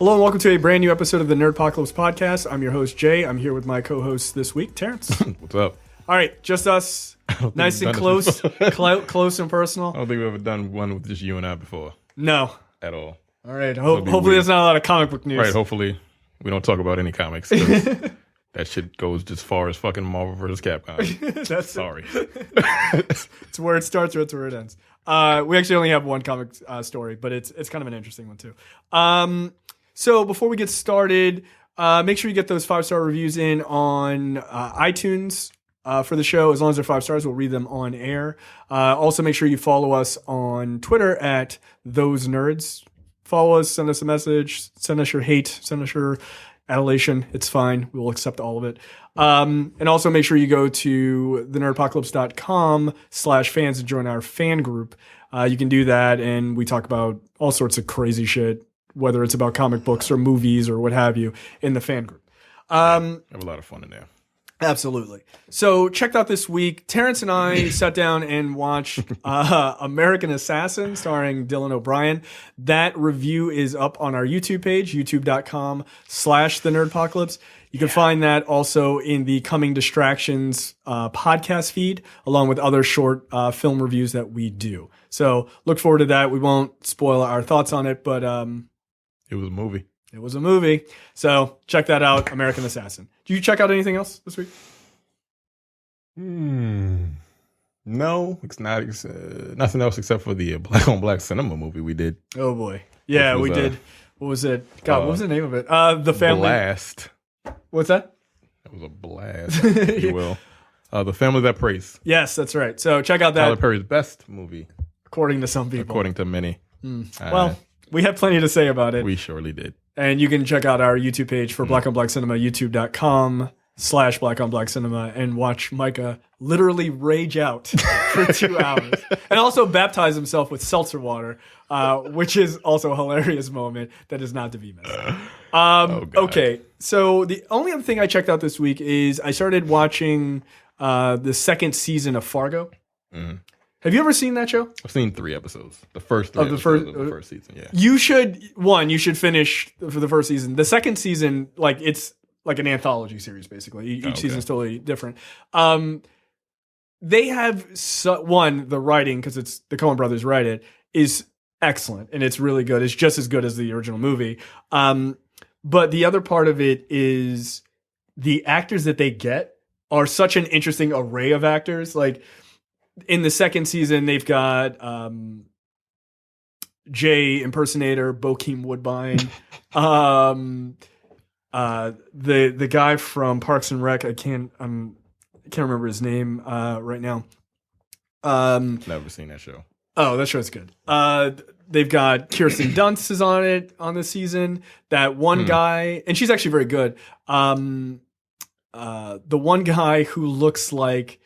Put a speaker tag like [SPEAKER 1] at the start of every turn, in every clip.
[SPEAKER 1] Hello and welcome to a brand new episode of the Nerdpocalypse Podcast. I'm your host, Jay. I'm here with my co-host this week, Terrence.
[SPEAKER 2] What's up?
[SPEAKER 1] All right, just us. Nice and close. Close and personal.
[SPEAKER 2] I don't think we've ever done one with just you and I before.
[SPEAKER 1] No.
[SPEAKER 2] At all.
[SPEAKER 1] All right, hopefully there's not a lot of comic book news.
[SPEAKER 2] Right, hopefully we don't talk about any comics. That shit goes as far as fucking Marvel vs. Capcom. Sorry.
[SPEAKER 1] It's where it starts or it's where it ends. We actually only have one comic story, but it's kind of an interesting one too. So before we get started, make sure you get those 5-star reviews in on iTunes for the show. As long as they're 5 stars, we'll read them on air. Also, make sure you follow us on Twitter at Those Nerds. Follow us, send us a message, send us your hate, send us your adulation. It's fine. We will accept all of it. And also make sure you go to thenerdpocalypse.com/fans and join our fan group. You can do that, and we talk about all sorts of crazy shit, whether it's about comic books or movies or what have you, in the fan group.
[SPEAKER 2] Have a lot of fun in there.
[SPEAKER 1] Absolutely. So checked out this week. Terrence and I sat down and watched American Assassin starring Dylan O'Brien. That review is up on our YouTube page, youtube.com/thenerdpocalypse. You can find that also in the Coming Distractions podcast feed, along with other short film reviews that we do. So look forward to that. We won't spoil our thoughts on it, but
[SPEAKER 2] it was a movie.
[SPEAKER 1] It was a movie. So check that out, American Assassin. Did you check out anything else this week?
[SPEAKER 2] No, it's not. Nothing else except for the Black on Black cinema movie we did.
[SPEAKER 1] Oh, boy. Yeah, we did. What was it? God, what was the name of it? The Family.
[SPEAKER 2] Blast.
[SPEAKER 1] What's that?
[SPEAKER 2] That was a blast, if you will. The Family That Prays.
[SPEAKER 1] Yes, that's right. So check out that.
[SPEAKER 2] Tyler Perry's best movie.
[SPEAKER 1] According to some people.
[SPEAKER 2] According to many.
[SPEAKER 1] Well, we have plenty to say about it.
[SPEAKER 2] We surely did.
[SPEAKER 1] And you can check out our YouTube page for Black on Black Cinema, youtube.com/Black on Black Cinema, and watch Micah literally rage out for 2 hours. And also baptize himself with seltzer water, which is also a hilarious moment that is not to be missed. Okay, so the only other thing I checked out this week is I started watching the second season of Fargo. Mm-hmm. Have you ever seen that show?
[SPEAKER 2] I've seen 3 episodes. The first 3 episodes of the first season, yeah. You should
[SPEAKER 1] finish for the first season. The second season, it's like an anthology series, basically. Each season's totally different. They have, the writing, because it's the Coen brothers write it, is excellent, and it's really good. It's just as good as the original movie. But the other part of it is the actors that they get are such an interesting array of actors. Like, in the second season, they've got Jay impersonator Bokeem Woodbine, the guy from Parks and Rec. I can't remember his name right now.
[SPEAKER 2] Never seen that show.
[SPEAKER 1] Oh, that show's good. They've got Kirsten Dunst is on it on this season. That one guy, and she's actually very good. The one guy who looks like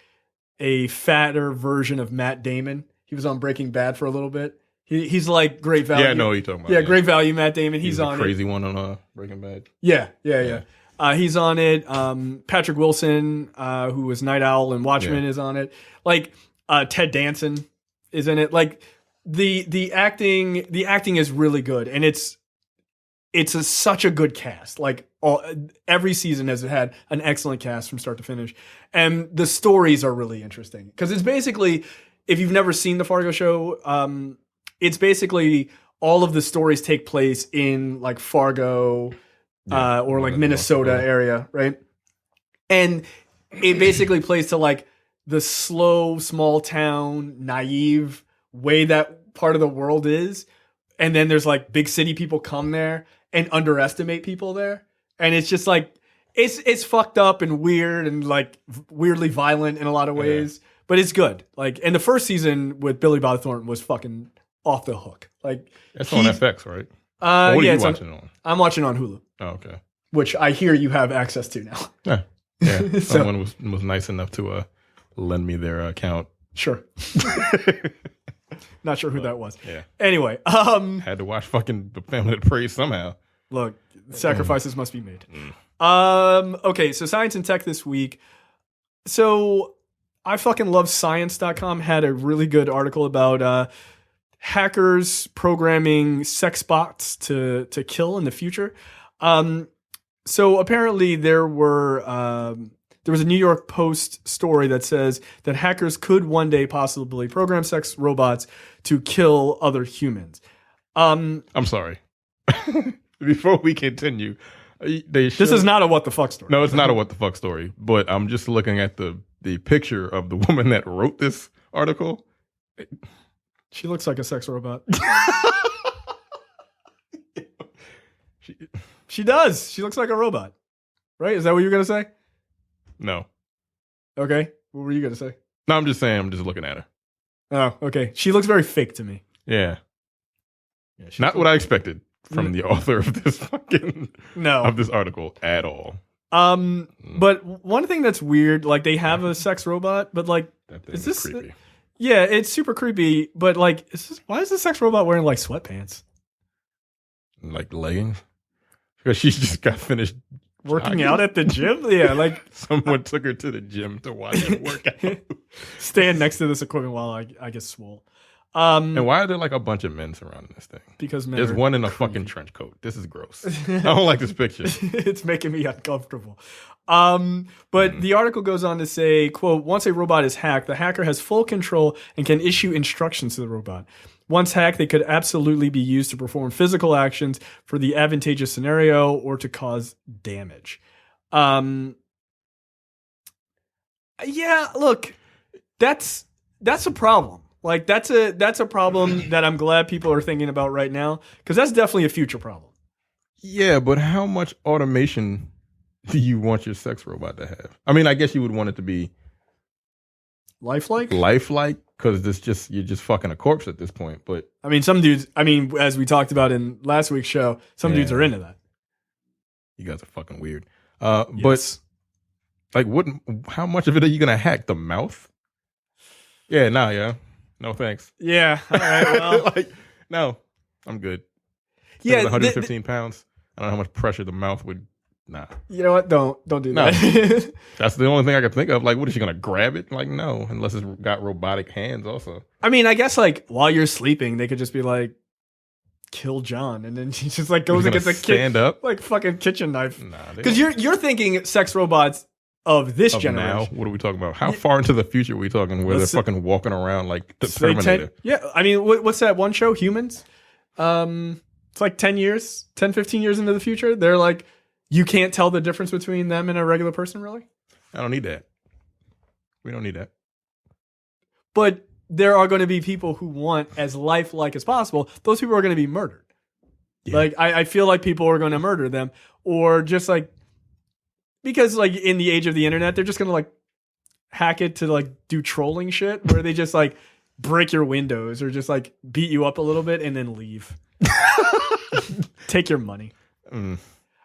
[SPEAKER 1] a fatter version of Matt Damon. He was on Breaking Bad for a little bit. He's like great value.
[SPEAKER 2] Yeah, I know what you're talking about.
[SPEAKER 1] Yeah, great value Matt Damon. He's on
[SPEAKER 2] crazy one on Breaking Bad.
[SPEAKER 1] Yeah. He's on it. Patrick Wilson, who was Night Owl and Watchmen, is on it. Like Ted Danson is in it. Like the acting is really good, and it's such a good cast. Like every season has had an excellent cast from start to finish. And the stories are really interesting. Because it's basically, if you've never seen the Fargo show, it's basically all of the stories take place in like Fargo or like Minnesota area, right? And it basically plays to like the slow, small town, naive way that part of the world is. And then there's like big city people come there and underestimate people there. And it's just like, it's fucked up and weird and like weirdly violent in a lot of ways, but it's good. Like, and the first season with Billy Bob Thornton was fucking off the hook. Like,
[SPEAKER 2] that's on FX, right?
[SPEAKER 1] What are
[SPEAKER 2] you watching on?
[SPEAKER 1] I'm watching on Hulu.
[SPEAKER 2] Oh, okay.
[SPEAKER 1] Which I hear you have access to now.
[SPEAKER 2] Yeah. Someone was nice enough to lend me their account.
[SPEAKER 1] Sure. Not sure who that was.
[SPEAKER 2] Yeah.
[SPEAKER 1] Anyway,
[SPEAKER 2] had to watch fucking The Family That Prays somehow.
[SPEAKER 1] Look, sacrifices must be made. Okay, so science and tech this week. So I fucking love science.com had a really good article about hackers programming sex bots to kill in the future. So apparently there was a New York Post story that says that hackers could one day possibly program sex robots to kill other humans.
[SPEAKER 2] I'm sorry. Before we continue,
[SPEAKER 1] this is not a what the fuck story.
[SPEAKER 2] No, it's not a what the fuck story. But I'm just looking at the picture of the woman that wrote this article.
[SPEAKER 1] She looks like a sex robot. She does. She looks like a robot. Right? Is that what you were going to say?
[SPEAKER 2] No.
[SPEAKER 1] Okay. What were you going to say?
[SPEAKER 2] No, I'm just saying, I'm just looking at her.
[SPEAKER 1] Oh, okay. She looks very fake to me.
[SPEAKER 2] Yeah. Not what I expected from the author of this of this article at all.
[SPEAKER 1] But one thing that's weird, like they have a sex robot, but like,
[SPEAKER 2] that thing is creepy.
[SPEAKER 1] Yeah, it's super creepy. But like, why is the sex robot wearing like sweatpants?
[SPEAKER 2] Like leggings? Because she just got finished
[SPEAKER 1] working out at the gym. Yeah, like
[SPEAKER 2] someone took her to the gym to watch her work out.
[SPEAKER 1] Stand next to this equipment while I get swole.
[SPEAKER 2] And why are there like a bunch of men surrounding this thing?
[SPEAKER 1] Because men
[SPEAKER 2] there's one in a fucking trench coat. This is gross. I don't like this picture.
[SPEAKER 1] It's making me uncomfortable. But the article goes on to say, quote, once a robot is hacked, the hacker has full control and can issue instructions to the robot. Once hacked, they could absolutely be used to perform physical actions for the advantageous scenario or to cause damage. Yeah, look, that's a problem. Like that's a problem that I'm glad people are thinking about right now, because that's definitely a future problem.
[SPEAKER 2] Yeah, but how much automation do you want your sex robot to have? I mean, I guess you would want it to be
[SPEAKER 1] lifelike,
[SPEAKER 2] because you're just fucking a corpse at this point. But
[SPEAKER 1] I mean, some dudes. I mean, as we talked about in last week's show, some dudes are into that.
[SPEAKER 2] You guys are fucking weird.
[SPEAKER 1] Yes.
[SPEAKER 2] But like, how much of it are you gonna hack? The mouth? Yeah, no thanks.
[SPEAKER 1] Yeah, all right. Well,
[SPEAKER 2] like, no, I'm good.
[SPEAKER 1] Yeah,
[SPEAKER 2] 115 pounds. I don't know how much pressure the mouth would. Nah.
[SPEAKER 1] You know what? Don't do that.
[SPEAKER 2] That's the only thing I can think of. Like, what is she gonna grab it? Like, no, unless it's got robotic hands. Also,
[SPEAKER 1] I mean, I guess like while you're sleeping, they could just be like, "Kill John," and then she just like goes and gets a
[SPEAKER 2] stand up
[SPEAKER 1] like fucking kitchen knife.
[SPEAKER 2] Nah,
[SPEAKER 1] because you're thinking sex robots of this generation.
[SPEAKER 2] Now, what are we talking about? How far into the future are we talking? Where they're fucking walking around like the Terminator?
[SPEAKER 1] I mean, what's that one show? Humans. It's like 10 years, 10, 15 years into the future. They're like, you can't tell the difference between them and a regular person, really?
[SPEAKER 2] I don't need that. We don't need that.
[SPEAKER 1] But there are going to be people who want as lifelike as possible. Those people are going to be murdered. Yeah. Like, I feel like people are going to murder them, or just like, because like in the age of the internet, they're just going to like hack it to like do trolling shit where they just like break your windows or just like beat you up a little bit and then leave. Take your money.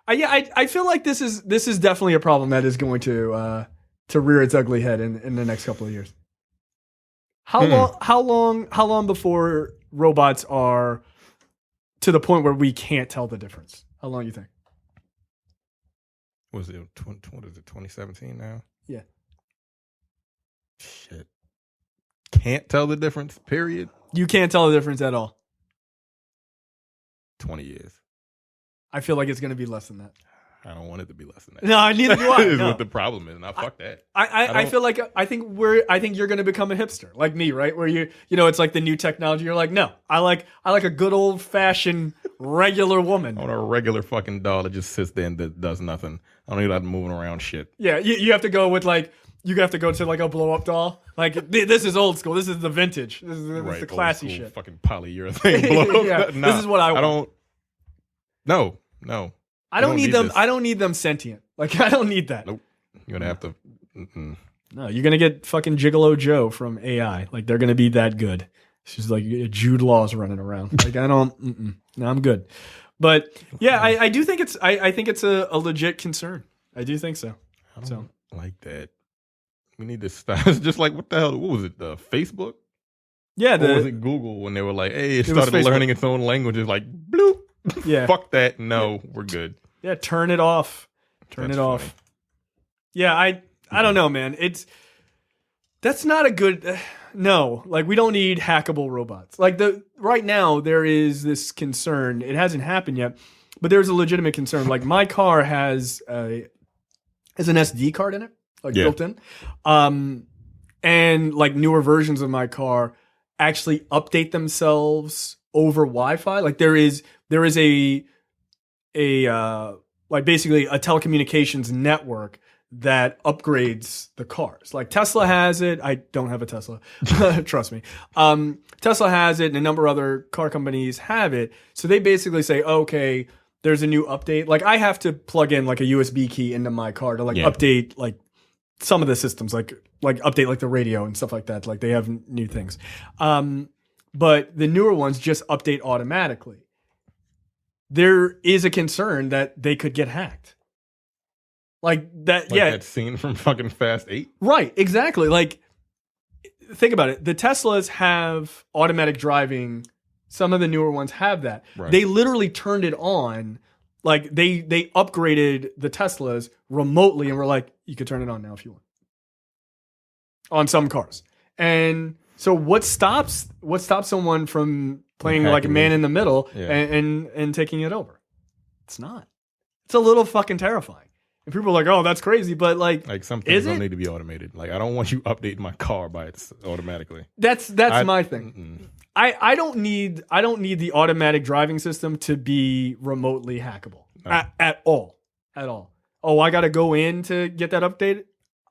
[SPEAKER 1] I feel like this is definitely a problem that is going to rear its ugly head in the next couple of years. How long before robots are to the point where we can't tell the difference? How long do you think?
[SPEAKER 2] What is it 2017 now?
[SPEAKER 1] Yeah.
[SPEAKER 2] Shit. Can't tell the difference, period.
[SPEAKER 1] You can't tell the difference at all.
[SPEAKER 2] 20 years.
[SPEAKER 1] I feel like it's going to be less than that.
[SPEAKER 2] I don't want it to be less than that.
[SPEAKER 1] No, neither do I.
[SPEAKER 2] Is what the problem is. Now, fuck that.
[SPEAKER 1] I feel like I think you're going to become a hipster like me, right? Where you know it's like the new technology. You're like, no, I like a good old fashioned regular woman.
[SPEAKER 2] I want a regular fucking doll that just sits there and that does nothing. I don't need that moving around shit.
[SPEAKER 1] Yeah, you have to go with like. You have to go to like a blow up doll. Like this is old school. This is the vintage. This is the classy shit.
[SPEAKER 2] Fucking polyurethane blow up.
[SPEAKER 1] Yeah,
[SPEAKER 2] nah,
[SPEAKER 1] this is what I want.
[SPEAKER 2] No.
[SPEAKER 1] I don't need them. This. I don't need them sentient. Like I don't need that.
[SPEAKER 2] Nope. You're gonna have to.
[SPEAKER 1] No, you're gonna get fucking Gigolo Joe from AI. Like they're gonna be that good. She's like Jude Law's running around. Like I don't. No, I'm good. But yeah, I do think it's. I think it's a legit concern. I do think so.
[SPEAKER 2] I don't like that. We need to stop. It's just like, what the hell? What was it? Facebook?
[SPEAKER 1] Yeah.
[SPEAKER 2] Or was it Google when they were like, hey, it started learning its own language? It's like, bloop.
[SPEAKER 1] Yeah.
[SPEAKER 2] Fuck that. No, we're good.
[SPEAKER 1] Yeah, turn it off. Turn it off. Yeah, I don't know, man. That's not a good. No, like we don't need hackable robots. Like right now there is this concern. It hasn't happened yet, but there's a legitimate concern. Like my car has an SD card in it, like built in. And like newer versions of my car actually update themselves over Wi-Fi. Like there is a like basically a telecommunications network that upgrades the cars. Like Tesla has it. I don't have a Tesla. Trust me. Tesla has it and a number of other car companies have it. So they basically say, okay, there's a new update. Like I have to plug in like a USB key into my car to like update like some of the systems, like update like the radio and stuff like that. Like they have new things. But the newer ones just update automatically. There is a concern that they could get hacked. Like that,
[SPEAKER 2] that scene from fucking Fast 8.
[SPEAKER 1] Right, exactly. Like, think about it. The Teslas have automatic driving. Some of the newer ones have that. Right. They literally turned it on. Like, they upgraded the Teslas remotely and were like, you could turn it on now if you want. On some cars. And so what stops someone from playing like a man in the middle and taking it over? It's not. It's a little fucking terrifying. And people are like, "Oh, that's crazy," but like
[SPEAKER 2] some things don't need to be automated. Like I don't want you updating my car automatically.
[SPEAKER 1] That's my thing. I don't need the automatic driving system to be remotely hackable at all. Oh, I got to go in to get that updated.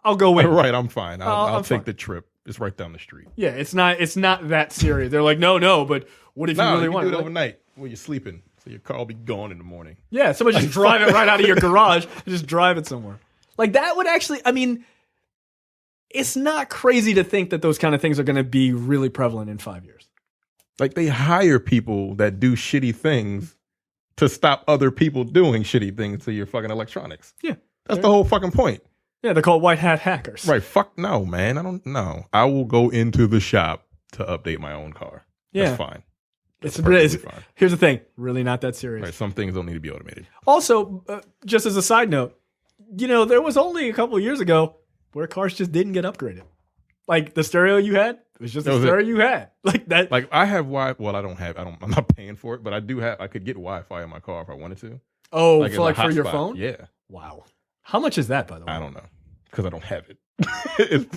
[SPEAKER 1] I'll go in.
[SPEAKER 2] Right, I'm fine. I'll take the trip. It's right down the street.
[SPEAKER 1] Yeah, it's not that serious. They're like, no, but what if you really want
[SPEAKER 2] to do it overnight when you're sleeping? So your car will be gone in the morning.
[SPEAKER 1] Yeah, somebody just drive it right out of your garage and just drive it somewhere. Like that would actually, I mean, it's not crazy to think that those kind of things are going to be really prevalent in 5 years.
[SPEAKER 2] Like they hire people that do shitty things to stop other people doing shitty things to your fucking electronics.
[SPEAKER 1] Yeah.
[SPEAKER 2] That's the whole fucking point.
[SPEAKER 1] Yeah, they're called white hat hackers.
[SPEAKER 2] Right. Fuck no, man. I don't know. I will go into the shop to update my own car.
[SPEAKER 1] Yeah.
[SPEAKER 2] That's fine.
[SPEAKER 1] It's fine. Here's the thing. Really not that serious.
[SPEAKER 2] Right. Some things don't need to be automated.
[SPEAKER 1] Also, just as a side note, there was only a couple of years ago where cars just didn't get upgraded. Like the stereo you had, it was just the stereo you had. Like that.
[SPEAKER 2] Like I have Wi-Fi. Well, I'm not paying for it, but I could get Wi-Fi in my car if I wanted to.
[SPEAKER 1] Oh, like for your phone?
[SPEAKER 2] Yeah.
[SPEAKER 1] Wow. How much is that, by the way?
[SPEAKER 2] I don't know. Because I don't have it.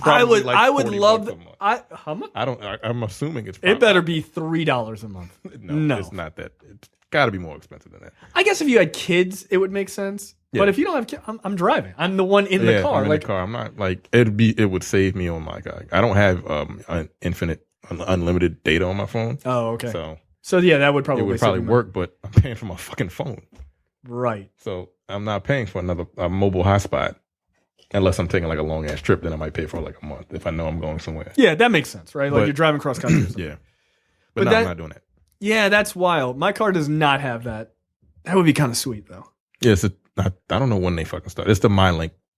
[SPEAKER 1] I would love how much?
[SPEAKER 2] I'm assuming it's probably,
[SPEAKER 1] it better be $3 a month.
[SPEAKER 2] No, it's not that. It's got to be more expensive than that.
[SPEAKER 1] I guess if you had kids, it would make sense. Yeah. But if you don't have kids, I'm driving. I'm the one in the car.
[SPEAKER 2] I'm in the car. I'm not like it would save me on my guy. I don't have unlimited data on my phone.
[SPEAKER 1] Oh, okay. So yeah, that would probably
[SPEAKER 2] work, but I'm paying for my fucking phone.
[SPEAKER 1] Right.
[SPEAKER 2] So I'm not paying for another mobile hotspot. Unless I'm taking like a long ass trip, then I might pay for like a month if I know I'm going somewhere.
[SPEAKER 1] Yeah, that makes sense, right? Like you're driving cross country.
[SPEAKER 2] Yeah, but I'm not doing that.
[SPEAKER 1] Yeah, that's wild. My car does not have that. That would be kind of sweet though.
[SPEAKER 2] Yeah, I don't know when they fucking start. It's the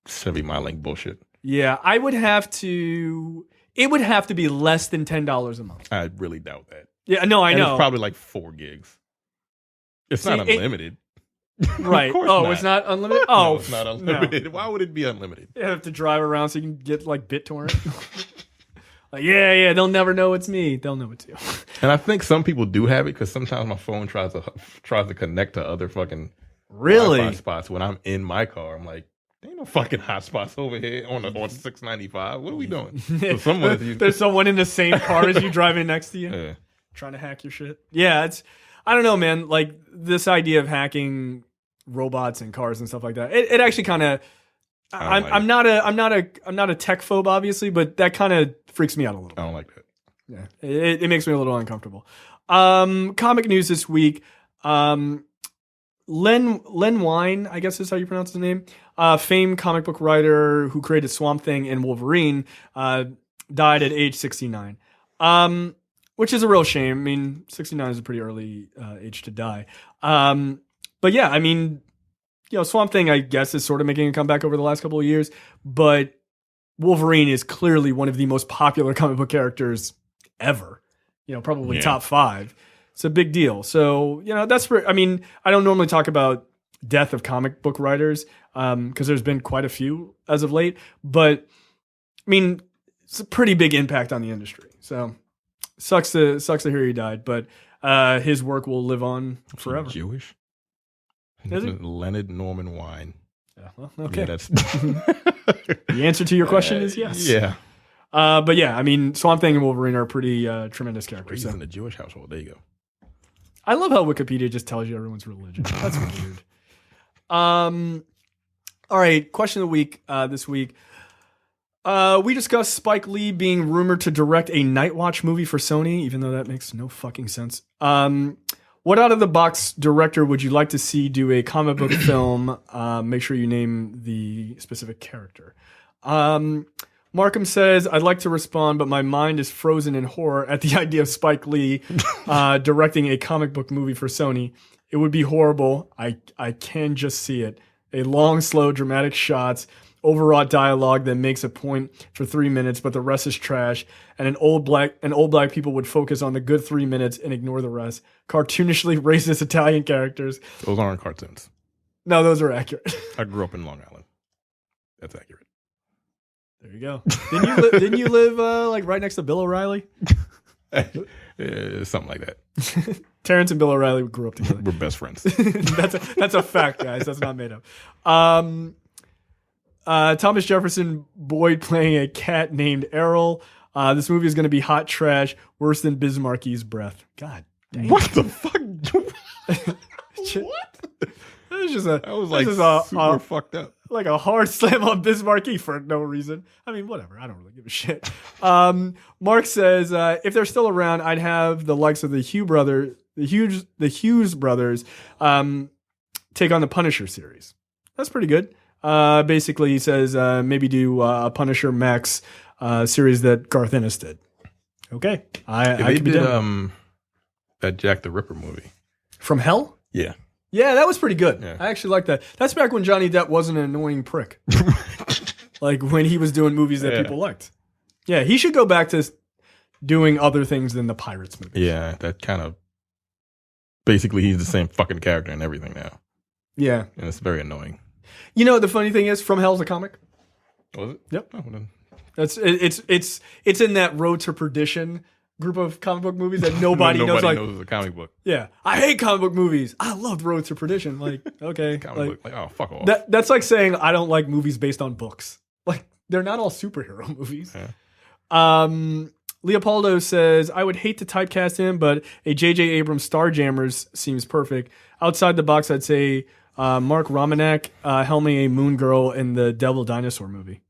[SPEAKER 2] Chevy MyLink bullshit.
[SPEAKER 1] Yeah, I would have to. It would have to be less than $10 a month.
[SPEAKER 2] I really doubt that.
[SPEAKER 1] Yeah, no, I know.
[SPEAKER 2] It's probably like 4 gigs. It's not unlimited.
[SPEAKER 1] Right.
[SPEAKER 2] Not.
[SPEAKER 1] It's not unlimited?
[SPEAKER 2] No, it's not unlimited. No. Why would it be unlimited?
[SPEAKER 1] You have to drive around so you can get like BitTorrent. Like, yeah, they'll never know it's me. They'll know it's you.
[SPEAKER 2] And I think some people do have it because sometimes my phone tries to connect to other fucking Wi-Fi spots when I'm in my car. I'm like, there ain't no fucking hotspots over here on 695. What are we doing? So
[SPEAKER 1] there's someone in the same car as you driving next to you, trying to hack your shit. Yeah, I don't know, man. Like this idea of hacking robots and cars and stuff like that. It actually kind of. I'm not a tech phobe, obviously, but that kind of freaks me out a little bit.
[SPEAKER 2] I don't like that.
[SPEAKER 1] Yeah, it makes me a little uncomfortable. Comic news this week. Len Wein, I guess is how you pronounce his name. Famed comic book writer who created Swamp Thing and Wolverine, died at age 69. Which is a real shame. I mean, 69 is a pretty early age to die. But yeah, I mean, Swamp Thing, I guess, is sort of making a comeback over the last couple of years. But Wolverine is clearly one of the most popular comic book characters ever. Probably top 5. It's a big deal. So, that's I don't normally talk about death of comic book writers because there's been quite a few as of late. But, I mean, it's a pretty big impact on the industry. So sucks to hear he died, but his work will live on forever.
[SPEAKER 2] Jewish?
[SPEAKER 1] Is he?
[SPEAKER 2] Leonard Norman Wine.
[SPEAKER 1] Yeah, well, okay.
[SPEAKER 2] Yeah, that's
[SPEAKER 1] The answer to your question is yes.
[SPEAKER 2] Yeah.
[SPEAKER 1] But yeah, I mean, Swamp Thing and Wolverine are pretty tremendous characters.
[SPEAKER 2] Raised in a Jewish household. There you go.
[SPEAKER 1] I love how Wikipedia just tells you everyone's religion. That's weird. All right, question of the week this week. We discussed Spike Lee being rumored to direct a Night Watch movie for Sony, even though that makes no fucking sense. What out-of-the-box director would you like to see do a comic book film? Make sure you name the specific character. Markham says, I'd like to respond, but my mind is frozen in horror at the idea of Spike Lee directing a comic book movie for Sony. It would be horrible. I can just see it. A long, slow, dramatic shots, overwrought dialogue that makes a point for 3 minutes, but the rest is trash. And old black people would focus on the good 3 minutes and ignore the rest. Cartoonishly racist Italian characters.
[SPEAKER 2] Those aren't cartoons.
[SPEAKER 1] No, those are accurate.
[SPEAKER 2] I grew up in Long Island. That's accurate.
[SPEAKER 1] There you go. Didn't you live like right next to Bill O'Reilly?
[SPEAKER 2] Something like that.
[SPEAKER 1] Terrence and Bill O'Reilly grew up together.
[SPEAKER 2] We're best friends.
[SPEAKER 1] That's a fact, guys. That's not made up. Thomas Jefferson Boyd playing a cat named Errol. This movie is going to be hot trash, worse than Bismarcky's breath. God damn.
[SPEAKER 2] What the fuck?
[SPEAKER 1] What? That
[SPEAKER 2] was like super fucked up.
[SPEAKER 1] Like a hard slam on Bismarcky for no reason. I mean, whatever. I don't really give a shit. Mark says, if they're still around, I'd have the likes of the Hughes brothers take on the Punisher series. That's pretty good. Basically, he says maybe do a Punisher Max series that Garth Ennis did. Okay, I could be down.
[SPEAKER 2] That Jack the Ripper movie
[SPEAKER 1] From Hell.
[SPEAKER 2] Yeah,
[SPEAKER 1] that was pretty good.
[SPEAKER 2] Yeah.
[SPEAKER 1] I actually like that. That's back when Johnny Depp wasn't an annoying prick. Like when he was doing movies that people liked. Yeah, he should go back to doing other things than the Pirates movies.
[SPEAKER 2] Yeah, that kind of basically he's the same fucking character and everything now.
[SPEAKER 1] Yeah,
[SPEAKER 2] and it's very annoying.
[SPEAKER 1] You know, the funny thing is, From Hell's a comic.
[SPEAKER 2] Was it?
[SPEAKER 1] Yep.
[SPEAKER 2] Oh, well then.
[SPEAKER 1] It's in that Road to Perdition group of comic book movies that nobody knows.
[SPEAKER 2] Nobody knows it's a comic book.
[SPEAKER 1] Yeah, I hate comic book movies. I loved Road to Perdition. Like, okay,
[SPEAKER 2] comic book, like oh fuck off.
[SPEAKER 1] That's like saying I don't like movies based on books. Like, they're not all superhero movies.
[SPEAKER 2] Yeah.
[SPEAKER 1] Leopoldo says, I would hate to typecast him, but a J.J. Abrams Starjammers seems perfect. Outside the box, I'd say Mark Romanek helming a Moon Girl in the Devil Dinosaur movie.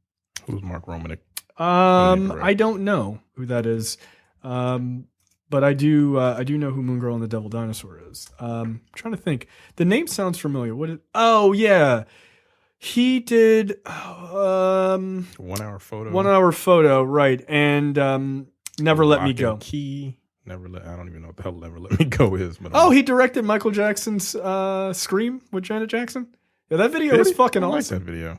[SPEAKER 2] Who's Mark Romanek?
[SPEAKER 1] I don't know who that is. But I do know who Moon Girl and the Devil Dinosaur is. I'm trying to think. The name sounds familiar. Oh yeah. He did
[SPEAKER 2] 1 Hour Photo.
[SPEAKER 1] 1 Hour Photo, right. And Never Let Me Go.
[SPEAKER 2] Key. I don't even know what the hell Never Let Me Go is. But
[SPEAKER 1] he directed Michael Jackson's Scream with Janet Jackson. Yeah, that video is fucking awesome.
[SPEAKER 2] I like that video.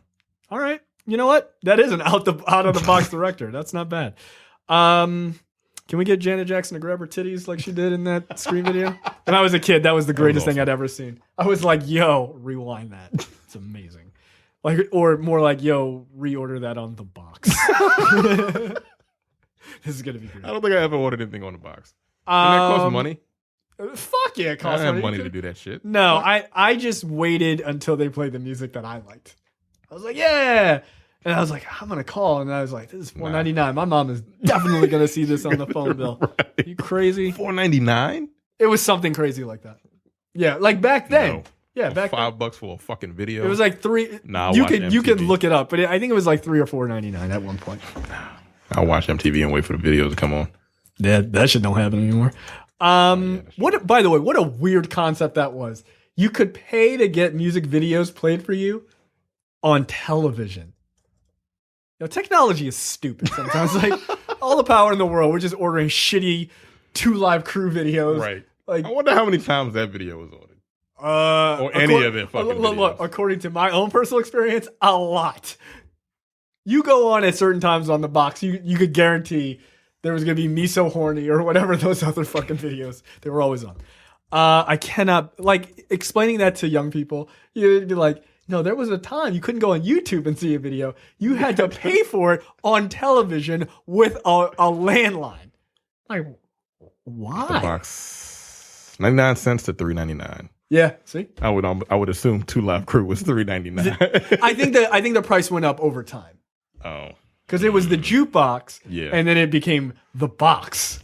[SPEAKER 1] All right. You know what? That is an out of the box director. That's not bad. Can we get Janet Jackson to grab her titties like she did in that Scream video? When I was a kid, that was the greatest thing I'd ever seen. I was like, yo, rewind that. It's amazing. Like, or more like, yo, reorder that on the box. This is going to be great.
[SPEAKER 2] I don't think I ever ordered anything on the box. Didn't that cost money?
[SPEAKER 1] Fuck yeah, it costs money.
[SPEAKER 2] I didn't have money to do that shit.
[SPEAKER 1] No, I just waited until they played the music that I liked. I was like, yeah. And I was like, I'm going to call. And I was like, this is $4.99. My mom is definitely going to see this on the phone bill. Right. You crazy?
[SPEAKER 2] $4.99?
[SPEAKER 1] It was something crazy like that. Yeah, like back then.
[SPEAKER 2] No.
[SPEAKER 1] Yeah, back
[SPEAKER 2] $5 for a fucking video.
[SPEAKER 1] It was like $3.
[SPEAKER 2] Nah,
[SPEAKER 1] you can look it up, but I think it was like $3 or $4.99 at one point.
[SPEAKER 2] I'll watch MTV and wait for the videos to come on.
[SPEAKER 1] Yeah, that shit don't happen anymore. By the way, what a weird concept that was. You could pay to get music videos played for you on television. You know, technology is stupid sometimes. Like, all the power in the world, we're just ordering shitty 2 Live Crew videos.
[SPEAKER 2] Right.
[SPEAKER 1] Like,
[SPEAKER 2] I wonder how many times that video was ordered. Or any of it fucking videos.
[SPEAKER 1] Look, according to my own personal experience, a lot. You go on at certain times on the box, you could guarantee there was going to be Me So Horny or whatever those other fucking videos. They were always on. I cannot, like, explaining that to young people, you'd be like, No, there was a time you couldn't go on YouTube and see a video. You had to pay for it on television with a landline. Like, why?
[SPEAKER 2] The box, 99 cents to $3.99.
[SPEAKER 1] Yeah, see?
[SPEAKER 2] I would assume Two Live Crew was $3.99.
[SPEAKER 1] I think the price went up over time.
[SPEAKER 2] Oh.
[SPEAKER 1] Because it was the jukebox,
[SPEAKER 2] Yeah.
[SPEAKER 1] and then it became the box.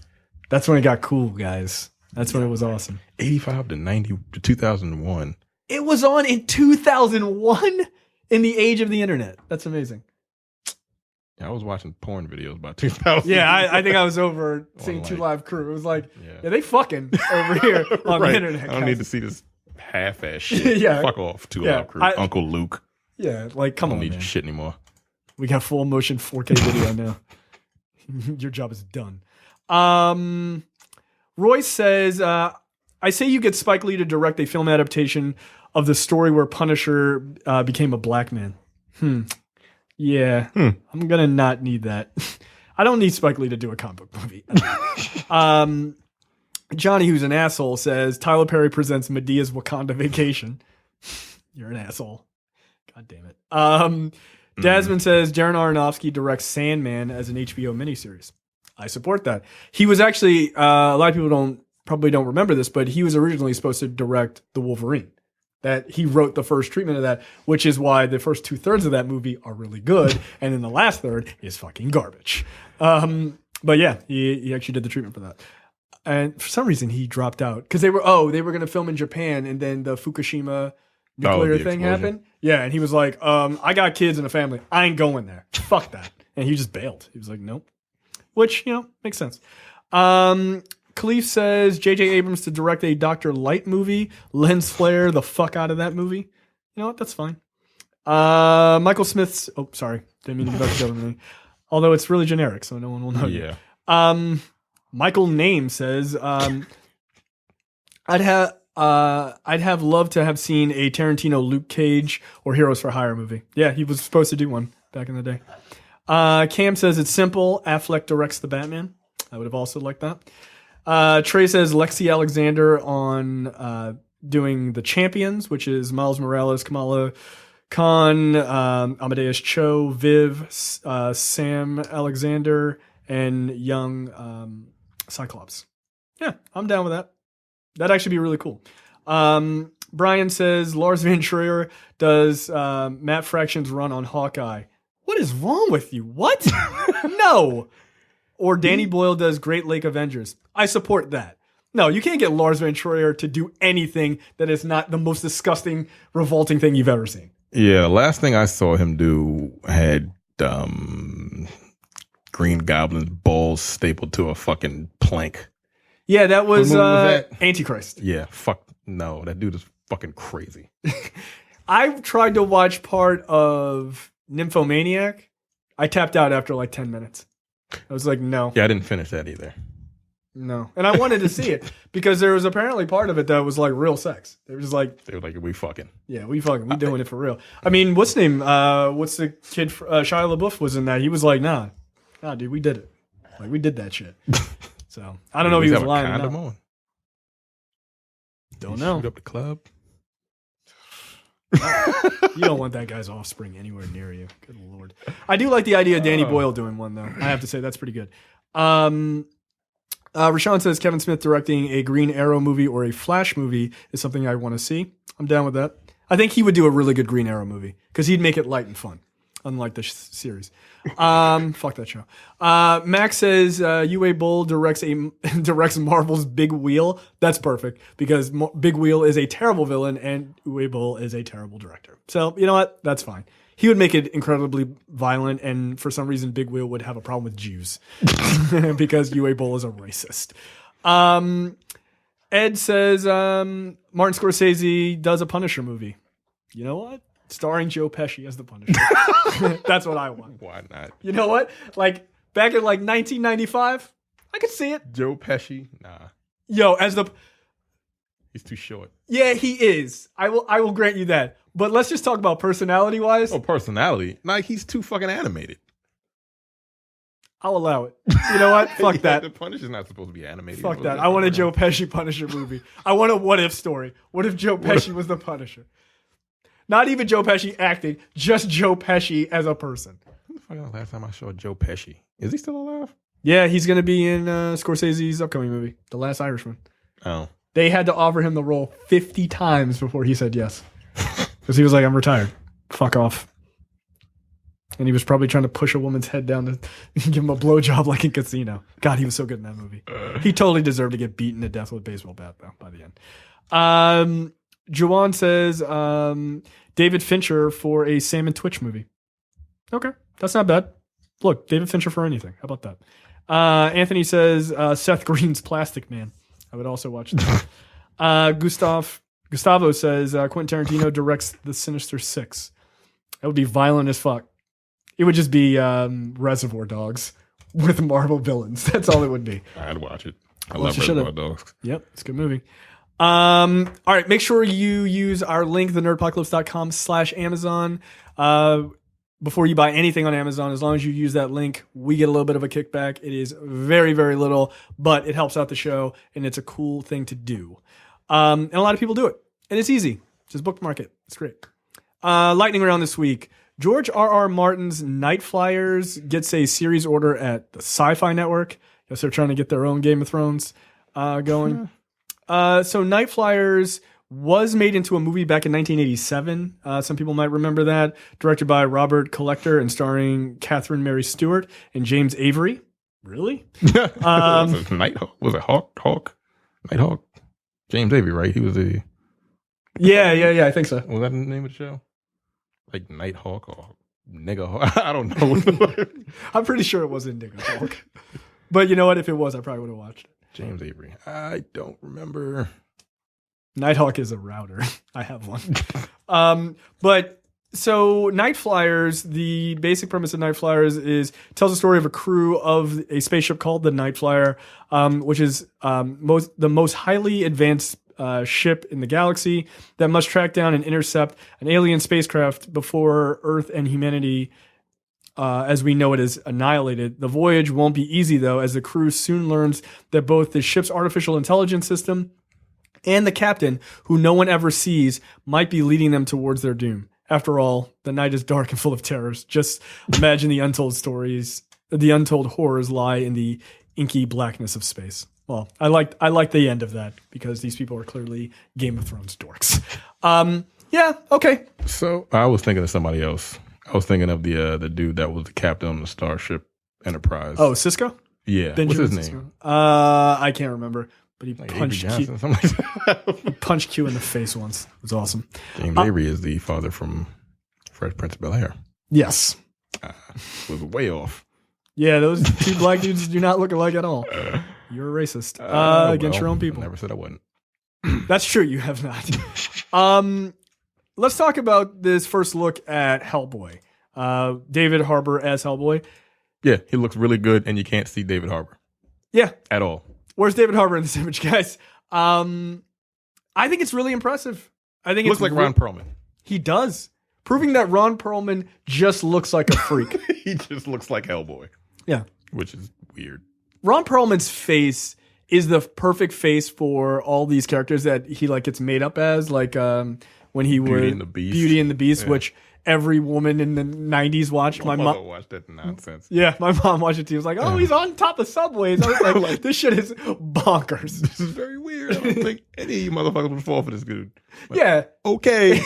[SPEAKER 1] That's when it got cool, guys. That's when it was awesome.
[SPEAKER 2] 85 to 90 to 2001.
[SPEAKER 1] It was on in 2001 in the age of the internet. That's amazing.
[SPEAKER 2] Yeah, I was watching porn videos about 2000.
[SPEAKER 1] Yeah, I think I was over seeing
[SPEAKER 2] Like-
[SPEAKER 1] Two Live Crew. It was like, yeah they fucking over here on
[SPEAKER 2] Right.
[SPEAKER 1] the internet.
[SPEAKER 2] I don't
[SPEAKER 1] guys.
[SPEAKER 2] need to see this half-ass shit.
[SPEAKER 1] Yeah.
[SPEAKER 2] Fuck off, Two Live Crew. Uncle Luke.
[SPEAKER 1] Yeah, like, come
[SPEAKER 2] I don't
[SPEAKER 1] on,
[SPEAKER 2] need
[SPEAKER 1] man.
[SPEAKER 2] your shit anymore.
[SPEAKER 1] We got full motion 4K video now. Your job is done. Royce says, I say you get Spike Lee to direct a film adaptation of the story where Punisher became a black man. Yeah, I'm going to not need that. I don't need Spike Lee to do a comic book movie. Johnny, who's an asshole, says, Tyler Perry presents Medea's Wakanda Vacation. You're an asshole. God damn it. Desmond says Darren Aronofsky directs Sandman as an HBO miniseries. I support that. He was actually a lot of people probably don't remember this, but he was originally supposed to direct The Wolverine. That he wrote the first treatment of that, which is why the first 2/3 of that movie are really good, and then the last third is fucking garbage. But yeah, he actually did the treatment for that. And for some reason he dropped out because they were going to film in Japan, and then the Fukushima nuclear thing happened. Yeah, and he was like, I got kids and a family. I ain't going there. Fuck that. And he just bailed. He was like, nope. Which, makes sense. Khalif says J.J. Abrams to direct a Dr. Light movie. Lens flare the fuck out of that movie. You know what? That's fine. Michael Smith's... Oh, sorry. Didn't mean to get the government. Although it's really generic, so no one will know.
[SPEAKER 2] Yeah.
[SPEAKER 1] Michael Name says, I'd have loved to have seen a Tarantino Luke Cage or Heroes for Hire movie. Yeah, he was supposed to do one back in the day. Cam says it's simple. Affleck directs the Batman. I would have also liked that. Trey says Lexi Alexander on doing The Champions, which is Miles Morales, Kamala Khan, Amadeus Cho, Viv, Sam Alexander, and young Cyclops. Yeah, I'm down with that. That'd actually be really cool. Brian says Lars Van Trier does Matt Fraction's run on Hawkeye. What is wrong with you? What? No. Or Danny Boyle does Great Lake Avengers. I support that. No, you can't get Lars Van Trier to do anything that is not the most disgusting, revolting thing you've ever seen.
[SPEAKER 2] Yeah, last thing I saw him do had Green Goblin's balls stapled to a fucking plank.
[SPEAKER 1] Yeah, that was,
[SPEAKER 2] What movie was that?
[SPEAKER 1] Antichrist.
[SPEAKER 2] Yeah, fuck no, that dude is fucking crazy.
[SPEAKER 1] I've tried to watch part of Nymphomaniac. I tapped out after like 10 minutes. I was like, no.
[SPEAKER 2] Yeah, I didn't finish that either.
[SPEAKER 1] No. And I wanted to see it because there was apparently part of it that was like real sex. They were just like,
[SPEAKER 2] we fucking.
[SPEAKER 1] yeah, we doing it for real. I mean, what's his name? What's the kid? Shia LaBeouf was in that. He was like, nah, dude, we did it. Like, we did that shit. So I don't know if he was lying or not.
[SPEAKER 2] On.
[SPEAKER 1] Don't know.
[SPEAKER 2] Shoot up the club.
[SPEAKER 1] You don't want that guy's offspring anywhere near you. Good Lord. I do like the idea of Danny Boyle doing one, though. I have to say, that's pretty good. Rashawn says Kevin Smith directing a Green Arrow movie or a Flash movie is something I want to see. I'm down with that. I think he would do a really good Green Arrow movie because he'd make it light and fun, unlike the series. Fuck that show. Max says Uwe Boll directs Marvel's Big Wheel. That's perfect because Big Wheel is a terrible villain and Uwe Boll is a terrible director. So you know what? That's fine. He would make it incredibly violent, and for some reason, Big Wheel would have a problem with Jews because Uwe Boll is a racist. Ed says Martin Scorsese does a Punisher movie. You know what? Starring Joe Pesci as the Punisher. That's what I want.
[SPEAKER 2] Why not?
[SPEAKER 1] You know what? Like back in like 1995, I could see it.
[SPEAKER 2] Joe Pesci? Nah.
[SPEAKER 1] Yo, as the
[SPEAKER 2] He's too short.
[SPEAKER 1] Yeah, he is. I will grant you that. But let's just talk about personality wise.
[SPEAKER 2] Oh, personality. Like he's too fucking animated.
[SPEAKER 1] I'll allow it. You know what? Fuck
[SPEAKER 2] Yeah,
[SPEAKER 1] that.
[SPEAKER 2] The Punisher's not supposed to be animated.
[SPEAKER 1] Fuck that. I want a Joe Pesci Punisher movie. I want a what if story. What if Joe Pesci was the Punisher? Not even Joe Pesci acting, just Joe Pesci as a person.
[SPEAKER 2] When the fuck was the last time I saw Joe Pesci? Is he still alive?
[SPEAKER 1] Yeah, he's going to be in Scorsese's upcoming movie, The Last Irishman.
[SPEAKER 2] Oh.
[SPEAKER 1] They had to offer him the role 50 times before he said yes. Because he was like, I'm retired. Fuck off. And he was probably trying to push a woman's head down to give him a blowjob like in Casino. God, he was so good in that movie. He totally deserved to get beaten to death with a baseball bat, though, by the end. Juwan says David Fincher for a Sam and Twitch movie. Okay, that's not bad. Look, David Fincher for anything. How about that? Anthony says Seth Green's Plastic Man. I would also watch that. Gustavo says Quentin Tarantino directs The Sinister Six. That would be violent as fuck. It would just be Reservoir Dogs with Marvel villains. That's all it would be.
[SPEAKER 2] I'd watch it. I love Reservoir Dogs.
[SPEAKER 1] Yep, it's a good movie. All right, make sure you use our link, thenerdpocalypse.com/Amazon. Before you buy anything on Amazon, as long as you use that link, we get a little bit of a kickback. It is very, very little, but it helps out the show, and it's a cool thing to do. And a lot of people do it, and it's easy. Just bookmark it. It's great. Lightning round this week. George R.R. Martin's Night Flyers gets a series order at the Sci-Fi Network. Guess they're trying to get their own Game of Thrones going. So Night Flyers was made into a movie back in 1987. Some people might remember that. Directed by Robert Collector and starring Catherine Mary Stewart and James Avery. Really?
[SPEAKER 2] Nighthawk. Was it Hawk? Nighthawk? James Avery, right? He was the...
[SPEAKER 1] Yeah, I think so.
[SPEAKER 2] Was that the name of the show? Like Nighthawk or Nigga Hawk? I don't know.
[SPEAKER 1] I'm pretty sure it wasn't Nigga Hawk. But you know what? If it was, I probably would have watched it.
[SPEAKER 2] James Avery. I don't remember.
[SPEAKER 1] Nighthawk is a router. I have one. But so Night Flyers, the basic premise of Night Flyers tells the story of a crew of a spaceship called the Night Flyer, which is the most highly advanced ship in the galaxy that must track down and intercept an alien spacecraft before Earth and humanity, as we know it, is annihilated. The voyage won't be easy, though, as the crew soon learns that both the ship's artificial intelligence system and the captain, who no one ever sees, might be leading them towards their doom. After all, the night is dark and full of terrors. Just imagine the untold stories, the untold horrors lie in the inky blackness of space. Well, I like the end of that because these people are clearly Game of Thrones dorks. Yeah, okay.
[SPEAKER 2] So I was thinking of somebody else. I was thinking of the dude that was the captain on the Starship Enterprise.
[SPEAKER 1] Oh, Cisco?
[SPEAKER 2] Yeah.
[SPEAKER 1] Benjamin
[SPEAKER 2] What's his name?
[SPEAKER 1] I can't remember, but he
[SPEAKER 2] Like
[SPEAKER 1] punched
[SPEAKER 2] Avery
[SPEAKER 1] Q.
[SPEAKER 2] Johnson, something like that.
[SPEAKER 1] He punched Q in the face once. It was awesome.
[SPEAKER 2] James Avery is the father from Fresh Prince of Bel-Air.
[SPEAKER 1] Yes.
[SPEAKER 2] Was way off.
[SPEAKER 1] Yeah, those two black dudes do not look alike at all. You're a racist against your own people.
[SPEAKER 2] I never said I wasn't.
[SPEAKER 1] That's true. You have not. Let's talk about this first look at Hellboy. David Harbour as Hellboy.
[SPEAKER 2] Yeah, he looks really good, and you can't see David Harbour.
[SPEAKER 1] Yeah.
[SPEAKER 2] At all.
[SPEAKER 1] Where's David Harbour in this image, guys? I think it's really impressive. I think
[SPEAKER 2] Looks like Ron Perlman.
[SPEAKER 1] He does. Proving that Ron Perlman just looks like a freak.
[SPEAKER 2] He just looks like Hellboy.
[SPEAKER 1] Yeah.
[SPEAKER 2] Which is weird.
[SPEAKER 1] Ron Perlman's face is the perfect face for all these characters that he like gets made up as, like when he was Beauty and the Beast, which every woman in the 90s watched.
[SPEAKER 2] My mother watched that nonsense.
[SPEAKER 1] Yeah, my mom watched it too. He was like, oh, he's on top of subways. I was like, this shit is bonkers.
[SPEAKER 2] This is very weird. I don't think any of you motherfuckers would fall for this dude. Like,
[SPEAKER 1] yeah.
[SPEAKER 2] Okay.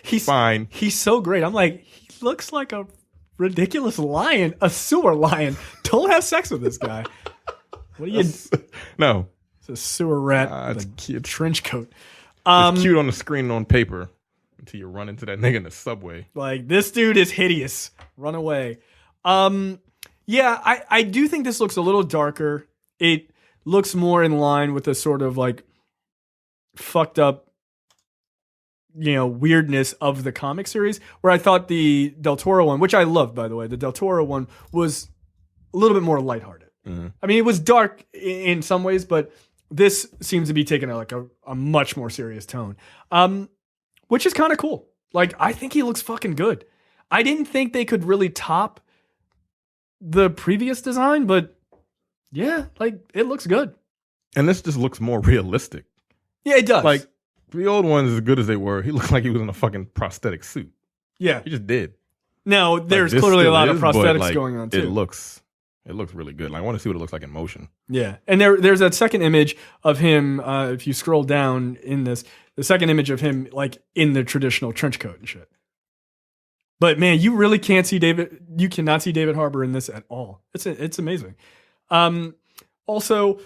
[SPEAKER 1] He's
[SPEAKER 2] fine.
[SPEAKER 1] He's so great. I'm like, he looks like a ridiculous lion, a sewer lion. Don't have sex with this guy. What are you?
[SPEAKER 2] No.
[SPEAKER 1] It's a sewer rat with a
[SPEAKER 2] cute
[SPEAKER 1] trench coat.
[SPEAKER 2] It's cute on the screen and on paper until you run into that nigga in the subway.
[SPEAKER 1] Like, this dude is hideous. Run away. Yeah, I do think this looks a little darker. It looks more in line with the sort of like fucked up, weirdness of the comic series, where I thought the Del Toro one, which I loved, by the way, the Del Toro one was a little bit more lighthearted. Mm-hmm. I mean, it was dark in some ways, but this seems to be taking a much more serious tone, which is kind of cool. Like, I think he looks fucking good. I didn't think they could really top the previous design, but yeah, like, it looks good.
[SPEAKER 2] And this just looks more realistic.
[SPEAKER 1] Yeah, it does.
[SPEAKER 2] Like, The old ones, as good as they were, he looked like he was in a fucking prosthetic suit.
[SPEAKER 1] Yeah.
[SPEAKER 2] He just did.
[SPEAKER 1] Now, there's clearly a lot of prosthetics
[SPEAKER 2] like,
[SPEAKER 1] going on, too.
[SPEAKER 2] It looks really good. Like, I want to see what it looks like in motion.
[SPEAKER 1] Yeah. And there's that second image of him, if you scroll down in this, the second image of him, like, in the traditional trench coat and shit. But, man, you really can't see you cannot see David Harbour in this at all. It's amazing. Also,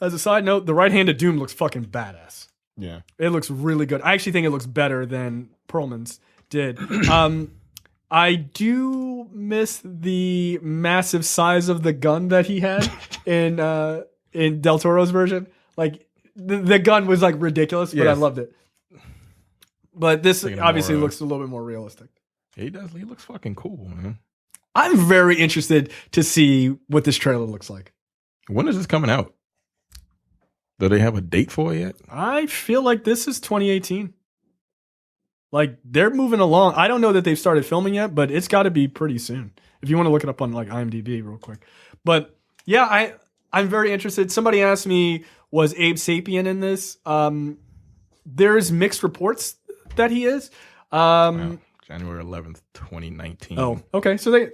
[SPEAKER 1] as a side note, the right hand of Doom looks fucking badass.
[SPEAKER 2] Yeah.
[SPEAKER 1] It looks really good. I actually think it looks better than Perlman's did. I do miss the massive size of the gun that he had in Del Toro's version. Like the gun was like ridiculous, but I loved it. But this obviously looks a little bit more realistic.
[SPEAKER 2] He does. He looks fucking cool, man.
[SPEAKER 1] I'm very interested to see what this trailer looks like.
[SPEAKER 2] When is this coming out? Do they have a date for it yet?
[SPEAKER 1] I feel like this is 2018. Like, they're moving along. I don't know that they've started filming yet, but it's got to be pretty soon. If you want to look it up on, like, IMDb real quick. But, yeah, I'm very interested. Somebody asked me, was Abe Sapien in this? There's mixed reports that he is.
[SPEAKER 2] Wow. January 11th, 2019.
[SPEAKER 1] Oh, okay. So they'll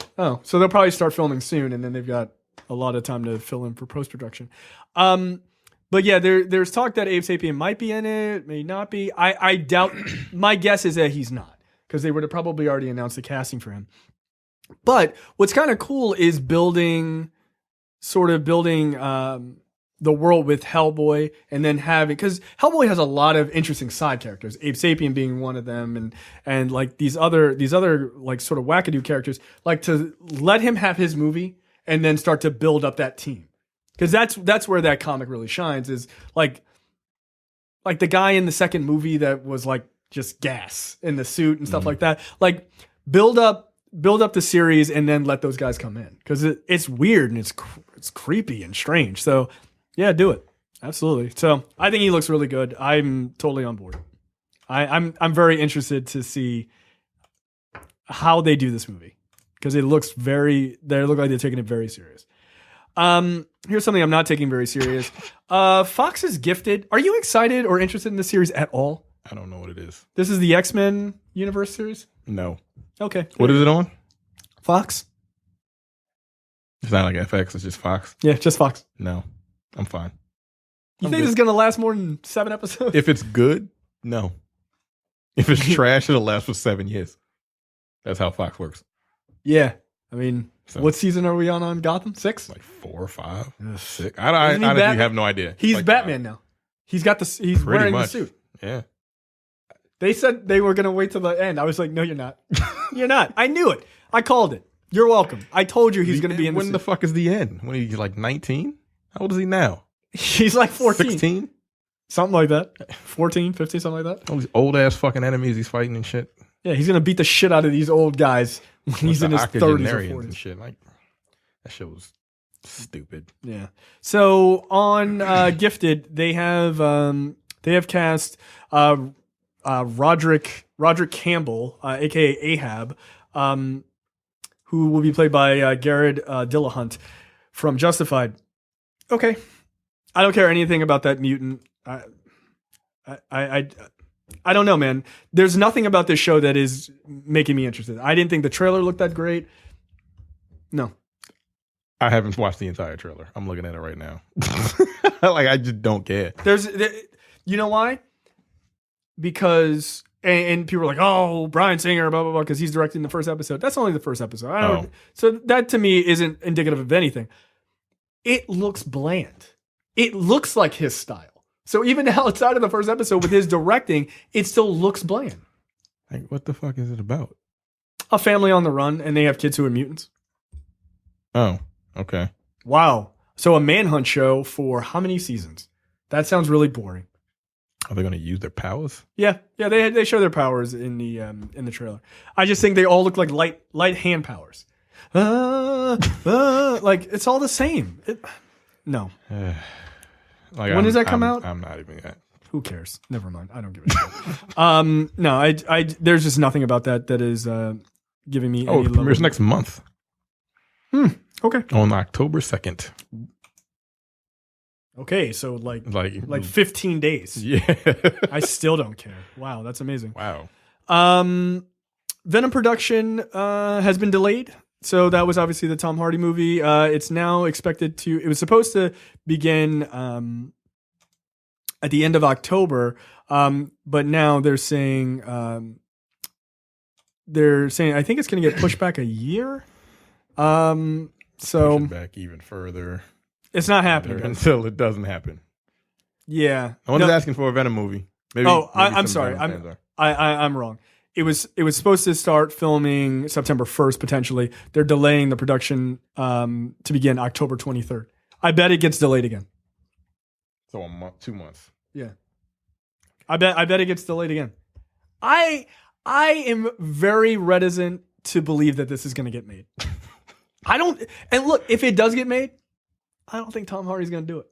[SPEAKER 1] probably start filming soon, and then they've got a lot of time to fill in for post-production. But yeah, there's talk that Abe Sapien might be in it, may not be. I doubt. My guess is that he's not, because they would have probably already announced the casting for him. But what's kind of cool is building the world with Hellboy, and then because Hellboy has a lot of interesting side characters, Abe Sapien being one of them, and like these other like sort of wackadoo characters, like to let him have his movie and then start to build up that team. Because that's where that comic really shines, is like the guy in the second movie that was like just gas in the suit and stuff like that. Like build up the series and then let those guys come in, because it's weird and it's creepy and strange. So yeah, do it, absolutely. So I think he looks really good. I'm totally on board. I'm very interested to see how they do this movie, because they look like they're taking it very serious. Here's something I'm not taking very serious. Fox's Gifted. Are you excited or interested in this series at all?
[SPEAKER 2] I don't know what it is.
[SPEAKER 1] This is the X-Men universe series?
[SPEAKER 2] No.
[SPEAKER 1] Okay.
[SPEAKER 2] What is it on?
[SPEAKER 1] Fox.
[SPEAKER 2] It's not like FX, it's just Fox.
[SPEAKER 1] Yeah, just Fox.
[SPEAKER 2] No. I'm fine.
[SPEAKER 1] You think this is going to last more than 7 episodes?
[SPEAKER 2] If it's good, no. If it's trash, it'll last for 7 years. That's how Fox works.
[SPEAKER 1] Yeah. I mean, what season are we on Gotham? 6?
[SPEAKER 2] Like 4 or 5? 6. I honestly have no idea.
[SPEAKER 1] He's
[SPEAKER 2] like
[SPEAKER 1] Batman now. He's wearing the suit.
[SPEAKER 2] Yeah.
[SPEAKER 1] They said they were going to wait till the end. I was like, no, you're not. You're not. I knew it. I called it. You're welcome. I told you he's going to be in the suit.
[SPEAKER 2] When the fuck is the end? When he's like 19? How old is he now?
[SPEAKER 1] He's like 14.
[SPEAKER 2] 16?
[SPEAKER 1] Something like that. 14, 15, something like that.
[SPEAKER 2] All these old ass fucking enemies he's fighting and shit.
[SPEAKER 1] Yeah, he's going to beat the shit out of these old guys when he's in his 30s or 40s.
[SPEAKER 2] And shit. Like, that shit was stupid.
[SPEAKER 1] Yeah. So on Gifted, they have cast Roderick Campbell, aka Ahab, who will be played by Garrett Dillahunt from Justified. Okay, I don't care anything about that mutant. I don't know, man. There's nothing about this show that is making me interested. I didn't think the trailer looked that great. No.
[SPEAKER 2] I haven't watched the entire trailer. I'm looking at it right now. Like, I just don't care.
[SPEAKER 1] You know why? Because, and people are like, oh, Bryan Singer, blah, blah, blah, because he's directing the first episode. That's only the first episode. So that to me isn't indicative of anything. It looks bland. It looks like his style. So even outside of the first episode with his directing, it still looks bland.
[SPEAKER 2] Like, what the fuck is it about?
[SPEAKER 1] A family on the run, and they have kids who are mutants.
[SPEAKER 2] Oh, okay.
[SPEAKER 1] Wow. So a manhunt show for how many seasons? That sounds really boring.
[SPEAKER 2] Are they going to use their powers?
[SPEAKER 1] Yeah. They show their powers in the trailer. I just think they all look like light hand powers. Like it's all the same. No.
[SPEAKER 2] Like,
[SPEAKER 1] when does that come out?
[SPEAKER 2] I'm not even that.
[SPEAKER 1] Who cares? Never mind. I don't give a shit. No, I there's just nothing about that is giving me.
[SPEAKER 2] Oh, it premieres next month.
[SPEAKER 1] Okay.
[SPEAKER 2] On October 2nd.
[SPEAKER 1] Okay, so like 15 days.
[SPEAKER 2] Yeah.
[SPEAKER 1] I still don't care. Wow, that's amazing.
[SPEAKER 2] Wow.
[SPEAKER 1] Venom production has been delayed. So that was obviously the Tom Hardy movie. It's now expected to. It was supposed to begin at the end of October, but now they're saying I think it's going to get pushed back a year. So
[SPEAKER 2] push it back even further.
[SPEAKER 1] It's not happening
[SPEAKER 2] until it doesn't happen.
[SPEAKER 1] Yeah,
[SPEAKER 2] I was asking for a Venom movie. Maybe
[SPEAKER 1] I'm sorry. I'm wrong. It was supposed to start filming September 1st potentially. They're delaying the production to begin October 23rd. I bet it gets delayed again.
[SPEAKER 2] So a month, 2 months.
[SPEAKER 1] Yeah. I bet it gets delayed again. I am very reticent to believe that this is going to get made. And look, if it does get made, I don't think Tom Hardy's going to do it.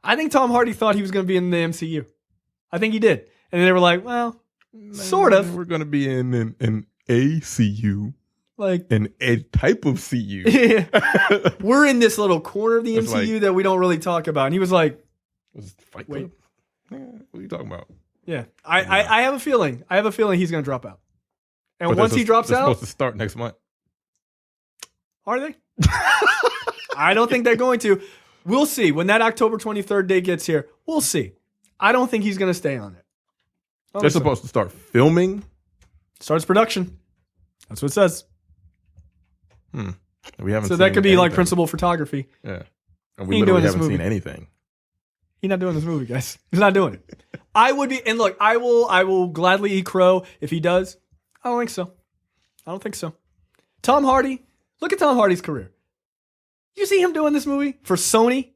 [SPEAKER 1] I think Tom Hardy thought he was going to be in the MCU. I think he did. And they were like, well, sort of.
[SPEAKER 2] We're going to be in an ACU.
[SPEAKER 1] Like
[SPEAKER 2] a type of CU.
[SPEAKER 1] Yeah. We're in this little corner of the MCU that we don't really talk about. And he was like,
[SPEAKER 2] Fight Club? Yeah, what are you talking about?
[SPEAKER 1] Yeah. I have a feeling. He's going to drop out. And once he drops out.
[SPEAKER 2] They're supposed to start next month.
[SPEAKER 1] Are they? I don't think they're going to. We'll see. When that October 23rd date gets here, we'll see. I don't think he's going to stay on it.
[SPEAKER 2] They're supposed to start filming?
[SPEAKER 1] Starts production. That's what it says.
[SPEAKER 2] We haven't.
[SPEAKER 1] So that could be like principal photography.
[SPEAKER 2] Yeah. And we literally haven't seen anything.
[SPEAKER 1] He's not doing this movie, guys. He's not doing it. I would be, and look, I will gladly eat crow if he does. I don't think so. Tom Hardy. Look at Tom Hardy's career. You see him doing this movie for Sony?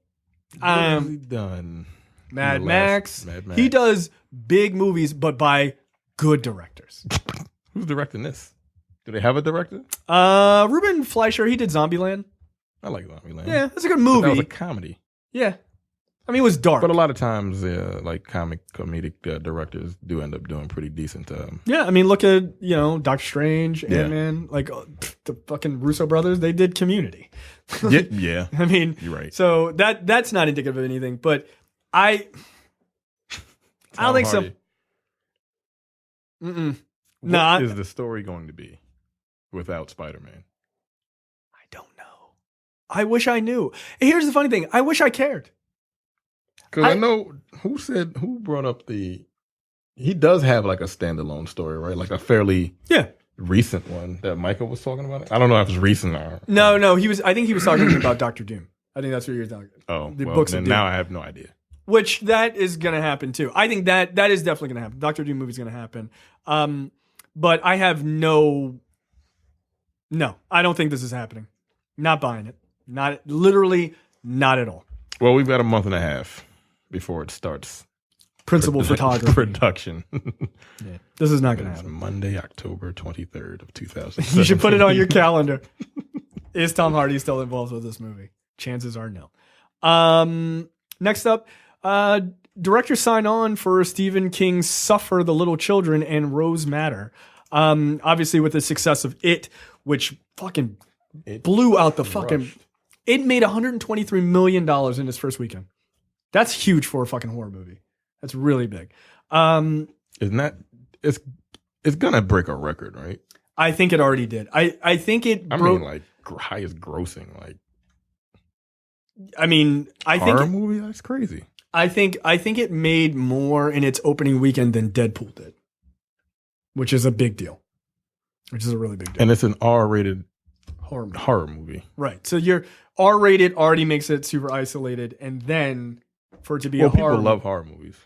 [SPEAKER 2] What has he done?
[SPEAKER 1] Mad Max. He does big movies, but by good directors.
[SPEAKER 2] Who's directing this? Do they have a director?
[SPEAKER 1] Ruben Fleischer. He did Zombieland.
[SPEAKER 2] I like Zombieland.
[SPEAKER 1] Yeah, it's a good movie.
[SPEAKER 2] But that was a comedy.
[SPEAKER 1] Yeah. I mean, it was dark.
[SPEAKER 2] But a lot of times, like comedic directors do end up doing pretty decent.
[SPEAKER 1] Yeah, I mean, look at, Doctor Strange, Ant-Man, like the fucking Russo brothers, they did Community.
[SPEAKER 2] Yeah.
[SPEAKER 1] I mean,
[SPEAKER 2] you're right.
[SPEAKER 1] So that's not indicative of anything, but I don't think so.
[SPEAKER 2] What is the story going to be without Spider-Man?
[SPEAKER 1] I don't know. I wish I knew. Here's the funny thing. I wish I cared.
[SPEAKER 2] Because I know who brought up he does have like a standalone story, right? Like a fairly recent one that Michael was talking about. I don't know if it's recent or
[SPEAKER 1] no. I think he was talking about Doctor Doom. I think that's what you're talking about.
[SPEAKER 2] Oh, the books then now I have no idea.
[SPEAKER 1] Which that is going to happen too. I think that is definitely going to happen. Doctor Doom movie's going to happen. But I have no, I don't think this is happening. Not buying it. Literally not at all.
[SPEAKER 2] Well, we've got a month and a half before it starts.
[SPEAKER 1] Principal photography.
[SPEAKER 2] Production.
[SPEAKER 1] Yeah. This is not going to happen.
[SPEAKER 2] Monday, October 23rd of 2000.
[SPEAKER 1] You should put it on your calendar. Is Tom Hardy still involved with this movie? Chances are no. Next up, directors sign on for Stephen King's Suffer the Little Children and Rose Matter. Obviously with the success of It, which fucking blew out the fucking... It made $123 million in its first weekend. That's huge for a fucking horror movie. That's really big.
[SPEAKER 2] Isn't that... It's gonna break a record, right?
[SPEAKER 1] I think it already did. I think it broke...
[SPEAKER 2] mean, like, highest grossing, like...
[SPEAKER 1] I mean, I think...
[SPEAKER 2] Horror movie? That's crazy.
[SPEAKER 1] I think it made more in its opening weekend than Deadpool did. Which is a big deal. Which is a really big deal.
[SPEAKER 2] And it's an R-rated...
[SPEAKER 1] horror
[SPEAKER 2] movie.
[SPEAKER 1] Right. So your R-rated already makes it super isolated, and then for it to be a horror...
[SPEAKER 2] people love horror movies.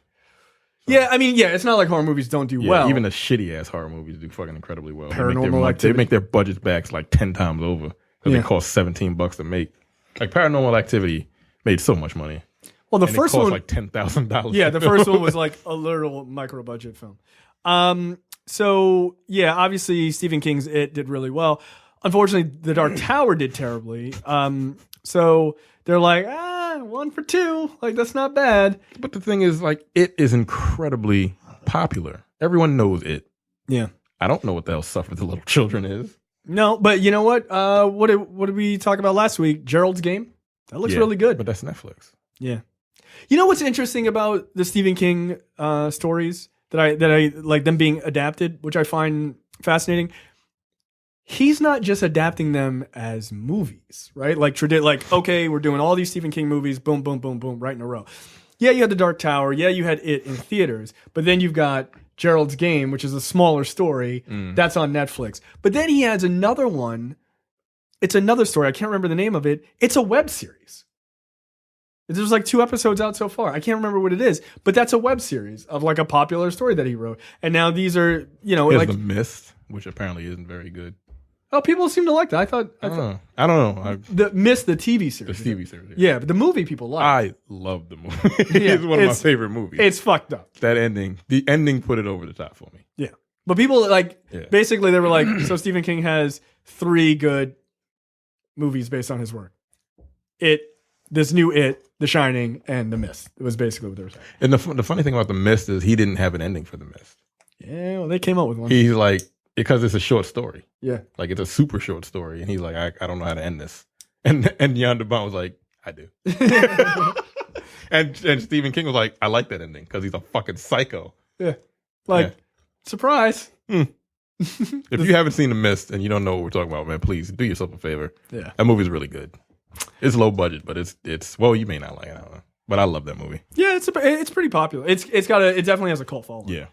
[SPEAKER 2] So.
[SPEAKER 1] Yeah, I mean, it's not like horror movies don't do well.
[SPEAKER 2] Even the shitty-ass horror movies do fucking incredibly well.
[SPEAKER 1] Paranormal Activity.
[SPEAKER 2] They make their budgets back like 10 times over because they cost $17 to make. Like Paranormal Activity made so much money.
[SPEAKER 1] Well, the first one...
[SPEAKER 2] like $10,000.
[SPEAKER 1] Yeah, the first one was like a literal micro-budget film. So, obviously Stephen King's It did really well. Unfortunately, The Dark Tower did terribly. So they're like, 1 for 2. Like, that's not bad.
[SPEAKER 2] But the thing is, like, It is incredibly popular. Everyone knows It.
[SPEAKER 1] Yeah.
[SPEAKER 2] I don't know what the hell Suffer the Little Children is.
[SPEAKER 1] No, but you know what? What did we talk about last week? Gerald's Game? That looks really good.
[SPEAKER 2] But that's Netflix.
[SPEAKER 1] Yeah. You know what's interesting about the Stephen King stories that I like them being adapted, which I find fascinating. He's not just adapting them as movies, right? Like okay, we're doing all these Stephen King movies, boom, boom, boom, boom, right in a row. Yeah, you had The Dark Tower. Yeah, you had it in theaters, but then you've got Gerald's Game, which is a smaller story. That's on Netflix. But then he has another one. It's another story. I can't remember the name of it. It's a web series. There's like 2 episodes out so far. I can't remember what it is, but that's a web series of like a popular story that he wrote. And now these are, like
[SPEAKER 2] The Mist, which apparently isn't very good.
[SPEAKER 1] Oh, people seem to like that. I don't know. The Mist, the TV series.
[SPEAKER 2] The TV series.
[SPEAKER 1] Yeah, but the movie people like.
[SPEAKER 2] I love the movie. It's one of my favorite movies.
[SPEAKER 1] It's fucked up.
[SPEAKER 2] That ending, the ending put it over the top for me.
[SPEAKER 1] Yeah. But people basically they were like, so Stephen King has 3 good movies based on his work. This new The Shining, and The Mist. It was basically what they were saying.
[SPEAKER 2] And the funny thing about The Mist is he didn't have an ending for The Mist.
[SPEAKER 1] Yeah, well, they came up with one.
[SPEAKER 2] He's like, because it's a short story.
[SPEAKER 1] Yeah.
[SPEAKER 2] Like it's a super short story. And he's like, I don't know how to end this. And Jan de Bont was like, I do. and Stephen King was like, I like that ending because he's a fucking psycho.
[SPEAKER 1] Yeah. Surprise.
[SPEAKER 2] If you haven't seen The Mist and you don't know what we're talking about, man, please do yourself a favor.
[SPEAKER 1] Yeah.
[SPEAKER 2] That movie's really good. It's low budget, but it's well, you may not like it. I don't know. But I love that movie.
[SPEAKER 1] Yeah, it's pretty popular. It definitely has a cult following.
[SPEAKER 2] Yeah.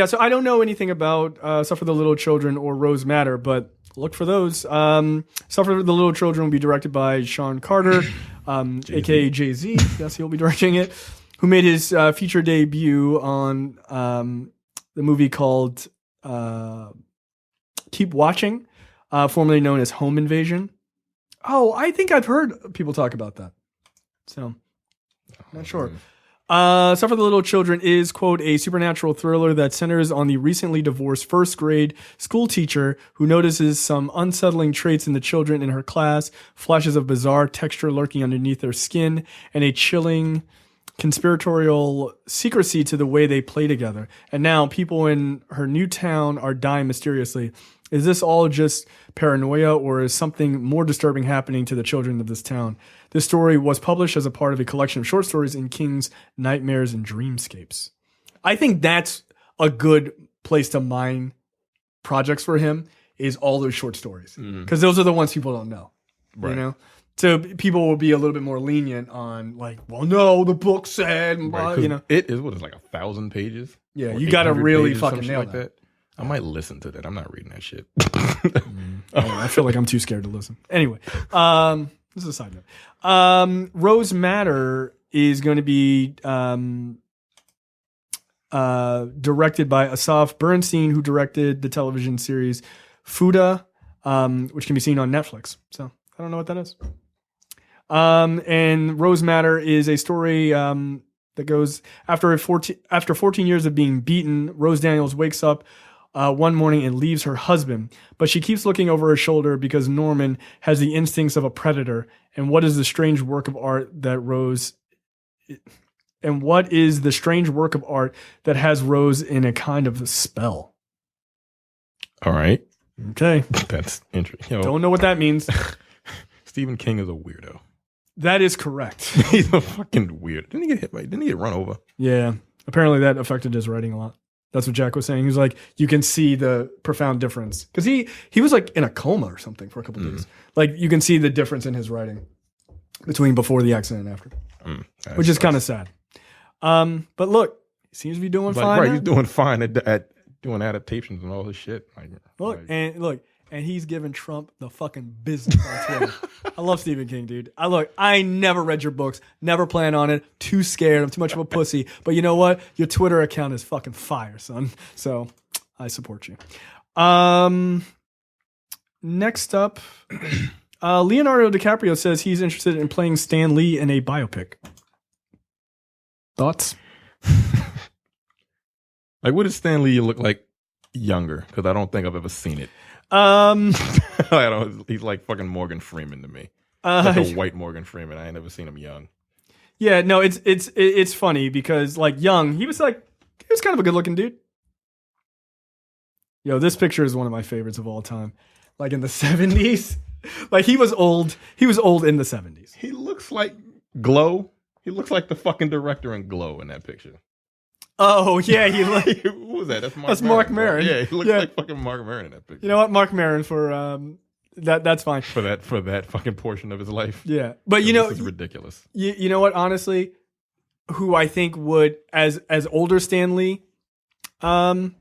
[SPEAKER 1] So I don't know anything about Suffer the Little Children or Rose Matter, but look for those. Suffer the Little Children will be directed by Sean Carter, aka Jay-Z. Yes, he'll be directing it. Who made his feature debut on the movie called Keep Watching, formerly known as Home Invasion. Oh, I think I've heard people talk about that. So, not sure. Suffer the Little Children is, quote, a supernatural thriller that centers on the recently divorced first grade school teacher who notices some unsettling traits in the children in her class, flashes of bizarre texture lurking underneath their skin, and a chilling conspiratorial secrecy to the way they play together. And now people in her new town are dying mysteriously. Is this all just paranoia, or is something more disturbing happening to the children of this town? This story was published as a part of a collection of short stories in King's Nightmares and Dreamscapes. I think that's a good place to mine projects for him, is all those short stories. Because those are the ones people don't know. Right. You know? So people will be a little bit more lenient on like, well, no, the book said,
[SPEAKER 2] right,
[SPEAKER 1] you know.
[SPEAKER 2] It is, what is like 1,000 pages?
[SPEAKER 1] Yeah, you got to really fucking nail
[SPEAKER 2] like that. I might listen to that. I'm not reading that shit.
[SPEAKER 1] I feel like I'm too scared to listen. Anyway, this is a side note. Rose Matter is going to be directed by Asaf Bernstein, who directed the television series Fuda, which can be seen on Netflix. So I don't know what that is. And Rose Matter is a story that goes after 14 years of being beaten. Rose Daniels wakes up one morning and leaves her husband, but she keeps looking over her shoulder because Norman has the instincts of a predator. And what is the strange work of art that has Rose in a kind of a spell?
[SPEAKER 2] All right.
[SPEAKER 1] Okay.
[SPEAKER 2] That's interesting.
[SPEAKER 1] Don't know what that means.
[SPEAKER 2] Stephen King is a weirdo.
[SPEAKER 1] That is correct.
[SPEAKER 2] He's a fucking weirdo. Didn't he get run over?
[SPEAKER 1] Yeah. Apparently that affected his writing a lot. That's what Jack was saying. He was like, you can see the profound difference. Because he was like in a coma or something for a couple days. Like you can see the difference in his writing between before the accident and after. Which is kind of sad. But look, he seems to be doing fine.
[SPEAKER 2] Right, he's doing fine at doing adaptations and all this shit.
[SPEAKER 1] And he's giving Trump the fucking business on Twitter. I love Stephen King, dude. I never read your books, never plan on it, too scared, I'm too much of a pussy. But you know what? Your Twitter account is fucking fire, son. So I support you. Next up, Leonardo DiCaprio says he's interested in playing Stan Lee in a biopic. Thoughts?
[SPEAKER 2] Like, what does Stan Lee look like younger? Because I don't think I've ever seen it. He's like fucking Morgan Freeman to me. Like a white Morgan Freeman. I ain't never seen him young.
[SPEAKER 1] Yeah, no, it's funny because like young, he was kind of a good looking dude. Yo, this picture is one of my favorites of all time. Like in the 70s. Like he was old in the 70s.
[SPEAKER 2] He looks like Glow. He He looks like the fucking director in Glow in that picture.
[SPEAKER 1] Oh yeah, he
[SPEAKER 2] Who was that?
[SPEAKER 1] That's Mark Maron.
[SPEAKER 2] Yeah, he looks like fucking Mark Maron in that picture.
[SPEAKER 1] You know what, Mark Maron for that's fine
[SPEAKER 2] for that fucking portion of his life.
[SPEAKER 1] Yeah, but you know,
[SPEAKER 2] this is ridiculous.
[SPEAKER 1] You know what? Honestly, who I think would as older Stan Lee, Cranston,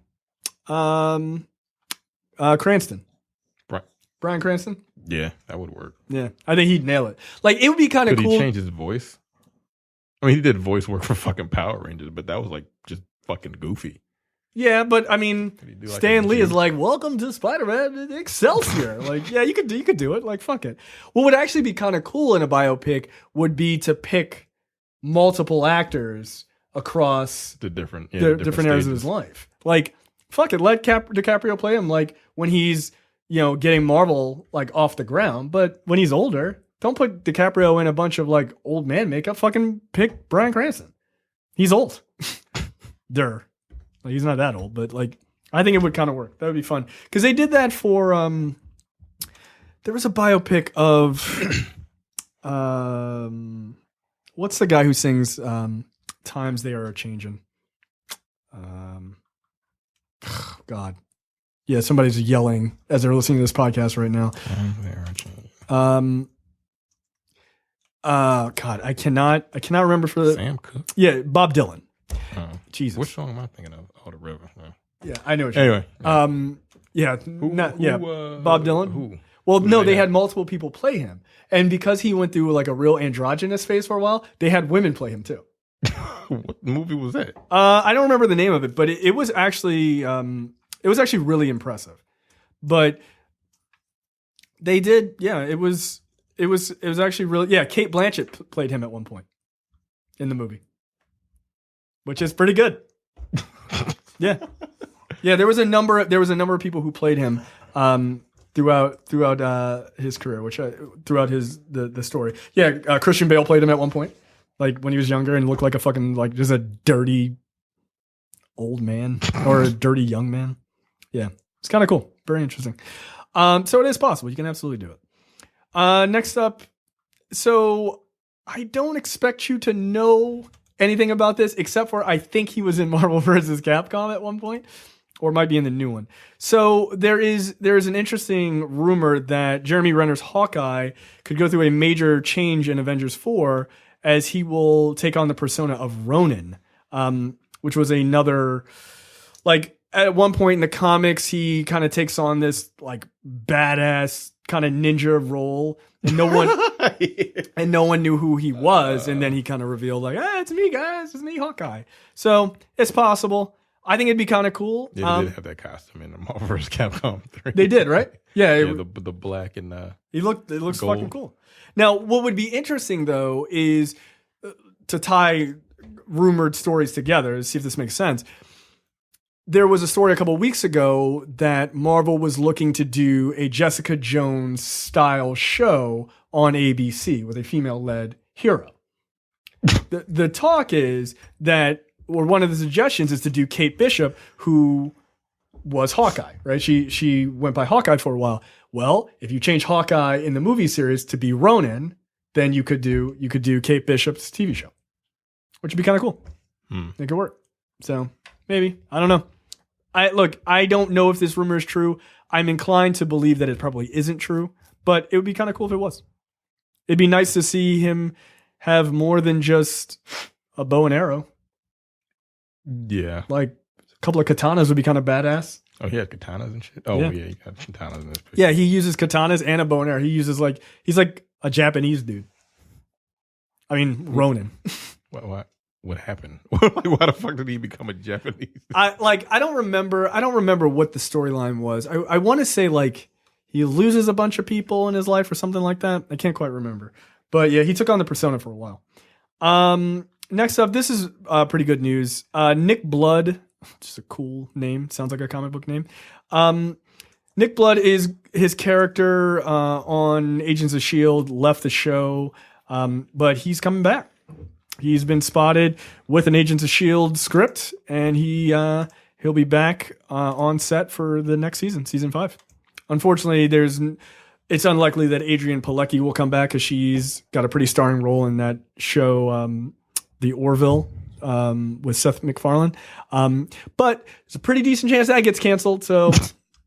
[SPEAKER 1] Bryan Cranston.
[SPEAKER 2] Yeah, that would work.
[SPEAKER 1] Yeah, I think he'd nail it. Like it would be kind of cool.
[SPEAKER 2] Could he change his voice? I mean, he did voice work for fucking Power Rangers, but that was like just fucking goofy.
[SPEAKER 1] Yeah, but I mean,
[SPEAKER 2] like
[SPEAKER 1] Stan Lee is like, "Welcome to Spider-Man Excelsior." Like, yeah, you could do it. Like, fuck it. What would actually be kind of cool in a biopic would be to pick multiple actors across
[SPEAKER 2] the different
[SPEAKER 1] areas of his life. Like, fuck it, let DiCaprio play him. Like when he's getting Marvel like off the ground, but when he's older, don't put DiCaprio in a bunch of like old man makeup. Fucking pick Bryan Cranston. He's old. Like, he's not that old, but like I think it would kind of work. That would be fun because they did that for. There was a biopic of, what's the guy who sings "Times They Are Changing"? God, yeah, somebody's yelling as they're listening to this podcast right now.
[SPEAKER 2] They are changing.
[SPEAKER 1] God, I cannot remember for the
[SPEAKER 2] Sam Cooke.
[SPEAKER 1] Yeah, Bob Dylan. Jesus,
[SPEAKER 2] what song am I thinking of? Oh, the River.
[SPEAKER 1] Yeah, I know.
[SPEAKER 2] Anyway,
[SPEAKER 1] Bob Dylan.
[SPEAKER 2] Who?
[SPEAKER 1] Well, no, they had multiple people play him, and because he went through like a real androgynous phase for a while, they had women play him too.
[SPEAKER 2] What movie was that?
[SPEAKER 1] I don't remember the name of it, but it was actually really impressive. But they did, yeah. It was actually really, yeah. Cate Blanchett played him at one point in the movie, which is pretty good. Yeah. There was a number of people who played him throughout his career, throughout the story. Yeah, Christian Bale played him at one point, like when he was younger and looked like a fucking like just a dirty old man or a dirty young man. Yeah, it's kind of cool, very interesting. So it is possible. You can absolutely do it. Next up, so I don't expect you to know anything about this except for I think he was in Marvel vs. Capcom at one point, or might be in the new one. So there is an interesting rumor that Jeremy Renner's Hawkeye could go through a major change in Avengers 4 as he will take on the persona of Ronin, which was another, like at one point in the comics, he kind of takes on this like badass kind of ninja role, and no one knew who he was, and then he kind of revealed like, "Hey, it's me, guys, it's me, Hawkeye." So it's possible. I think it'd be kind of cool.
[SPEAKER 2] Yeah, they did have that costume in the Marvel vs. Capcom 3.
[SPEAKER 1] They did, right? Yeah,
[SPEAKER 2] the black and it
[SPEAKER 1] looks
[SPEAKER 2] gold.
[SPEAKER 1] fucking cool. Now, what would be interesting though is to tie rumored stories together to see if this makes sense. There was a story a couple of weeks ago that Marvel was looking to do a Jessica Jones style show on ABC with a female-led hero. The talk is that, or one of the suggestions is to do Kate Bishop, who was Hawkeye, right? She went by Hawkeye for a while. Well, if you change Hawkeye in the movie series to be Ronin, then you could do Kate Bishop's TV show, which would be kind of cool. It could work. So maybe, I don't know. I don't know if this rumor is true. I'm inclined to believe that it probably isn't true, but it would be kind of cool if it was. It'd be nice to see him have more than just a bow and arrow.
[SPEAKER 2] Yeah.
[SPEAKER 1] Like a couple of katanas would be kind of badass.
[SPEAKER 2] Oh, he had katanas and shit? Oh, yeah, he got katanas in this picture.
[SPEAKER 1] Yeah, he uses katanas and a bow and arrow. He's like a Japanese dude. I mean, Ronin.
[SPEAKER 2] What happened? Why the fuck did he become a Japanese?
[SPEAKER 1] I don't remember what the storyline was. I want to say like he loses a bunch of people in his life or something like that. I can't quite remember. But yeah, he took on the persona for a while. Next up, this is pretty good news. Nick Blood, just a cool name. Sounds like a comic book name. Nick Blood is his character on Agents of S.H.I.E.L.D. left the show, but he's coming back. He's been spotted with an Agents of S.H.I.E.L.D. script, and he'll be back on set for the next season 5. Unfortunately, there's it's unlikely that Adrienne Palicki will come back because she's got a pretty starring role in that show, The Orville, with Seth MacFarlane. But there's a pretty decent chance that gets canceled, so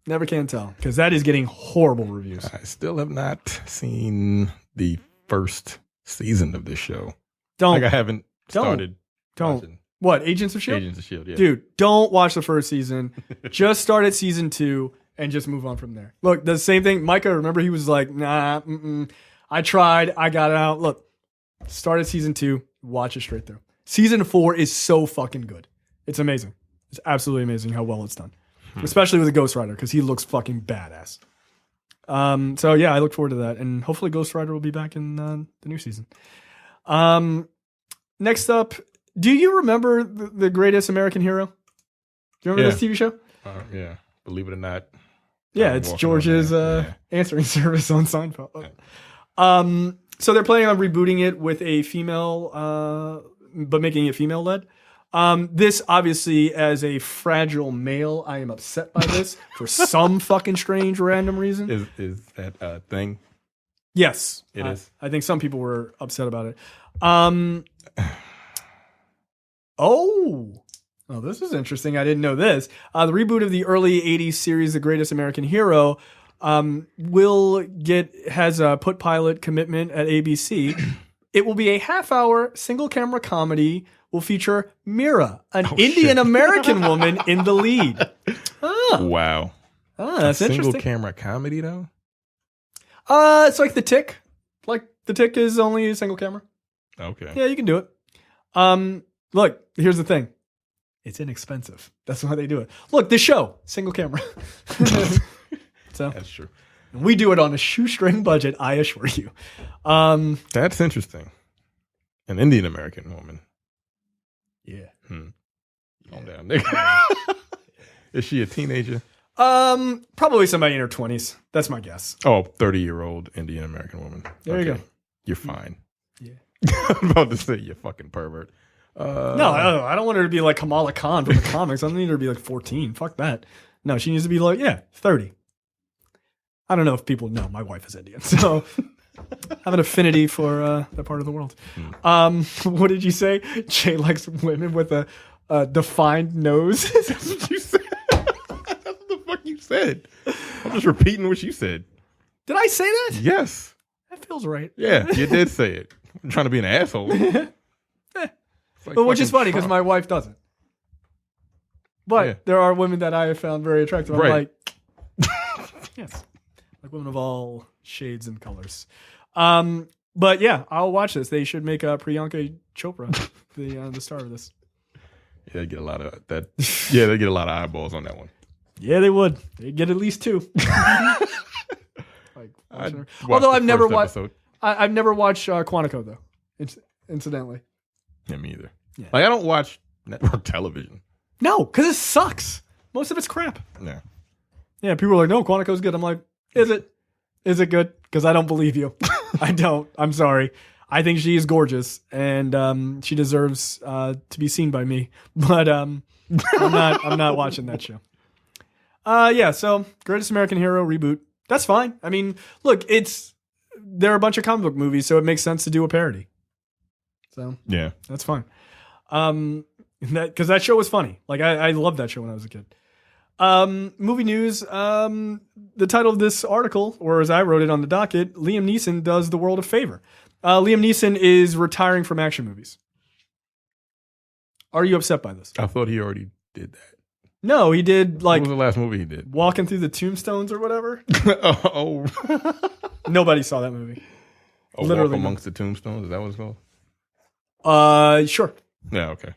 [SPEAKER 1] never can tell because that is getting horrible reviews.
[SPEAKER 2] I still have not seen the first season of this show. I haven't started.
[SPEAKER 1] Don't. What, Agents of S.H.I.E.L.D.?
[SPEAKER 2] Agents of S.H.I.E.L.D., yeah.
[SPEAKER 1] Dude, don't watch the first season. Just start at season 2 and just move on from there. Look, the same thing. Micah, remember, he was like, nah, I tried. I got it out. Look, start at season 2. Watch it straight through. Season 4 is so fucking good. It's amazing. It's absolutely amazing how well it's done. Especially with a Ghost Rider, because he looks fucking badass. So, yeah, I look forward to that. And hopefully Ghost Rider will be back in the new season. Next up, do you remember the Greatest American Hero? Do you remember this TV show?
[SPEAKER 2] Yeah. Believe it or not.
[SPEAKER 1] Yeah, it's George's answering service on Seinfeld. So they're planning on rebooting it with a female, but making it female-led. This, obviously, as a fragile male, I am upset by this for some fucking strange random reason.
[SPEAKER 2] Is that a thing?
[SPEAKER 1] Yes.
[SPEAKER 2] It is.
[SPEAKER 1] I think some people were upset about it. Oh, this is interesting. I didn't know this. The reboot of the early 80s series, The Greatest American Hero, has a put pilot commitment at ABC. It will be a half-hour single-camera comedy. Will feature Mira, an Indian American woman, in the lead.
[SPEAKER 2] Wow.
[SPEAKER 1] That's interesting.
[SPEAKER 2] Single-camera comedy, though?
[SPEAKER 1] It's like The Tick. Like The Tick is only a single camera.
[SPEAKER 2] Okay.
[SPEAKER 1] Yeah, you can do it. Look, here's the thing. It's inexpensive. That's why they do it. Look, this show, single camera. So
[SPEAKER 2] that's true.
[SPEAKER 1] We do it on a shoestring budget, I assure you.
[SPEAKER 2] That's interesting. An Indian American woman.
[SPEAKER 1] Yeah.
[SPEAKER 2] Calm down, nigga. Is she a teenager?
[SPEAKER 1] Probably somebody in her 20s. That's my guess.
[SPEAKER 2] Oh, 30-year-old Indian American woman.
[SPEAKER 1] There you go.
[SPEAKER 2] You're fine.
[SPEAKER 1] Yeah.
[SPEAKER 2] I'm about to say you fucking pervert.
[SPEAKER 1] No, I don't want her to be like Kamala Khan from the comics. I don't need her to be like 14. Fuck that. No, she needs to be like, 30. I don't know if people know my wife is Indian, so I have an affinity for that part of the world. What did you say? Jay likes women with a defined nose.
[SPEAKER 2] That's what you said. That's what the fuck you said. I'm just repeating what you said.
[SPEAKER 1] Did I say that?
[SPEAKER 2] Yes.
[SPEAKER 1] That feels right.
[SPEAKER 2] Yeah, you did say it. I'm trying to be an asshole.
[SPEAKER 1] Like, but which is funny because my wife doesn't. But there are women that I have found very attractive. I'm like, yes, like women of all shades and colors. But yeah, I'll watch this. They should make Priyanka Chopra the star of this.
[SPEAKER 2] Yeah, they get a lot of that. Yeah, they get a lot of eyeballs on that one.
[SPEAKER 1] Yeah, they would. They'd get at least 2. Although I've never watched. I've never watched Quantico though. Incidentally.
[SPEAKER 2] Yeah, me either.
[SPEAKER 1] Yeah.
[SPEAKER 2] Like I don't watch network television.
[SPEAKER 1] No, because it sucks. Most of it's crap.
[SPEAKER 2] Yeah.
[SPEAKER 1] Yeah, people are like, no, Quantico's good. I'm like, is it? Is it good? Because I don't believe you. I don't. I'm sorry. I think she is gorgeous, and she deserves to be seen by me. But I'm not watching that show. Yeah, so Greatest American Hero reboot. That's fine. I mean, look, there are a bunch of comic book movies, so it makes sense to do a parody. So
[SPEAKER 2] yeah,
[SPEAKER 1] that's fine. Because that show was funny. Like I loved that show when I was a kid. Movie news. The title of this article, or as I wrote it on the docket, Liam Neeson does the world a favor. Liam Neeson is retiring from action movies. Are you upset by this?
[SPEAKER 2] I thought he already did that.
[SPEAKER 1] No, he did like.
[SPEAKER 2] What was the last movie he did?
[SPEAKER 1] Walking Through the Tombstones or whatever.
[SPEAKER 2] Oh.
[SPEAKER 1] Nobody saw that movie.
[SPEAKER 2] Literally Walk Amongst the Tombstones. Is that what it's called?
[SPEAKER 1] Sure.
[SPEAKER 2] Yeah. Okay.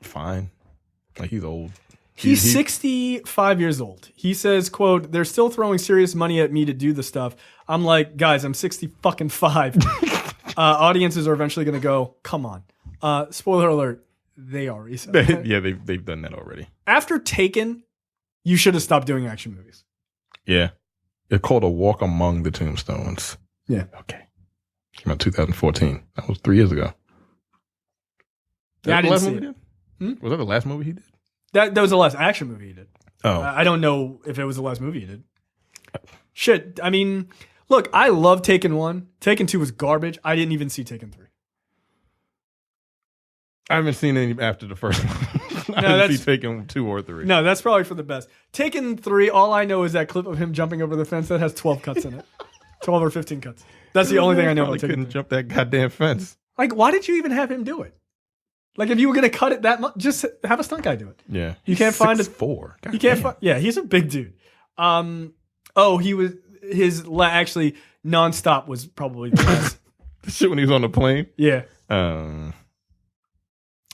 [SPEAKER 2] Fine. Like he's old.
[SPEAKER 1] He's 65 years old. He says, quote, they're still throwing serious money at me to do the stuff. I'm like, guys, I'm 65. Audiences are eventually going to go, come on. Spoiler alert. They already said that.
[SPEAKER 2] Yeah, they've done that already.
[SPEAKER 1] After Taken, you should have stopped doing action movies.
[SPEAKER 2] Yeah. It's called A Walk Among the Tombstones.
[SPEAKER 1] Yeah.
[SPEAKER 2] Okay. Came out 2014. That was 3 years ago.
[SPEAKER 1] Yeah, I didn't see it.
[SPEAKER 2] Was that the last movie he did?
[SPEAKER 1] That was the last action movie he did.
[SPEAKER 2] Oh.
[SPEAKER 1] I don't know if it was the last movie he did. Shit. I mean, look, I love Taken 1. Taken 2 was garbage. I didn't even see Taken 3.
[SPEAKER 2] I haven't seen any after the first one. I didn't see Taken 2 or 3.
[SPEAKER 1] No, that's probably for the best. Taken 3, all I know is that clip of him jumping over the fence that has 12 cuts in it. 12 or 15 cuts. That's the only thing I know about Taken 3.
[SPEAKER 2] Couldn't jump that goddamn fence.
[SPEAKER 1] Like, why did you even have him do it? Like, if you were going to cut it that much, just have a stunt guy do it.
[SPEAKER 2] Yeah.
[SPEAKER 1] You can't find it.
[SPEAKER 2] 4.
[SPEAKER 1] You can't find. Yeah, he's a big dude. He was actually nonstop was probably the best.
[SPEAKER 2] The shit when he was on the plane.
[SPEAKER 1] Yeah.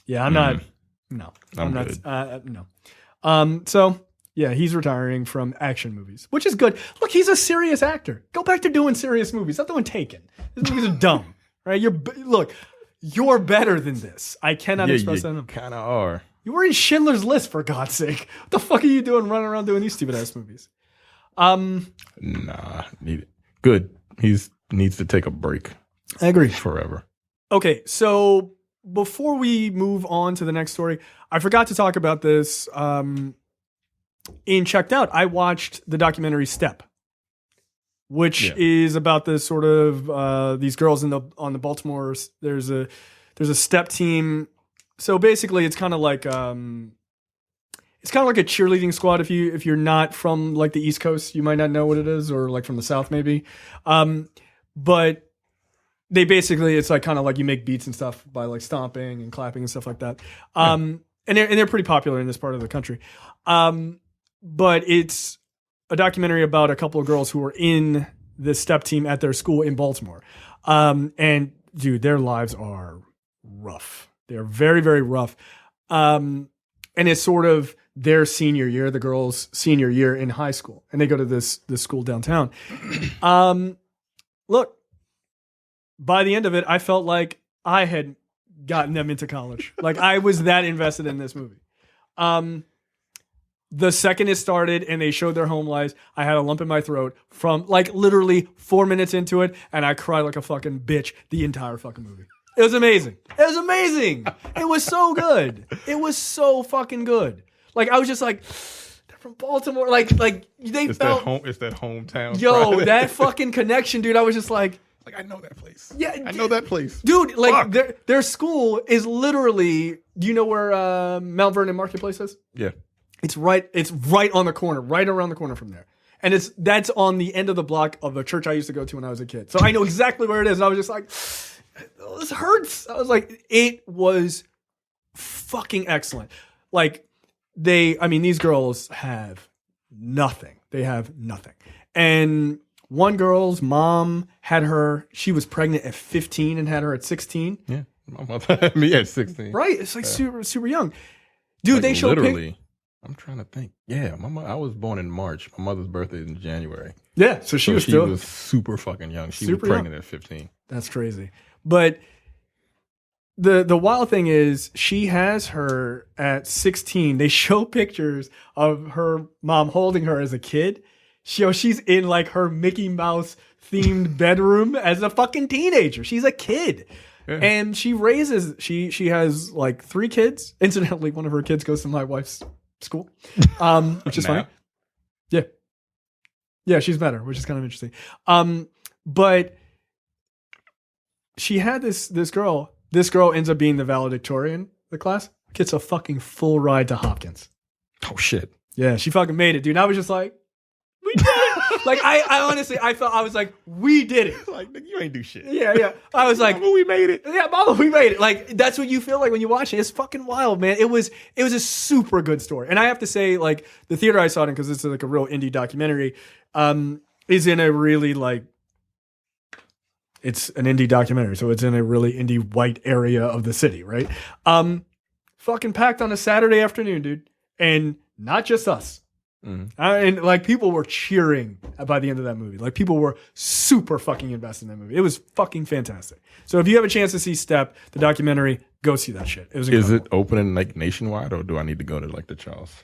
[SPEAKER 1] Yeah, I'm not. No,
[SPEAKER 2] I'm
[SPEAKER 1] not.
[SPEAKER 2] good.
[SPEAKER 1] No. So yeah, he's retiring from action movies, which is good. Look, he's a serious actor. Go back to doing serious movies. Stop doing Taken. These movies are dumb, right? You're better than this. I cannot express that.
[SPEAKER 2] Kind of are.
[SPEAKER 1] You were in Schindler's List, for God's sake. What the fuck are you doing running around doing these stupid ass movies?
[SPEAKER 2] Nah, need it. Good. Needs to take a break.
[SPEAKER 1] I agree.
[SPEAKER 2] Forever.
[SPEAKER 1] Okay, so before we move on to the next story, I forgot to talk about this. In Checked Out, I watched the documentary Step, which is about the sort of these girls on the Baltimore. There's a step team. So basically, it's kind of like a cheerleading squad. If you're not from like the East Coast, you might not know what it is, or like from the South maybe. But they basically, it's like kind of like you make beats and stuff by like stomping and clapping and stuff like that. And they're pretty popular in this part of the country. But it's a documentary about a couple of girls who were in the step team at their school in Baltimore. And dude, their lives are rough. They're very, very rough. And it's sort of their senior year, the girls' senior year in high school. And they go to this school downtown. Look, by the end of it, I felt like I had gotten them into college. Like I was that invested in this movie. The second it started and they showed their home lives, I had a lump in my throat from like literally 4 minutes into it, and I cried like a fucking bitch the entire fucking movie. It was amazing. It was amazing. It was so good. It was so fucking good. Like I was just like, they're from Baltimore. Like they felt
[SPEAKER 2] it's that hometown.
[SPEAKER 1] Yo,
[SPEAKER 2] Friday.
[SPEAKER 1] that fucking connection, dude. I was just like
[SPEAKER 2] I know that place.
[SPEAKER 1] Yeah,
[SPEAKER 2] I know that place,
[SPEAKER 1] dude. Like their school is literally. Do you know where Mount Vernon Marketplace is?
[SPEAKER 2] Yeah.
[SPEAKER 1] It's right on the corner, right around the corner from there. And that's on the end of the block of the church I used to go to when I was a kid. So I know exactly where it is. And I was just like, this hurts. I was like, it was fucking excellent. Like these girls have nothing. They have nothing. And one girl's mom had her, she was pregnant at 15 and had her at 16.
[SPEAKER 2] Yeah. My mother had me at 16.
[SPEAKER 1] Right. It's like super, super young. Dude, like they showed
[SPEAKER 2] literally. I'm trying to think. Yeah, I was born in March. My mother's birthday is in January.
[SPEAKER 1] Yeah, so she was
[SPEAKER 2] super fucking young. She was pregnant at 15.
[SPEAKER 1] That's crazy. But the wild thing is she has her at 16. They show pictures of her mom holding her as a kid. She's in like her Mickey Mouse themed bedroom as a fucking teenager. She's a kid. Yeah. And she has like 3 kids. Incidentally, one of her kids goes to my wife's school, which is funny. Yeah, she's better, which is kind of interesting. But she had this girl. This girl ends up being the valedictorian of the class. Gets a fucking full ride to Hopkins.
[SPEAKER 2] Oh shit!
[SPEAKER 1] Yeah, she fucking made it, dude. And I was just like, we did it. Like I honestly, I was like, we did it.
[SPEAKER 2] Like you ain't do shit.
[SPEAKER 1] Yeah. I was like,
[SPEAKER 2] Mama, we made it.
[SPEAKER 1] Yeah, Mama, we made it. Like that's what you feel like when you watch it. It's fucking wild, man. It was a super good story. And I have to say, like the theater I saw it in, because it's like a real indie documentary, is in a really like. It's an indie documentary, so it's in a really indie white area of the city, right? Fucking packed on a Saturday afternoon, dude, and not just us. Mm-hmm. And like people were cheering by the end of that movie. Like people were super fucking invested in that movie. It was fucking fantastic. So if you have a chance to see Step, the documentary, go see that shit. It was incredible.
[SPEAKER 2] Is it opening like nationwide, or do I need to go to like the Charles?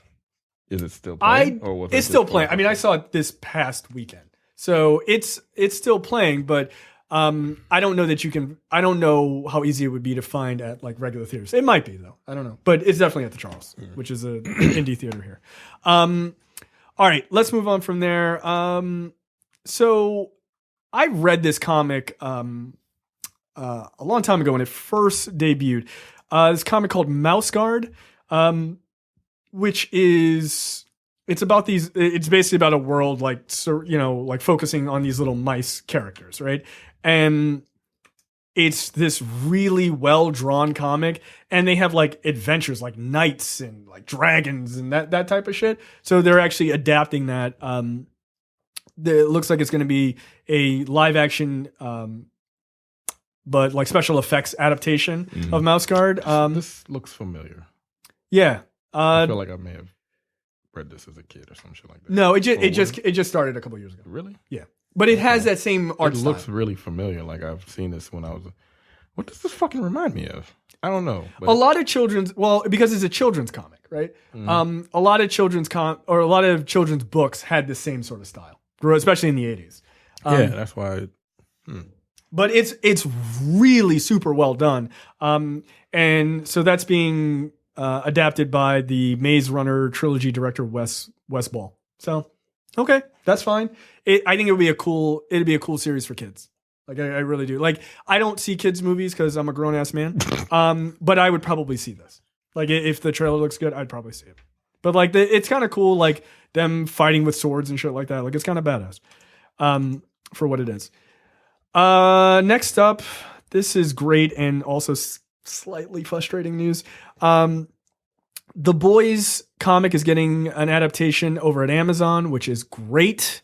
[SPEAKER 2] Is it still playing?
[SPEAKER 1] It's still playing. I mean, I saw it this past weekend, so it's still playing, but. I don't know that you can. I don't know how easy it would be to find at like regular theaters. It might be though. I don't know, but it's definitely at the Charles, which is an indie theater here. All right, let's move on from there. So I read this comic a long time ago when it first debuted. This comic called Mouse Guard, which is it's basically about a world like focusing on these little mice characters, right? And it's this really well drawn comic, and they have like adventures like knights and like dragons and that type of shit. So they're actually adapting that. It looks like it's going to be a live action, but like special effects adaptation of Mouse Guard.
[SPEAKER 2] This looks familiar.
[SPEAKER 1] Yeah,
[SPEAKER 2] I feel like I may have read this as a kid or some shit like that.
[SPEAKER 1] No, it just started a couple years ago.
[SPEAKER 2] Really?
[SPEAKER 1] Yeah, but it has that same art style.
[SPEAKER 2] It looks really familiar. Like I've seen this when I was. What does this fucking remind me of? I don't know.
[SPEAKER 1] A lot of because it's a children's comic, right? A lot of children's books had the same sort of style, especially in the 80s.
[SPEAKER 2] Yeah, that's why.
[SPEAKER 1] But it's really super well done. And so that's being adapted by the Maze Runner trilogy director Wes Ball. So okay, that's fine. I think it'd be a cool series for kids. Like I really do. Like I don't see kids movies because I'm a grown ass man. But I would probably see this. Like if the trailer looks good, I'd probably see it. But like it's kind of cool, like them fighting with swords and shit like that. Like it's kind of badass for what it is. Next up, this is great and also slightly frustrating news. The Boys comic is getting an adaptation over at Amazon, which is great.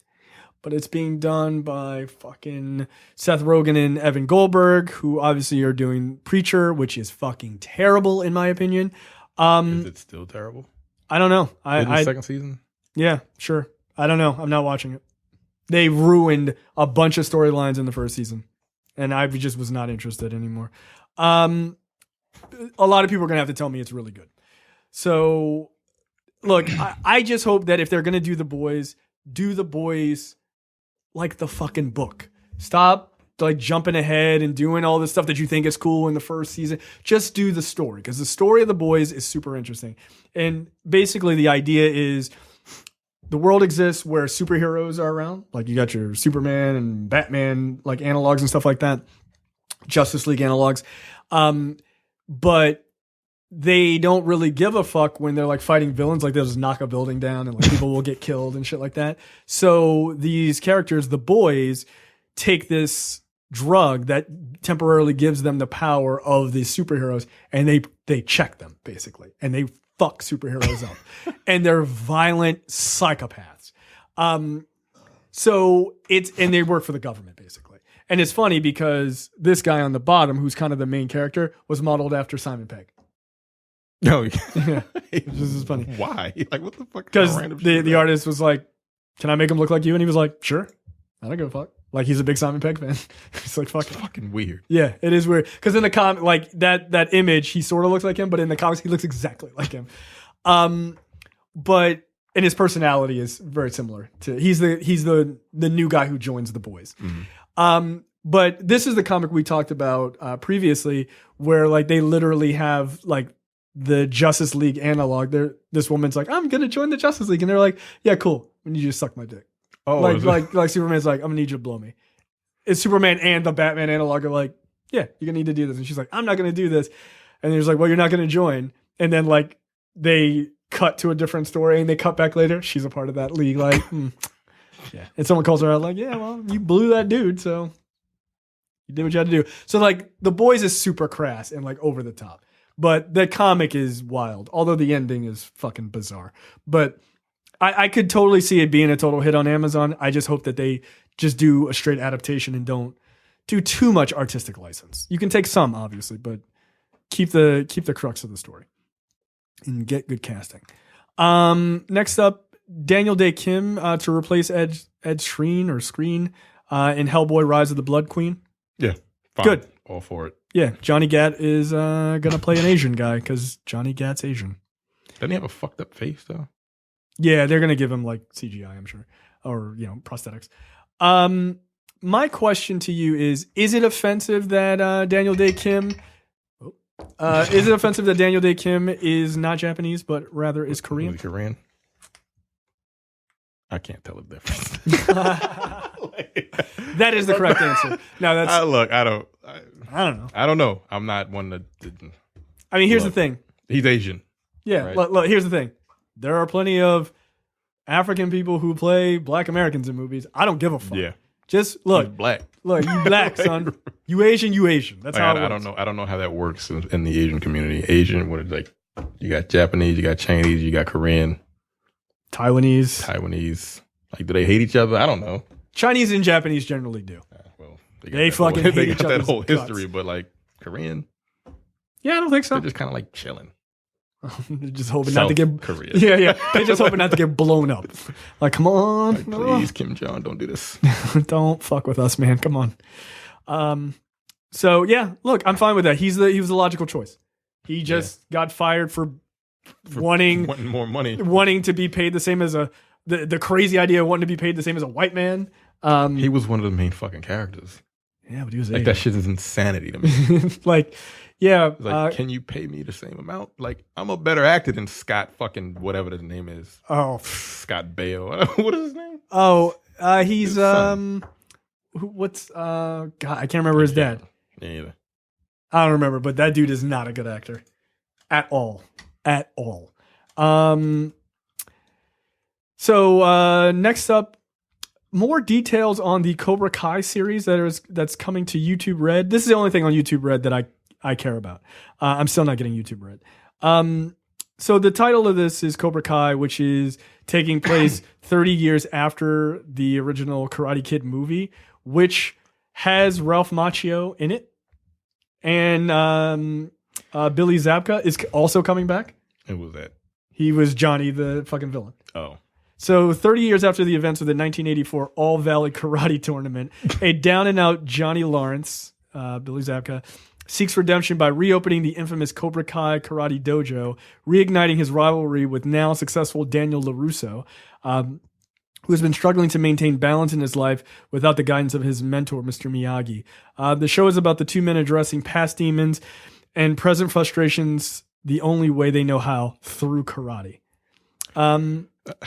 [SPEAKER 1] But it's being done by fucking Seth Rogen and Evan Goldberg, who obviously are doing Preacher, which is fucking terrible in my opinion.
[SPEAKER 2] Is it still terrible?
[SPEAKER 1] I don't know.
[SPEAKER 2] The second season?
[SPEAKER 1] Yeah, sure. I don't know. I'm not watching it. They ruined a bunch of storylines in the first season, and I just was not interested anymore. A lot of people are going to have to tell me it's really good. So, look, I just hope that if they're going to do The Boys like the fucking book. Stop like jumping ahead and doing all this stuff that you think is cool in the first season. Just do the story, because the story of The Boys is super interesting. And basically the idea is the world exists where superheroes are around. Like you got your Superman and Batman like analogs and stuff like that. Justice League analogs. But they don't really give a fuck when they're like fighting villains. Like they'll just knock a building down and like people will get killed and shit like that. So these characters, the boys, take this drug that temporarily gives them the power of these superheroes, and they check them basically, and they fuck superheroes up, and they're violent psychopaths. So and they work for the government basically. And it's funny because this guy on the bottom, who's kind of the main character, was modeled after Simon Pegg.
[SPEAKER 2] No,
[SPEAKER 1] yeah, this is funny.
[SPEAKER 2] Why? Like, what the fuck?
[SPEAKER 1] Because the artist was like, "Can I make him look like you?" And he was like, "Sure." I don't give a fuck. Like he's a big Simon Pegg fan. He's like, "Fuck."
[SPEAKER 2] It's fucking weird.
[SPEAKER 1] Yeah, it is weird. Because in the comic, like that image, he sort of looks like him, but in the comics, he looks exactly like him. But and his personality is very similar to. He's the new guy who joins the boys. Mm-hmm. But this is the comic we talked about previously, where like they literally have like the Justice League analog. This woman's like, "I'm gonna join the Justice League," and they're like, "Yeah, cool. I need you to suck my dick." Oh, like Superman's like, "I'm gonna need you to blow me." It's Superman and the Batman analog are like, "Yeah, you're gonna need to do this," and she's like, "I'm not gonna do this," and he's like, "Well, you're not gonna join," and then like they cut to a different story and they cut back later. She's a part of that league, like, yeah. And someone calls her out like, "Yeah, well, you blew that dude, so you did what you had to do." So like, The Boys is super crass and like over the top. But the comic is wild, although the ending is fucking bizarre. But I could totally see it being a total hit on Amazon. I just hope that they just do a straight adaptation and don't do too much artistic license. You can take some, obviously, but keep the crux of the story and get good casting. Next up, Daniel Day Kim to replace Ed Skrein in Hellboy: Rise of the Blood Queen.
[SPEAKER 2] Yeah, fine.
[SPEAKER 1] Good.
[SPEAKER 2] All for it.
[SPEAKER 1] Yeah, Johnny Gat is gonna play an Asian guy because Johnny Gat's Asian.
[SPEAKER 2] Doesn't he have a fucked up face though?
[SPEAKER 1] Yeah, they're gonna give him like CGI, I'm sure, or prosthetics. My question to you is it offensive that Daniel Day Kim? Is it offensive that Daniel Day Kim is not Japanese but rather is Korean?
[SPEAKER 2] Korean. I can't tell the difference.
[SPEAKER 1] That is the correct answer. No, that's.
[SPEAKER 2] Look, I don't know. I don't know. I'm not one that.
[SPEAKER 1] I mean, here's the thing.
[SPEAKER 2] He's Asian.
[SPEAKER 1] Yeah.
[SPEAKER 2] Right?
[SPEAKER 1] Look, here's the thing. There are plenty of African people who play Black Americans in movies. I don't give a fuck.
[SPEAKER 2] Yeah.
[SPEAKER 1] Just look.
[SPEAKER 2] He's black.
[SPEAKER 1] Look, you black, son. You Asian, you Asian. That's how it works.
[SPEAKER 2] I don't know. I don't know how that works in the Asian community. Asian, what is like? You got Japanese, you got Chinese, you got Korean,
[SPEAKER 1] Taiwanese.
[SPEAKER 2] Like, do they hate each other? I don't know.
[SPEAKER 1] Chinese and Japanese generally do.
[SPEAKER 2] Well,
[SPEAKER 1] they fucking hate each other.
[SPEAKER 2] That whole history, but like Korean,
[SPEAKER 1] yeah, I don't think so.
[SPEAKER 2] They're just kind of like chilling.
[SPEAKER 1] They're just hoping not to get
[SPEAKER 2] Korea.
[SPEAKER 1] Yeah. They're just hoping not to get blown up. Like, come on,
[SPEAKER 2] like, please, Kim Jong, don't do this.
[SPEAKER 1] Don't fuck with us, man. Come on. So yeah, look, I'm fine with that. He was the logical choice. He just got fired for wanting
[SPEAKER 2] more money,
[SPEAKER 1] wanting to be paid the same as the crazy idea of wanting to be paid the same as a white man.
[SPEAKER 2] He was one of the main fucking characters.
[SPEAKER 1] Yeah, but he was
[SPEAKER 2] like that shit is insanity to me.
[SPEAKER 1] Like, yeah,
[SPEAKER 2] like, can you pay me the same amount? Like, I'm a better actor than Scott fucking whatever his name is.
[SPEAKER 1] Oh,
[SPEAKER 2] Scott Baio. What is his name?
[SPEAKER 1] Oh, he's what's God, I can't remember his dad.
[SPEAKER 2] Me either.
[SPEAKER 1] I don't remember, but that dude is not a good actor at all. So next up, more details on the Cobra Kai series that's coming to YouTube Red. This is the only thing on YouTube Red that I care about. I'm still not getting YouTube Red. So the title of this is Cobra Kai, which is taking place 30 years after the original Karate Kid movie, which has Ralph Macchio in it. And Billy Zabka is also coming back.
[SPEAKER 2] Who was that?
[SPEAKER 1] He was Johnny, the fucking villain.
[SPEAKER 2] Oh.
[SPEAKER 1] So 30 years after the events of the 1984 All Valley Karate Tournament, a down-and-out Johnny Lawrence, Billy Zabka, seeks redemption by reopening the infamous Cobra Kai Karate Dojo, reigniting his rivalry with now successful Daniel LaRusso, who has been struggling to maintain balance in his life without the guidance of his mentor, Mr. Miyagi. The show is about the two men addressing past demons and present frustrations the only way they know how, through karate.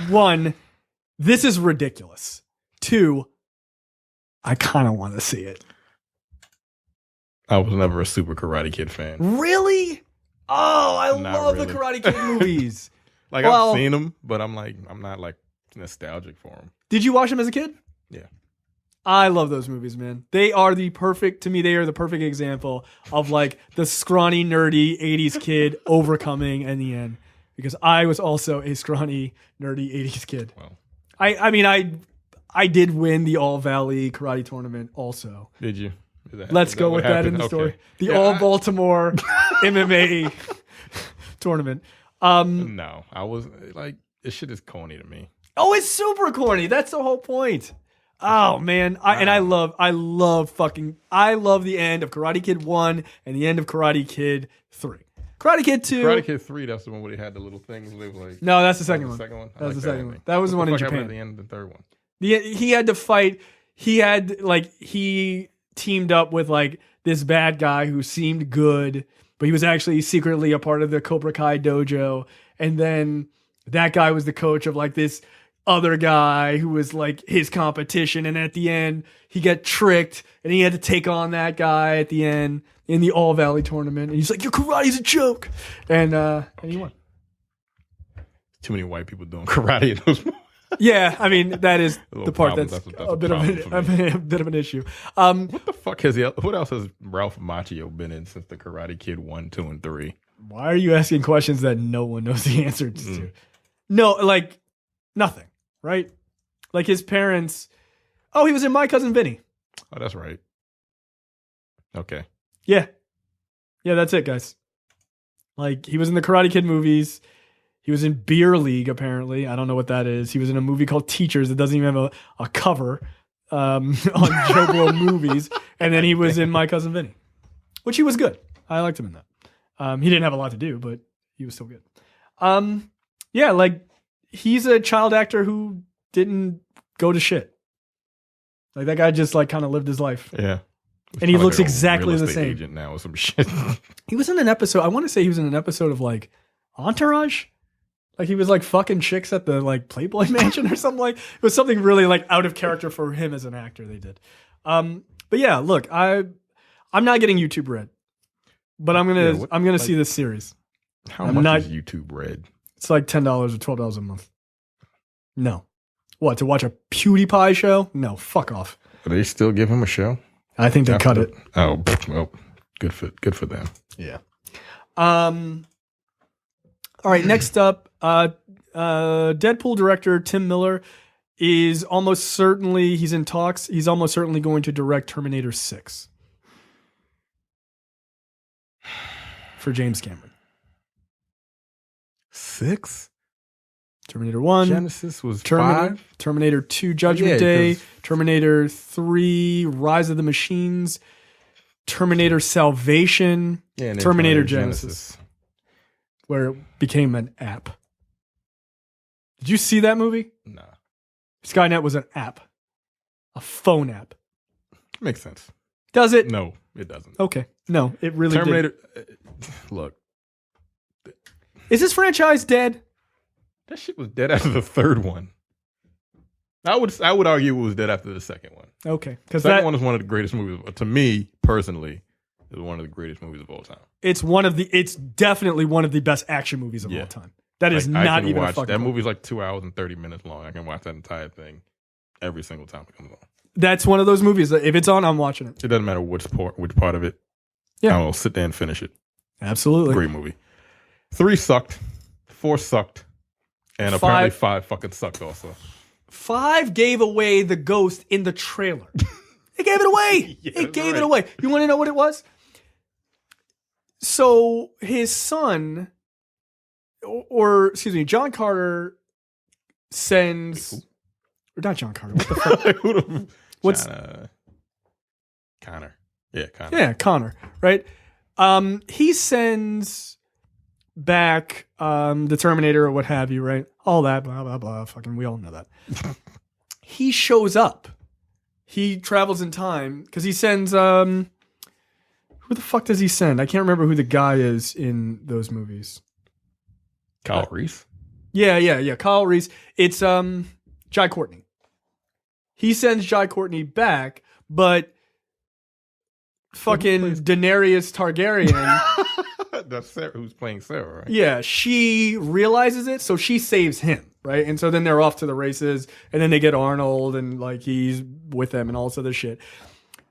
[SPEAKER 1] One, this is ridiculous. Two, I kind of want to see it.
[SPEAKER 2] I was never a super Karate Kid fan.
[SPEAKER 1] Really? Oh, I love the Karate Kid movies.
[SPEAKER 2] Like, I've seen them, but I'm not like nostalgic for them.
[SPEAKER 1] Did you watch them as a kid?
[SPEAKER 2] Yeah.
[SPEAKER 1] I love those movies, man. They are the perfect example of like the scrawny, nerdy 80s kid overcoming in the end. Because I was also a scrawny, nerdy 80s kid.
[SPEAKER 2] Well,
[SPEAKER 1] I mean, I did win the All Valley Karate Tournament also.
[SPEAKER 2] Did you?
[SPEAKER 1] Let's go with that in the story. The All Baltimore MMA tournament.
[SPEAKER 2] No, I was like, this shit is corny to me.
[SPEAKER 1] Oh, it's super corny. That's the whole point. Oh man, I love the end of Karate Kid 1 and the end of Karate Kid 3. Karate Kid 2.
[SPEAKER 2] Karate Kid 3, that's the one where they had the little things. They were like,
[SPEAKER 1] no, that's the second one.
[SPEAKER 2] The second one?
[SPEAKER 1] That was the second one. That was the one in Japan.
[SPEAKER 2] At the end of the third one.
[SPEAKER 1] He had to fight. He teamed up with like this bad guy who seemed good, but he was actually secretly a part of the Cobra Kai dojo. And then that guy was the coach of like this other guy who was like his competition. And at the end, he got tricked and he had to take on that guy at the end in the All Valley tournament. And he's like, your karate's a joke. And he won.
[SPEAKER 2] Too many white people doing karate in those movies.
[SPEAKER 1] Yeah, I mean, that is the part
[SPEAKER 2] problem.
[SPEAKER 1] that's
[SPEAKER 2] a
[SPEAKER 1] bit of an issue.
[SPEAKER 2] What the fuck what else has Ralph Macchio been in since the Karate Kid 1, 2, and 3?
[SPEAKER 1] Why are you asking questions that no one knows the answers to? No, like, nothing, right? Like, his parents... Oh, he was in My Cousin Vinny.
[SPEAKER 2] Oh, that's right. Okay.
[SPEAKER 1] Yeah. Yeah, that's it, guys. Like, he was in the Karate Kid movies. He was in Beer League, apparently. I don't know what that is. He was in a movie called Teachers that doesn't even have a cover on Joe Blow Movies. And then he was in My Cousin Vinny, which he was good. I liked him in that. He didn't have a lot to do, but he was still good. Yeah, like, he's a child actor who didn't go to shit. Like, that guy just, like, kind of lived his life.
[SPEAKER 2] Yeah.
[SPEAKER 1] And he looks exactly the same.
[SPEAKER 2] Agent now with some shit.
[SPEAKER 1] He was in an episode, I want to say he was in an episode of, like, Entourage? Like he was like fucking chicks at the like Playboy Mansion or something. Like it was something really like out of character for him as an actor. They did. But yeah, look, I'm not getting YouTube Red, but I'm gonna see this series.
[SPEAKER 2] How much is YouTube Red?
[SPEAKER 1] It's like $10 or $12 a month. No, what, to watch a PewDiePie show? No, fuck off.
[SPEAKER 2] Do they still give him a show?
[SPEAKER 1] I think they cut it.
[SPEAKER 2] Oh, well, good for them.
[SPEAKER 1] Yeah. All right, next up, Deadpool director Tim Miller is almost certainly, he's in talks, he's almost certainly going to direct Terminator 6 for James Cameron.
[SPEAKER 2] 6?
[SPEAKER 1] Terminator 1.
[SPEAKER 2] Genesis was 5?
[SPEAKER 1] Terminator 2 Judgment Day. Terminator 3 Rise of the Machines. Terminator Salvation.
[SPEAKER 2] Yeah, and
[SPEAKER 1] Terminator Genesis. Where it became an app. Did you see that movie?
[SPEAKER 2] Nah.
[SPEAKER 1] Skynet was an app. A phone app.
[SPEAKER 2] Makes sense.
[SPEAKER 1] Does it?
[SPEAKER 2] No, it doesn't.
[SPEAKER 1] Okay. No, it really
[SPEAKER 2] Terminator.
[SPEAKER 1] did.
[SPEAKER 2] Look.
[SPEAKER 1] Is this franchise dead?
[SPEAKER 2] That shit was dead after the third one. I would argue it was dead after the second one.
[SPEAKER 1] Okay.
[SPEAKER 2] The second one is one of the greatest movies. To me, personally, is one of the greatest movies of all time.
[SPEAKER 1] It's definitely one of the best action movies of all time. That is not even a fucking
[SPEAKER 2] that movie's like 2 hours and 30 minutes long. I can watch that entire thing every single time it comes on.
[SPEAKER 1] That's one of those movies that if it's on, I'm watching it.
[SPEAKER 2] It doesn't matter which part of it.
[SPEAKER 1] Yeah.
[SPEAKER 2] I'll sit there and finish it.
[SPEAKER 1] Absolutely.
[SPEAKER 2] Great movie. 3 sucked. 4 sucked. And apparently 5 fucking sucked also.
[SPEAKER 1] 5 gave away the ghost in the trailer. It gave it away.
[SPEAKER 2] Yeah,
[SPEAKER 1] it gave it away. You want to know what it was? So his son, or excuse me, John Carter sends, or not John Carter. What the fuck? What's
[SPEAKER 2] Connor? Yeah, Connor.
[SPEAKER 1] Yeah, Connor. Right. He sends back the Terminator or what have you. Right. All that blah blah blah. Fucking, we all know that. He shows up. He travels in time because he sends. Who the fuck does he send? I can't remember who the guy is in those movies.
[SPEAKER 2] Kyle Reese?
[SPEAKER 1] Yeah. Kyle Reese. It's Jai Courtney. He sends Jai Courtney back, but fucking Daenerys Targaryen.
[SPEAKER 2] That's Sarah, who's playing Sarah, right?
[SPEAKER 1] Yeah, she realizes it, so she saves him, right? And so then they're off to the races, and then they get Arnold, and like he's with them and all this other shit.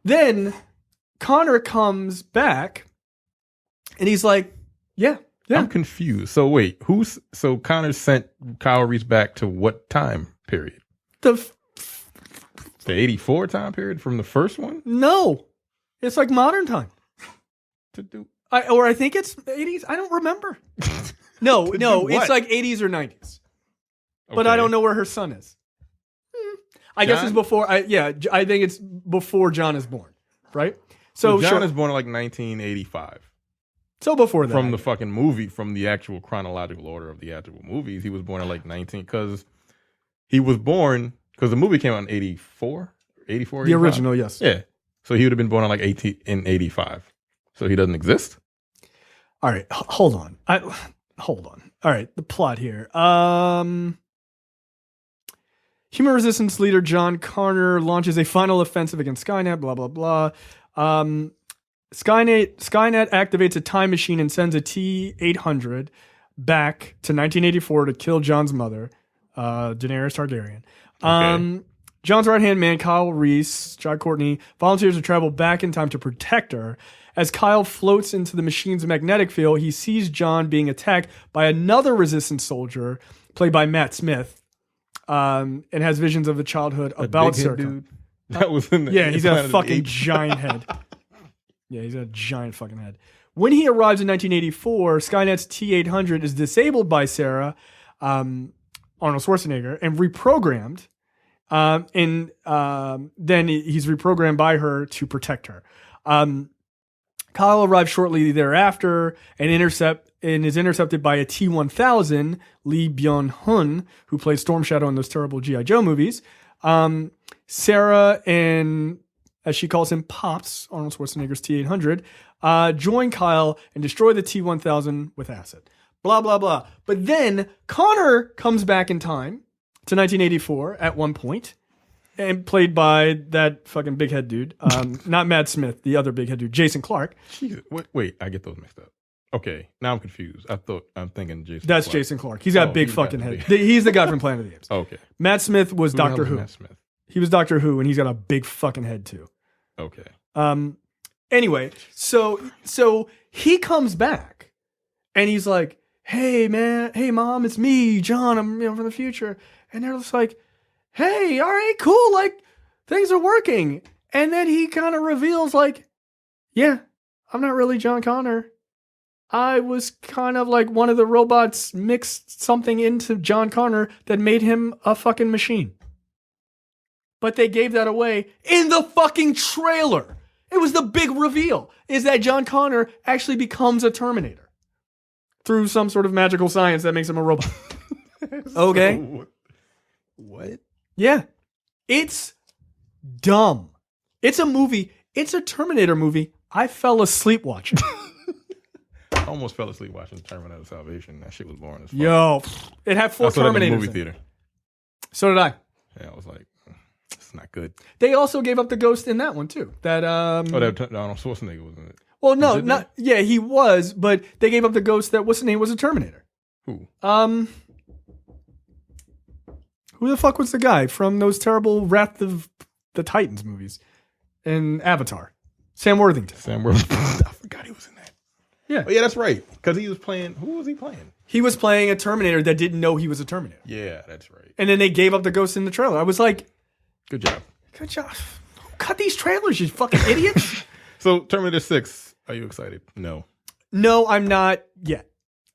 [SPEAKER 1] Then Connor comes back, and he's like, "Yeah."
[SPEAKER 2] I'm confused. So wait, so Connor sent Kyle Reese back to what time period? The 84 time period from the first one?
[SPEAKER 1] No, it's like modern time. I think it's 80s. I don't remember. No, it's like 80s or 90s. Okay. But I don't know where her son is. I guess it's before. I think it's before John is born, right? So
[SPEAKER 2] John is born in like 1985.
[SPEAKER 1] So before that.
[SPEAKER 2] From the fucking movie, from the actual chronological order of the actual movies, he was born in like 19, because he was born, because the movie came out in 84? 84,
[SPEAKER 1] the original, yes.
[SPEAKER 2] Yeah. So he would have been born in like 85. So he doesn't exist?
[SPEAKER 1] All right, hold on. Hold on. All right, the plot here. Human resistance leader John Connor launches a final offensive against Skynet, blah, blah, blah. Skynet activates a time machine and sends a T-800 back to 1984 to kill John's mother, Daenerys Targaryen. Okay. John's right-hand man, Kyle Reese, Jai Courtney, volunteers to travel back in time to protect her. As Kyle floats into the machine's magnetic field, he sees John being attacked by another resistance soldier, played by Matt Smith, and has visions of the childhood about Serka.
[SPEAKER 2] That was in the
[SPEAKER 1] he's got a fucking giant head. Yeah, he's got a giant fucking head. When he arrives in 1984, Skynet's T-800 is disabled by Sarah, Arnold Schwarzenegger, and reprogrammed. Then he's reprogrammed by her to protect her. Kyle arrives shortly thereafter and is intercepted by a T-1000, Lee Byung-hun, who plays Storm Shadow in those terrible G.I. Joe movies. Sarah and, as she calls him, Pops, Arnold Schwarzenegger's T-800, join Kyle and destroy the T-1000 with acid. blah, blah, blah. But then Connor comes back in time to 1984 at one point, and played by that fucking big head dude. Not Matt Smith, the other big head dude, Jason Clarke.
[SPEAKER 2] Jesus. Wait, I get those mixed up. Okay, now I'm confused. I'm thinking Jason
[SPEAKER 1] That's
[SPEAKER 2] Clarke.
[SPEAKER 1] Jason Clarke. He's got big fucking head. He's the guy from Planet of the Apes.
[SPEAKER 2] Okay.
[SPEAKER 1] Matt Smith was Doctor Who.
[SPEAKER 2] Matt Smith?
[SPEAKER 1] He was Doctor Who, and he's got a big fucking head too.
[SPEAKER 2] Okay.
[SPEAKER 1] Anyway, so he comes back, and he's like, "Hey man, hey mom, it's me, John. I'm from the future." And they're just like, "Hey, all right, cool. Like things are working." And then he kind of reveals, like, "Yeah, I'm not really John Connor. I was kind of like one of the robots mixed something into John Connor that made him a fucking machine." But they gave that away in the fucking trailer. It was the big reveal, is that John Connor actually becomes a Terminator through some sort of magical science that makes him a robot. Okay.
[SPEAKER 2] So, what?
[SPEAKER 1] Yeah. It's dumb. It's a movie. It's a Terminator movie. I fell asleep watching.
[SPEAKER 2] I almost fell asleep watching Terminator Salvation. That shit was boring as fuck.
[SPEAKER 1] Yo, it had 4
[SPEAKER 2] I saw that in the
[SPEAKER 1] Terminators
[SPEAKER 2] movie
[SPEAKER 1] in it.
[SPEAKER 2] theater.
[SPEAKER 1] So did I.
[SPEAKER 2] Yeah, I was like, it's not good.
[SPEAKER 1] They also gave up the ghost in that one too. That
[SPEAKER 2] that Arnold Schwarzenegger was in it.
[SPEAKER 1] Well, no, not yeah, he was, but they gave up the ghost that what's the name was a Terminator.
[SPEAKER 2] Who?
[SPEAKER 1] Who the fuck was the guy from those terrible Wrath of the Titans movies and Avatar? Sam Worthington.
[SPEAKER 2] I forgot he was in that.
[SPEAKER 1] Yeah.
[SPEAKER 2] Oh, yeah, that's right. Because he was playing. Who was he playing?
[SPEAKER 1] He was playing a Terminator that didn't know he was a Terminator.
[SPEAKER 2] Yeah, that's right.
[SPEAKER 1] And then they gave up the ghost in the trailer. I was like,
[SPEAKER 2] good job.
[SPEAKER 1] Good job. Cut these trailers, you fucking idiots.
[SPEAKER 2] So, Terminator 6, are you excited? No.
[SPEAKER 1] No, I'm not yet.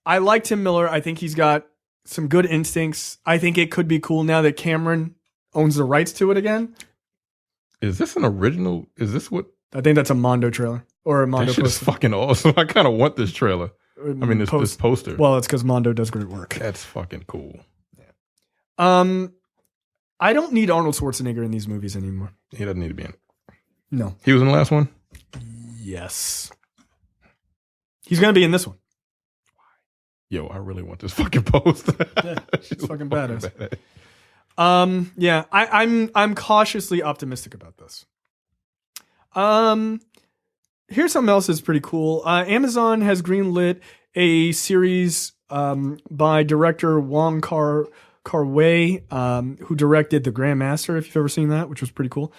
[SPEAKER 1] I like Tim Miller. I think he's got some good instincts. I think it could be cool now that Cameron owns the rights to it again.
[SPEAKER 2] Is this an original? Is this what?
[SPEAKER 1] I think that's a Mondo trailer or a Mondo
[SPEAKER 2] That shit is
[SPEAKER 1] poster.
[SPEAKER 2] fucking awesome. I kind of want this trailer. I mean, this poster.
[SPEAKER 1] Well, it's because Mondo does great work.
[SPEAKER 2] That's fucking cool.
[SPEAKER 1] I don't need Arnold Schwarzenegger in these movies anymore.
[SPEAKER 2] He doesn't need to be in it.
[SPEAKER 1] No.
[SPEAKER 2] He was in the last one?
[SPEAKER 1] Yes. He's going to be in this one.
[SPEAKER 2] Yo, I really want this fucking poster.
[SPEAKER 1] Yeah, it's fucking badass. Yeah, I'm cautiously optimistic about this. Here's something else that's pretty cool. Amazon has greenlit a series by director Wong Kar-wai, who directed The Grandmaster, if you've ever seen that, which was pretty cool.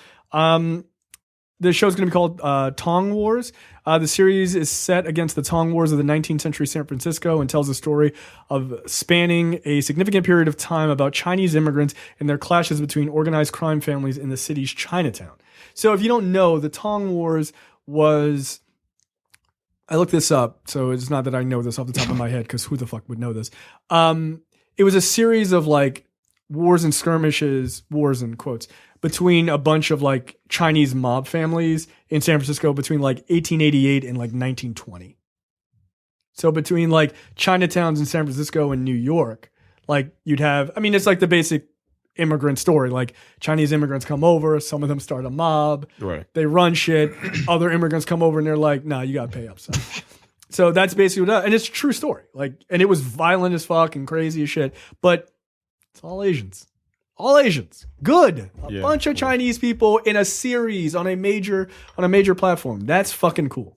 [SPEAKER 1] The show's going to be called Tong Wars. The series is set against the Tong Wars of the 19th century San Francisco and tells the story of spanning a significant period of time about Chinese immigrants and their clashes between organized crime families in the city's Chinatown. So if you don't know, the Tong Wars was... I looked this up, so it's not that I know this off the top of my head, because who the fuck would know this? It was a series of like wars and skirmishes, wars in quotes, between a bunch of like Chinese mob families in San Francisco between like 1888 and like 1920. So between like Chinatowns in San Francisco and New York, like you'd have, I mean, it's like the basic immigrant story. Like Chinese immigrants come over, some of them start a mob,
[SPEAKER 2] right?
[SPEAKER 1] They run shit. Other immigrants come over and they're like, nah, you got to pay up, son. So that's basically what, and it's a true story. Like, and it was violent as fuck and crazy as shit, but it's all Asians. All Asians. Good. A bunch of Chinese people in a series on a major platform. That's fucking cool.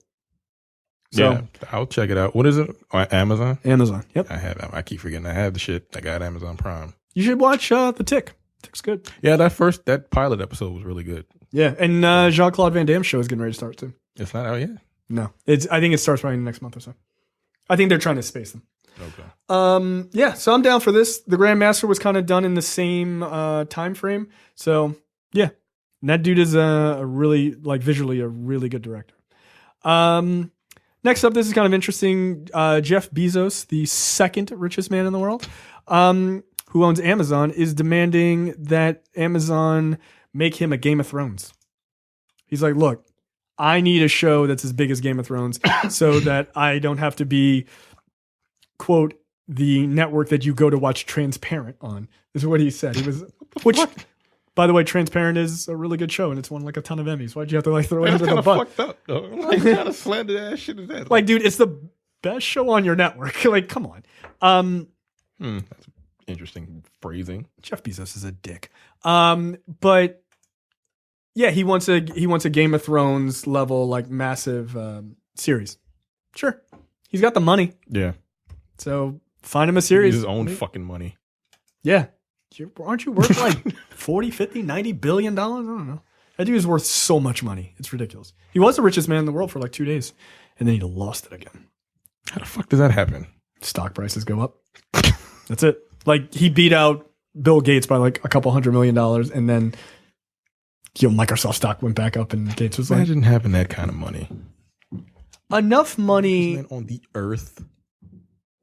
[SPEAKER 1] So,
[SPEAKER 2] yeah, I'll check it out. What is it? Amazon?
[SPEAKER 1] Amazon. Yep.
[SPEAKER 2] I keep forgetting I have the shit. I got Amazon Prime.
[SPEAKER 1] You should watch The Tick. Tick's good.
[SPEAKER 2] Yeah, that pilot episode was really good.
[SPEAKER 1] Yeah, and Jean-Claude Van Damme's show is getting ready to start too.
[SPEAKER 2] It's not out yet?
[SPEAKER 1] No. I think it starts probably next month or so. I think they're trying to space them.
[SPEAKER 2] Okay.
[SPEAKER 1] Yeah, so I'm down for this. The Grandmaster was kind of done in the same time frame. So, yeah. And that dude is a really, like, visually a really good director. Next up, this is kind of interesting. Jeff Bezos, the second richest man in the world, who owns Amazon, is demanding that Amazon make him a Game of Thrones. He's like, look, I need a show that's as big as Game of Thrones so that I don't have to be, quote, the network that you go to watch Transparent on. This is what he said. He was, which, by the way, Transparent is a really good show and it's won like a ton of Emmys. Why'd you have to like throw it into the butt?
[SPEAKER 2] Fucked up, though. Like, kind of slandered ass shit is that?
[SPEAKER 1] Like, dude, it's the best show on your network. Like, come on.
[SPEAKER 2] That's interesting phrasing.
[SPEAKER 1] Jeff Bezos is a dick. But yeah, he wants a Game of Thrones level, like, massive series. Sure. He's got the money.
[SPEAKER 2] Yeah.
[SPEAKER 1] So find him a series.
[SPEAKER 2] His own fucking money.
[SPEAKER 1] Yeah. Aren't you worth like 40, 50, 90 billion dollars? I don't know. That dude is worth so much money. It's ridiculous. He was the richest man in the world for like 2 days, and then he lost it again.
[SPEAKER 2] How the fuck does that happen?
[SPEAKER 1] Stock prices go up. That's it. Like, he beat out Bill Gates by like a couple $100 million, and then Microsoft stock went back up, and Gates was
[SPEAKER 2] Imagine having that kind of money.
[SPEAKER 1] Enough money
[SPEAKER 2] on the earth.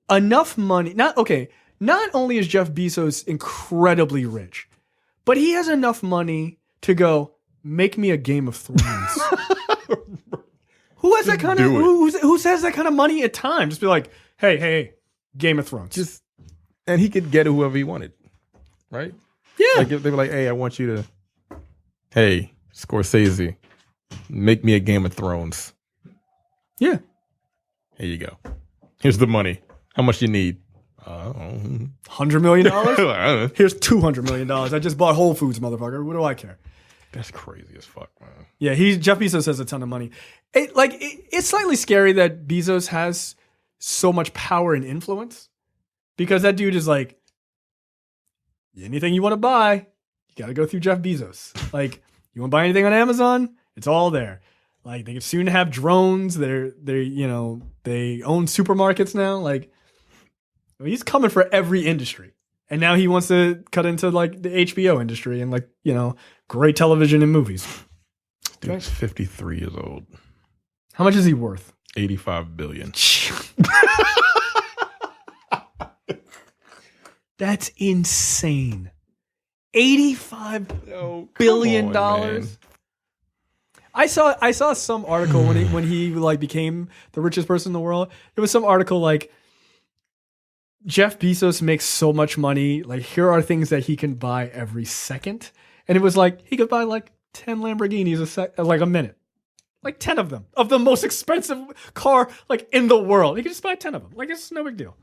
[SPEAKER 1] Enough money. Not only is Jeff Bezos incredibly rich, but he has enough money to go, make me a Game of Thrones. Who has that kind of who has that kind of money at time? Just be like, hey, Game of Thrones.
[SPEAKER 2] And he could get whoever he wanted, right?
[SPEAKER 1] Yeah.
[SPEAKER 2] Like if they were like, hey, I want you to, hey, Scorsese, make me a Game of Thrones.
[SPEAKER 1] Yeah.
[SPEAKER 2] Here you go. Here's the money. How much you need?
[SPEAKER 1] $100 million? Here's $200 million. I just bought Whole Foods, motherfucker. What do I care?
[SPEAKER 2] That's crazy as fuck, man.
[SPEAKER 1] Yeah, Jeff Bezos has a ton of money. It's slightly scary that Bezos has so much power and influence, because that dude is like, anything you want to buy, you got to go through Jeff Bezos. Like, you want to buy anything on Amazon? It's all there. Like, they can soon have drones. They own supermarkets now. Like, he's coming for every industry. And now he wants to cut into like the HBO industry and like, great television and movies.
[SPEAKER 2] Dude's 53 years old.
[SPEAKER 1] How much is he worth?
[SPEAKER 2] 85 billion.
[SPEAKER 1] That's insane. $85 billion. Man. I saw some article when he like became the richest person in the world. There was some article like, Jeff Bezos makes so much money. Like, here are things that he can buy every second. And it was like, he could buy like 10 Lamborghinis a minute. Like 10 of them. Of the most expensive car like in the world. He could just buy 10 of them. Like, it's no big deal.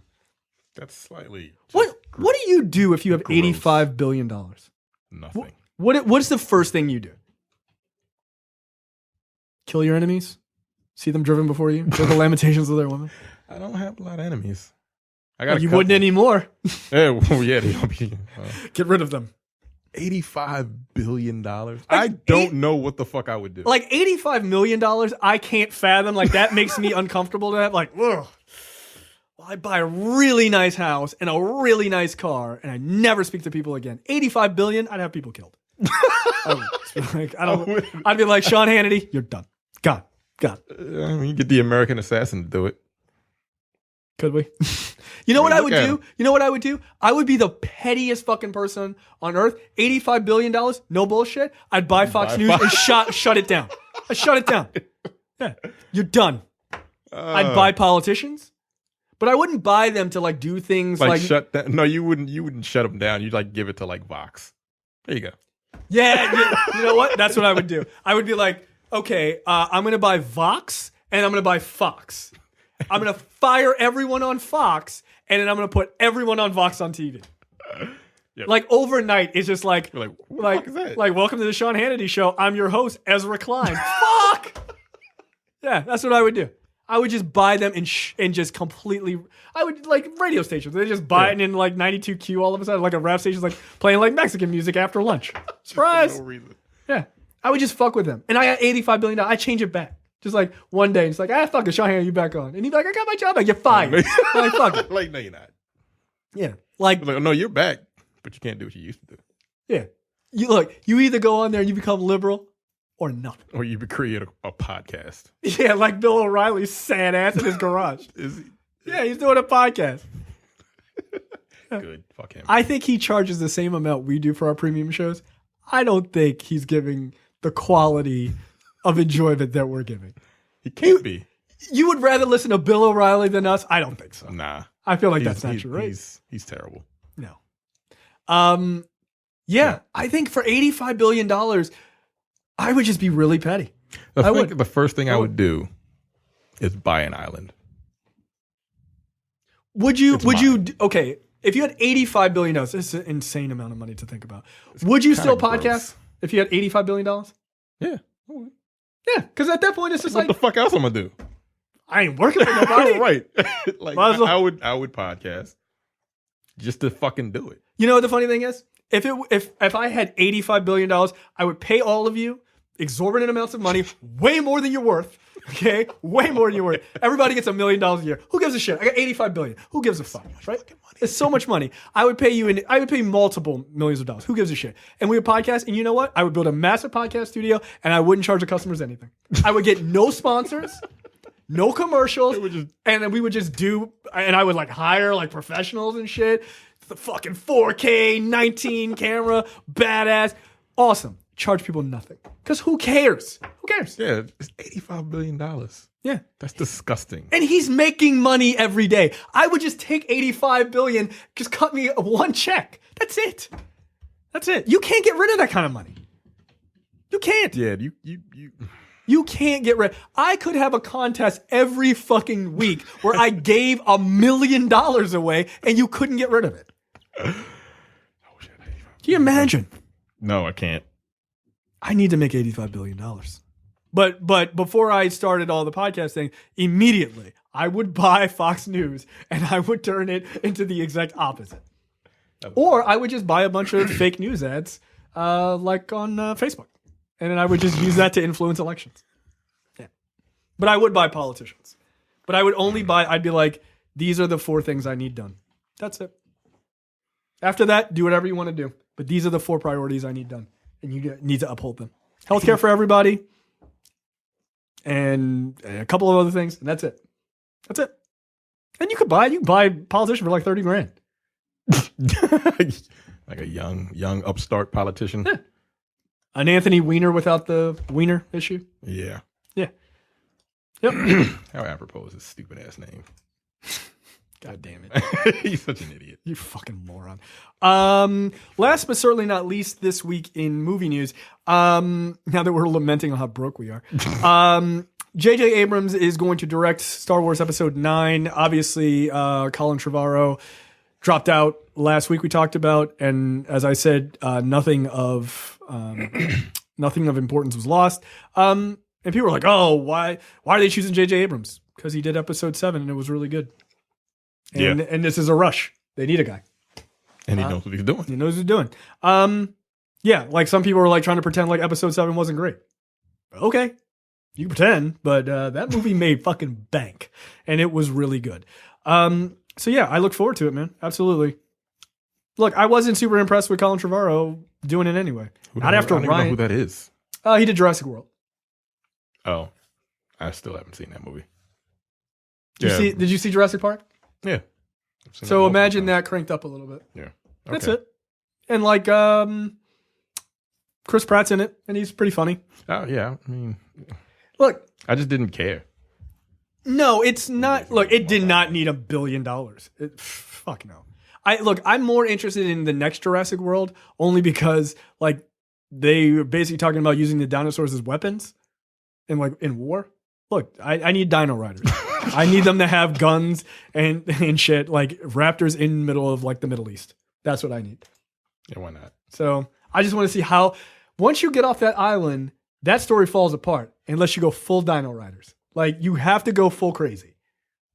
[SPEAKER 2] That's slightly.
[SPEAKER 1] What do you do if you have $85 billion?
[SPEAKER 2] Nothing.
[SPEAKER 1] What's the first thing you do? Kill your enemies? See them driven before you? Hear the lamentations of their women?
[SPEAKER 2] I don't have a lot of enemies.
[SPEAKER 1] You wouldn't anymore.
[SPEAKER 2] Yeah, they'll be,
[SPEAKER 1] get rid of them.
[SPEAKER 2] $85 billion. I don't know what the fuck I would do.
[SPEAKER 1] Like $85 million, I can't fathom. Like, that makes me uncomfortable to have. Like, ugh. Well, I buy a really nice house and a really nice car, and I never speak to people again. $85 billion, I'd have people killed. I'd be like, Sean Hannity, you're done. God.
[SPEAKER 2] You get the American Assassin to do it.
[SPEAKER 1] Could we? You know what I would do? You know what I would do? I would be the pettiest fucking person on earth. $85 billion, no bullshit. I'd buy Fox News and shut it down. I shut it down. Yeah, you're done. I'd buy politicians, but I wouldn't buy them to like do things like
[SPEAKER 2] shut down. No, you wouldn't. You wouldn't shut them down. You'd like give it to like Vox. There you go.
[SPEAKER 1] Yeah, you know what? That's what I would do. I would be like, okay, I'm going to buy Vox and I'm going to buy Fox. I'm going to fire everyone on Fox, and then I'm going to put everyone on Vox on TV. Yep. Like, overnight, it's just like,
[SPEAKER 2] what the fuck is that?
[SPEAKER 1] Like, welcome to the Sean Hannity Show. I'm your host, Ezra Klein. Fuck! Yeah, that's what I would do. I would just buy them and just completely, I would, like, radio stations. They just buy it in, like, 92Q all of a sudden, like a rap station's, like, playing, like, Mexican music after lunch. Surprise!
[SPEAKER 2] For no reason.
[SPEAKER 1] Yeah. I would just fuck with them. And I got $85 billion. I change it back. Just like one day, it's like, fuck it, Sean Hannity, you back on. And he'd be like, I got my job back. You're fired. Like, fuck it.
[SPEAKER 2] Like, no, you're not.
[SPEAKER 1] Yeah. Like,
[SPEAKER 2] no, you're back, but you can't do what you used to do.
[SPEAKER 1] Yeah. You either go on there and you become liberal or nothing.
[SPEAKER 2] Or you create a podcast.
[SPEAKER 1] Yeah, like Bill O'Reilly's sad ass in his garage.
[SPEAKER 2] Is he?
[SPEAKER 1] Yeah, he's doing a podcast.
[SPEAKER 2] Good. Fuck him.
[SPEAKER 1] I think he charges the same amount we do for our premium shows. I don't think he's giving the quality of enjoyment that we're giving.
[SPEAKER 2] He can't be.
[SPEAKER 1] You would rather listen to Bill O'Reilly than us? I don't think so.
[SPEAKER 2] Nah.
[SPEAKER 1] I feel like that's not true, right?
[SPEAKER 2] He's terrible.
[SPEAKER 1] No. Yeah, I think for $85 billion, I would just be really petty.
[SPEAKER 2] The first thing I would do is buy an island.
[SPEAKER 1] Would you? Okay, if you had $85 billion, this is an insane amount of money to think about. Would you still podcast gross. If you had $85 billion?
[SPEAKER 2] Yeah.
[SPEAKER 1] Yeah, because at that point it's just
[SPEAKER 2] what the fuck else I'm gonna do?
[SPEAKER 1] I ain't working for nobody.
[SPEAKER 2] Right. Like I would podcast just to fucking do it.
[SPEAKER 1] You know what the funny thing is? If I had $85 billion, I would pay all of you exorbitant amounts of money, way more than you're worth. Okay? Way more than you're worth. Everybody gets $1 million a year. Who gives a shit? I got $85 billion. Who gives a fuck? Right? It's so much money. I would pay you, I would pay multiple millions of dollars. Who gives a shit? And we would podcast, and you know what? I would build a massive podcast studio, and I wouldn't charge the customers anything. I would get no sponsors, no commercials, and then we would just do, and I would like hire like professionals and shit. The fucking 4K, 19 camera, badass. Awesome. Charge people nothing. Because who cares? Who cares?
[SPEAKER 2] Yeah, it's $85 billion.
[SPEAKER 1] Yeah.
[SPEAKER 2] That's disgusting.
[SPEAKER 1] And he's making money every day. I would just take $85 billion, just cut me one check. That's it. That's it. You can't get rid of that kind of money. You can't.
[SPEAKER 2] Yeah,
[SPEAKER 1] You can't get rid. I could have a contest every fucking week where I gave $1 million away and you couldn't get rid of it. Can you imagine?
[SPEAKER 2] No, I can't.
[SPEAKER 1] I need to make $85 billion. But before I started all the podcasting, immediately I would buy Fox News and I would turn it into the exact opposite. Or I would just buy a bunch of fake news ads like on Facebook. And then I would just use that to influence elections. Yeah. But I would buy politicians. But I would only I'd be like, these are the 4 things I need done. That's it. After that, do whatever you want to do. But these are the 4 priorities I need done. And you need to uphold them. Healthcare for everybody. And a couple of other things. And that's it. That's it. And you could buy a politician for like $30,000.
[SPEAKER 2] Like a young upstart politician.
[SPEAKER 1] Yeah. An Anthony Weiner without the Weiner issue.
[SPEAKER 2] Yeah.
[SPEAKER 1] Yeah. Yep.
[SPEAKER 2] How apropos is his stupid ass name.
[SPEAKER 1] God damn it.
[SPEAKER 2] He's such an idiot.
[SPEAKER 1] You fucking moron. Last but certainly not least this week in movie news, now that we're lamenting on how broke we are, J.J. Abrams is going to direct Star Wars Episode 9. Obviously, Colin Trevorrow dropped out last week we talked about, and as I said, nothing of importance was lost. And people were like, oh, why are they choosing J.J. Abrams? Because he did Episode 7 and it was really good. And this is a rush. They need a guy.
[SPEAKER 2] And he knows what he's doing.
[SPEAKER 1] He knows what he's doing. Yeah, like some people were like trying to pretend like Episode 7 wasn't great. Okay, you can pretend, but that movie made fucking bank. And it was really good. So yeah, I look forward to it, man. Absolutely. Look, I wasn't super impressed with Colin Trevorrow doing it anyway. Not after Ryan. I don't know
[SPEAKER 2] who that is.
[SPEAKER 1] He did Jurassic World.
[SPEAKER 2] Oh, I still haven't seen that movie.
[SPEAKER 1] Did you see Jurassic Park?
[SPEAKER 2] Yeah.
[SPEAKER 1] So imagine that cranked up a little bit.
[SPEAKER 2] Yeah. Okay.
[SPEAKER 1] That's it. And like Chris Pratt's in it, and he's pretty funny.
[SPEAKER 2] Oh, yeah. I mean,
[SPEAKER 1] look.
[SPEAKER 2] I just didn't care.
[SPEAKER 1] No, it's not. Look, it did not need $1 billion. Fuck no. I'm more interested in the next Jurassic World only because like they were basically talking about using the dinosaurs as weapons in war. Look, I need dino riders. I need them to have guns and shit like raptors in the middle of like the Middle East. That's what I need.
[SPEAKER 2] Yeah, why not?
[SPEAKER 1] So I just want to see how once you get off that island, that story falls apart unless you go full dino riders. Like you have to go full crazy.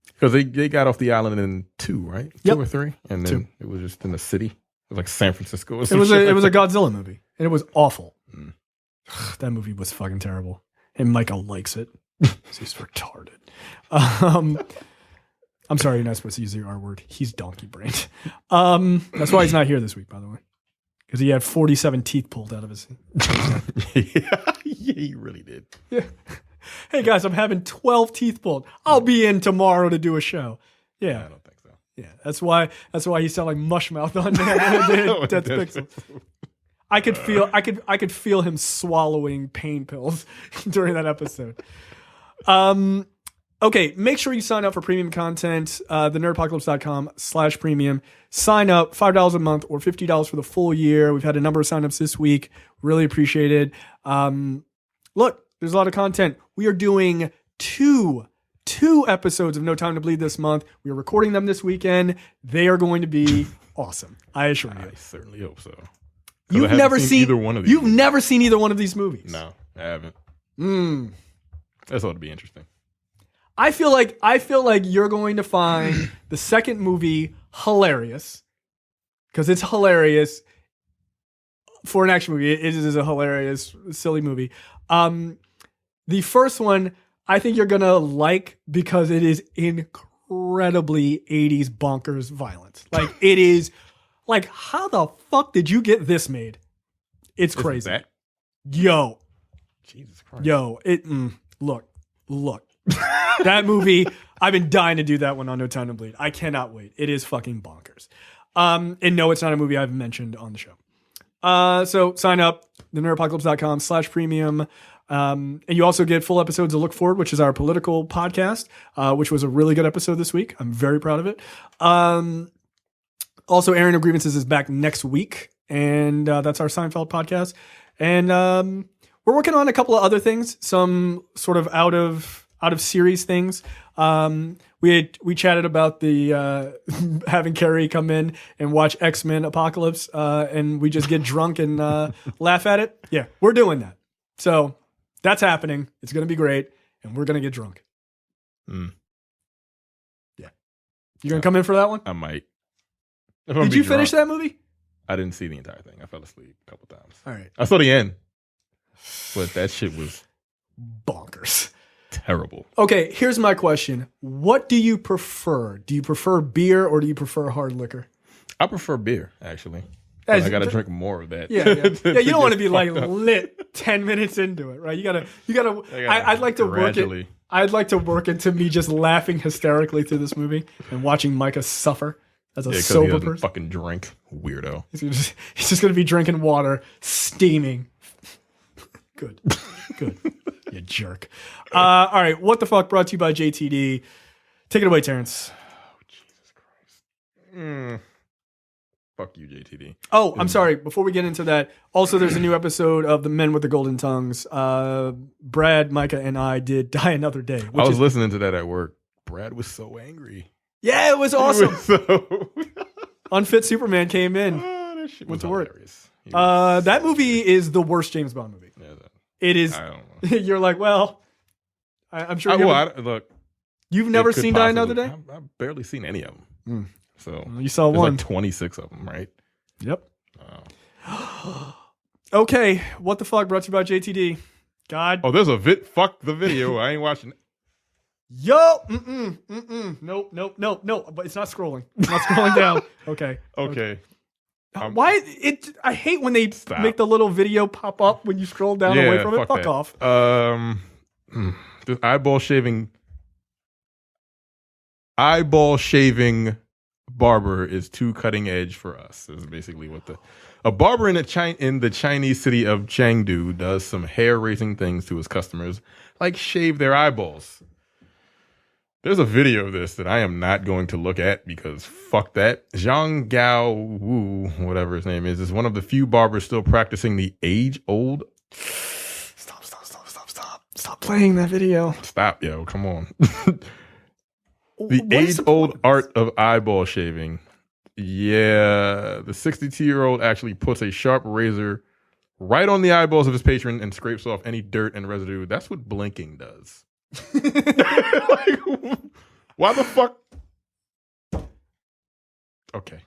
[SPEAKER 2] Because they got off the island in 2, right?
[SPEAKER 1] Yep.
[SPEAKER 2] 2 or 3, and then 2. It was just in the city. It was like San Francisco.
[SPEAKER 1] It was a Godzilla movie, and it was awful. That movie was fucking terrible, and Michael likes it. He's retarded. I'm sorry, you're not supposed to use the R word. He's donkey brained. That's why he's not here this week, by the way, because he had 47 teeth pulled out of his.
[SPEAKER 2] Yeah, he really did.
[SPEAKER 1] Yeah. Hey guys, I'm having 12 teeth pulled. I'll be in tomorrow to do a show. Yeah.
[SPEAKER 2] I don't think so.
[SPEAKER 1] Yeah. That's why you sound like Mushmouth on Dead Pixels. I could feel him swallowing pain pills during that episode. Okay, make sure you sign up for premium content, thenerdpocalypse.com/premium. Sign up, $5 a month or $50 for the full year. We've had a number of signups this week. Really appreciate it. Look, there's a lot of content. We are doing 2 2 episodes of No Time to Bleed this month. We are recording them this weekend. They are going to be awesome. I assure you.
[SPEAKER 2] I certainly hope so.
[SPEAKER 1] You've never seen
[SPEAKER 2] either one of these.
[SPEAKER 1] You've never seen either one of these movies.
[SPEAKER 2] No, I haven't. That's ought to be interesting.
[SPEAKER 1] I feel like you're going to find the second movie hilarious because it's hilarious for an action movie. It is a hilarious, silly movie. The first one I think you're gonna like because it is incredibly 80s bonkers violence. Like it is like, how the fuck did you get this made? It's crazy.
[SPEAKER 2] That?
[SPEAKER 1] Yo.
[SPEAKER 2] Jesus Christ.
[SPEAKER 1] Yo, look. That movie, I've been dying to do that one on No Time to Bleed. I cannot wait. It is fucking bonkers. And no, it's not a movie I've mentioned on the show. So sign up, thenerdpocalypse.com/premium. And you also get full episodes of Look Forward, which is our political podcast, which was a really good episode this week. I'm very proud of it. Also, Airing of Grievances is back next week, and that's our Seinfeld podcast. And we're working on a couple of other things, some sort of out of series things. We chatted about the having Carrie come in and watch X-Men Apocalypse, and we just get drunk and laugh at it. Yeah, we're doing that. So that's happening. It's going to be great, and we're going to get drunk. Yeah. You going to come in for that one?
[SPEAKER 2] I might.
[SPEAKER 1] Did you finish that movie?
[SPEAKER 2] I didn't see the entire thing. I fell asleep a couple times.
[SPEAKER 1] All right.
[SPEAKER 2] I saw the end, but that shit was
[SPEAKER 1] bonkers.
[SPEAKER 2] Terrible.
[SPEAKER 1] Okay, here's my question. What do you prefer? Do you prefer beer or do you prefer hard liquor?
[SPEAKER 2] I prefer beer, actually. I got to drink more of that.
[SPEAKER 1] Yeah. You don't want to be like lit 10 minutes into it, right? You gotta. I'd like to
[SPEAKER 2] gradually.
[SPEAKER 1] work it. I'd like to work into me just laughing hysterically through this movie and watching Micah suffer as a sober person.
[SPEAKER 2] Fucking drink, weirdo.
[SPEAKER 1] He's just gonna be drinking water, steaming. Good. You jerk. All right, what the fuck? Brought to you by JTD. Take it away, Terrence.
[SPEAKER 2] Oh, Jesus Christ. Fuck you, JTD.
[SPEAKER 1] Oh, I'm sorry. Before we get into that, also there's a new episode of The Men with the Golden Tongues. Brad, Micah, and I did Die Another Day.
[SPEAKER 2] I was listening to that at work. Brad was so angry.
[SPEAKER 1] Yeah, it was awesome.
[SPEAKER 2] So
[SPEAKER 1] Unfit Superman came in.
[SPEAKER 2] That shit was
[SPEAKER 1] hilarious. That movie is the worst James Bond movie.
[SPEAKER 2] Yeah,
[SPEAKER 1] it is.
[SPEAKER 2] I don't know.
[SPEAKER 1] You're like, well, I'm sure
[SPEAKER 2] look.
[SPEAKER 1] You've never seen Die Another Day?
[SPEAKER 2] I've barely seen any of them. So
[SPEAKER 1] you saw one.
[SPEAKER 2] Like 26 of them, right?
[SPEAKER 1] Yep. Okay, what the fuck? Brought to you by JTD. God.
[SPEAKER 2] Oh, there's a fuck the video. I ain't watching it.
[SPEAKER 1] Yo. Nope. But it's not scrolling. It's not scrolling down. Okay. Why I hate when they make the little video pop up when you scroll down away from it. Fuck off.
[SPEAKER 2] The eyeball shaving barber is too cutting edge for us. Is basically what a barber in the Chinese city of Chengdu does some hair-raising things to his customers, like shave their eyeballs. There's a video of this that I am not going to look at because fuck that. Zhang Gao Wu, whatever his name is one of the few barbers still practicing the age-old.
[SPEAKER 1] Stop playing that video.
[SPEAKER 2] Stop, yo, come on. The age-old art of eyeball shaving. Yeah, the 62-year-old actually puts a sharp razor right on the eyeballs of his patron and scrapes off any dirt and residue. That's what blinking does. Like, why the fuck? Okay.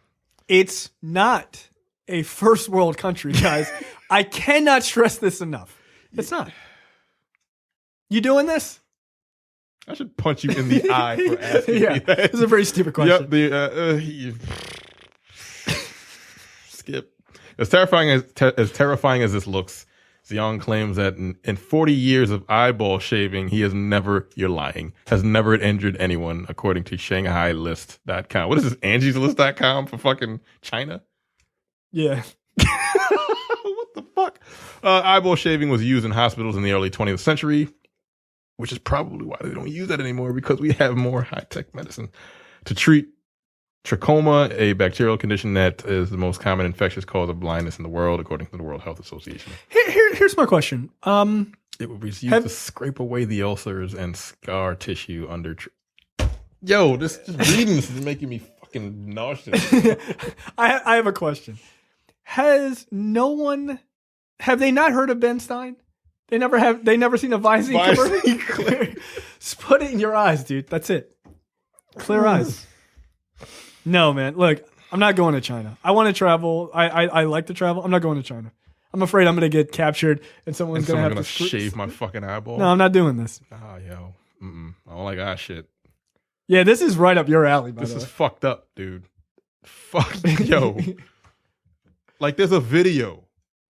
[SPEAKER 1] It's not a first world country, guys. I cannot stress this enough. It's not. You doing this?
[SPEAKER 2] I should punch you in the eye for asking me that.
[SPEAKER 1] It's a very stupid question.
[SPEAKER 2] Yep, skip. As terrifying as this looks, Xiong claims that in 40 years of eyeball shaving, he has never injured anyone, according to ShanghaiList.com. What is this, Angie'sList.com for fucking China?
[SPEAKER 1] Yeah.
[SPEAKER 2] What the fuck? Eyeball shaving was used in hospitals in the early 20th century, which is probably why they don't use that anymore, because we have more high-tech medicine to treat trachoma, a bacterial condition that is the most common infectious cause of blindness in the world, according to the World Health Association.
[SPEAKER 1] Here's my question.
[SPEAKER 2] It would be used to scrape away the ulcers and scar tissue under. Yo, just reading this is making me fucking nauseous.
[SPEAKER 1] I have a question. Have they not heard of Ben Stein? They never seen a Visine commercial? Just put it in your eyes, dude. That's it. Clear eyes. No, man. Look, I'm not going to China. I want to travel. I like to travel. I'm not going to China. I'm afraid I'm going to get captured and someone's going to have to
[SPEAKER 2] shave my fucking eyeball.
[SPEAKER 1] No, I'm not doing this.
[SPEAKER 2] Ah, yo. I don't like eye shit.
[SPEAKER 1] Yeah, this is right up your alley, by the way.
[SPEAKER 2] This is fucked up, dude. Fuck, yo. Like, there's a video.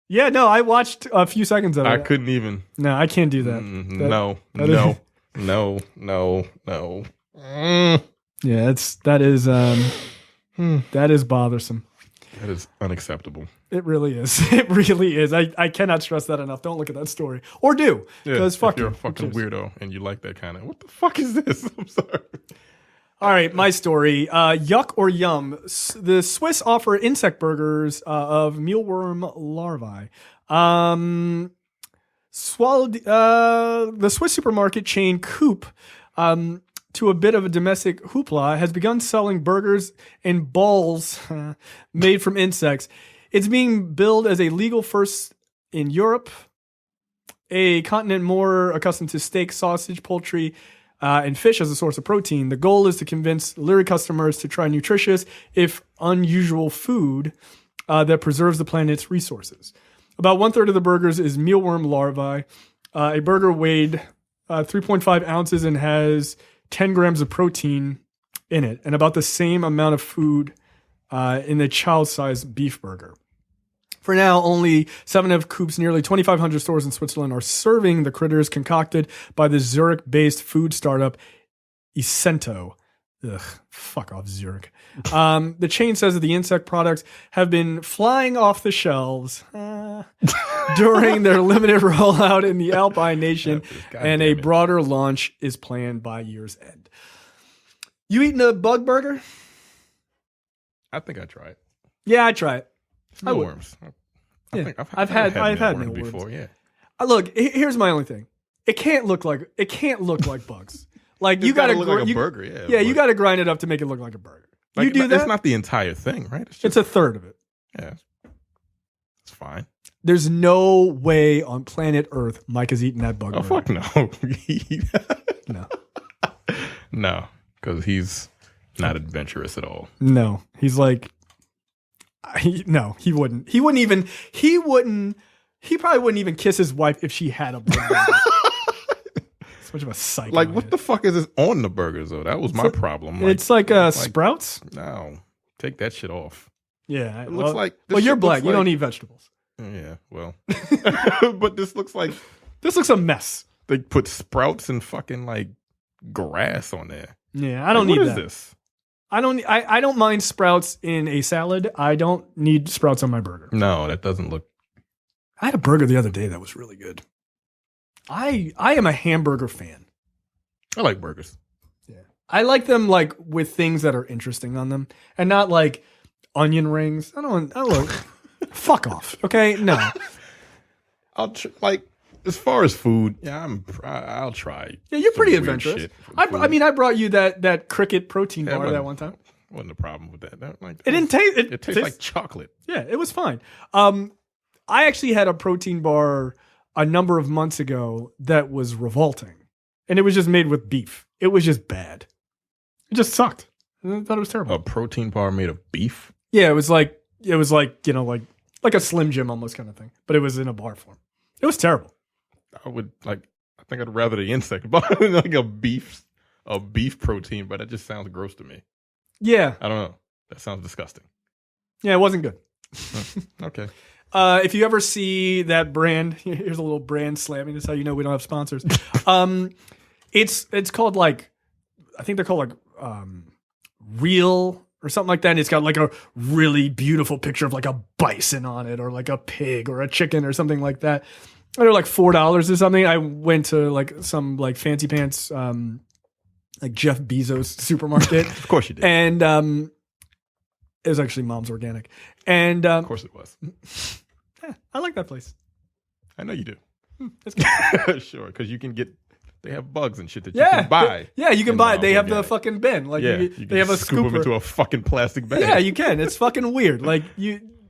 [SPEAKER 1] Yeah, no, I watched a few seconds of it.
[SPEAKER 2] I couldn't even.
[SPEAKER 1] No, I can't do that.
[SPEAKER 2] No.
[SPEAKER 1] Yeah, that is bothersome.
[SPEAKER 2] That is unacceptable.
[SPEAKER 1] It really is. It really is. I cannot stress that enough. Don't look at that story. Or do. Because fuck
[SPEAKER 2] you're a fucking weirdo and you like that kind of, what the fuck is this? I'm sorry.
[SPEAKER 1] All right, my story. Yuck or yum. The Swiss offer insect burgers of mealworm larvae. The Swiss supermarket chain Coop, to a bit of a domestic hoopla, has begun selling burgers and balls made from insects. It's being billed as a legal first in Europe, a continent more accustomed to steak, sausage, poultry, and fish as a source of protein. The goal is to convince leery customers to try nutritious, if unusual, food that preserves the planet's resources. About 1/3 of the burgers is mealworm larvae. A burger weighed 3.5 ounces and has 10 grams of protein in it, and about the same amount of food in the child-sized beef burger. For now, only 7 of Coop's nearly 2,500 stores in Switzerland are serving the critters concocted by the Zurich-based food startup Icento. Ugh, fuck off, Zurich. The chain says that the insect products have been flying off the shelves during their limited rollout in the Alpine nation, and a broader launch is planned by year's end. You eating a bug burger?
[SPEAKER 2] I think I tried.
[SPEAKER 1] Yeah, I try it.
[SPEAKER 2] Mealworms.
[SPEAKER 1] Yeah. I've had mealworms
[SPEAKER 2] before. Yeah.
[SPEAKER 1] Look, here's my only thing. It can't look like bugs. Like you gotta
[SPEAKER 2] look like a burger. Yeah.
[SPEAKER 1] Yeah, you gotta grind it up to make it look like a burger.
[SPEAKER 2] Like,
[SPEAKER 1] you do that.
[SPEAKER 2] It's not the entire thing, right?
[SPEAKER 1] It's a third of it.
[SPEAKER 2] Yeah. It's fine.
[SPEAKER 1] There's no way on planet Earth Mike is eating that bug.
[SPEAKER 2] Oh, fuck no.
[SPEAKER 1] No.
[SPEAKER 2] No, because he's not adventurous at all.
[SPEAKER 1] No, he's like, he wouldn't. He probably wouldn't even kiss his wife if she had a bug burger. It's much of a psycho.
[SPEAKER 2] Like, what the fuck is this on the burgers, though? That was my problem.
[SPEAKER 1] It's like Sprouts?
[SPEAKER 2] No. Take that shit off.
[SPEAKER 1] Yeah.
[SPEAKER 2] It looks like...
[SPEAKER 1] Well, you're black. You don't eat vegetables.
[SPEAKER 2] Yeah, well. But this looks like...
[SPEAKER 1] This looks a mess.
[SPEAKER 2] They put Sprouts and fucking, like, grass on there.
[SPEAKER 1] Yeah, I don't need that.
[SPEAKER 2] What is this?
[SPEAKER 1] I don't mind Sprouts in a salad. I don't need Sprouts on my burger.
[SPEAKER 2] No, that doesn't look...
[SPEAKER 1] I had a burger the other day that was really good. I am a hamburger fan.
[SPEAKER 2] I like burgers.
[SPEAKER 1] Yeah. I like them like with things that are interesting on them and not like onion rings. I don't like fuck off. Okay? No.
[SPEAKER 2] Like as far as food, yeah, I'll try.
[SPEAKER 1] Yeah, you're pretty adventurous. I brought you that cricket protein bar that one time.
[SPEAKER 2] Wasn't a problem with that.
[SPEAKER 1] It didn't taste.
[SPEAKER 2] It tastes like chocolate.
[SPEAKER 1] Yeah, it was fine. I actually had a protein bar a number of months ago that was revolting, and it was just made with beef. It was just bad. It just sucked. I thought it was terrible.
[SPEAKER 2] A protein bar made of beef?
[SPEAKER 1] Yeah, it was like like a Slim Jim almost kind of thing, but it was in a bar form. It was terrible.
[SPEAKER 2] I think I'd rather the insect bar than like a beef protein, but that just sounds gross to me.
[SPEAKER 1] Yeah.
[SPEAKER 2] I don't know. That sounds disgusting.
[SPEAKER 1] Yeah, it wasn't good.
[SPEAKER 2] Okay.
[SPEAKER 1] If you ever see that brand, here's a little brand slamming. That's how you know we don't have sponsors. It's called like, I think they're called like Real or something like that. And it's got like a really beautiful picture of like a bison on it or like a pig or a chicken or something like that. They're like $4 or something. I went to like some like fancy pants, like Jeff Bezos supermarket.
[SPEAKER 2] Of course you did.
[SPEAKER 1] And it was actually Mom's Organic. And
[SPEAKER 2] of course it was.
[SPEAKER 1] I like that place.
[SPEAKER 2] I know you do.
[SPEAKER 1] That's good.
[SPEAKER 2] Sure, because you can get. They have bugs and shit that you can buy.
[SPEAKER 1] You can buy it. They have the fucking bin. Like
[SPEAKER 2] you
[SPEAKER 1] they have a
[SPEAKER 2] scoop
[SPEAKER 1] scooper.
[SPEAKER 2] them into a fucking plastic bag.
[SPEAKER 1] Yeah, you can. It's fucking weird. Like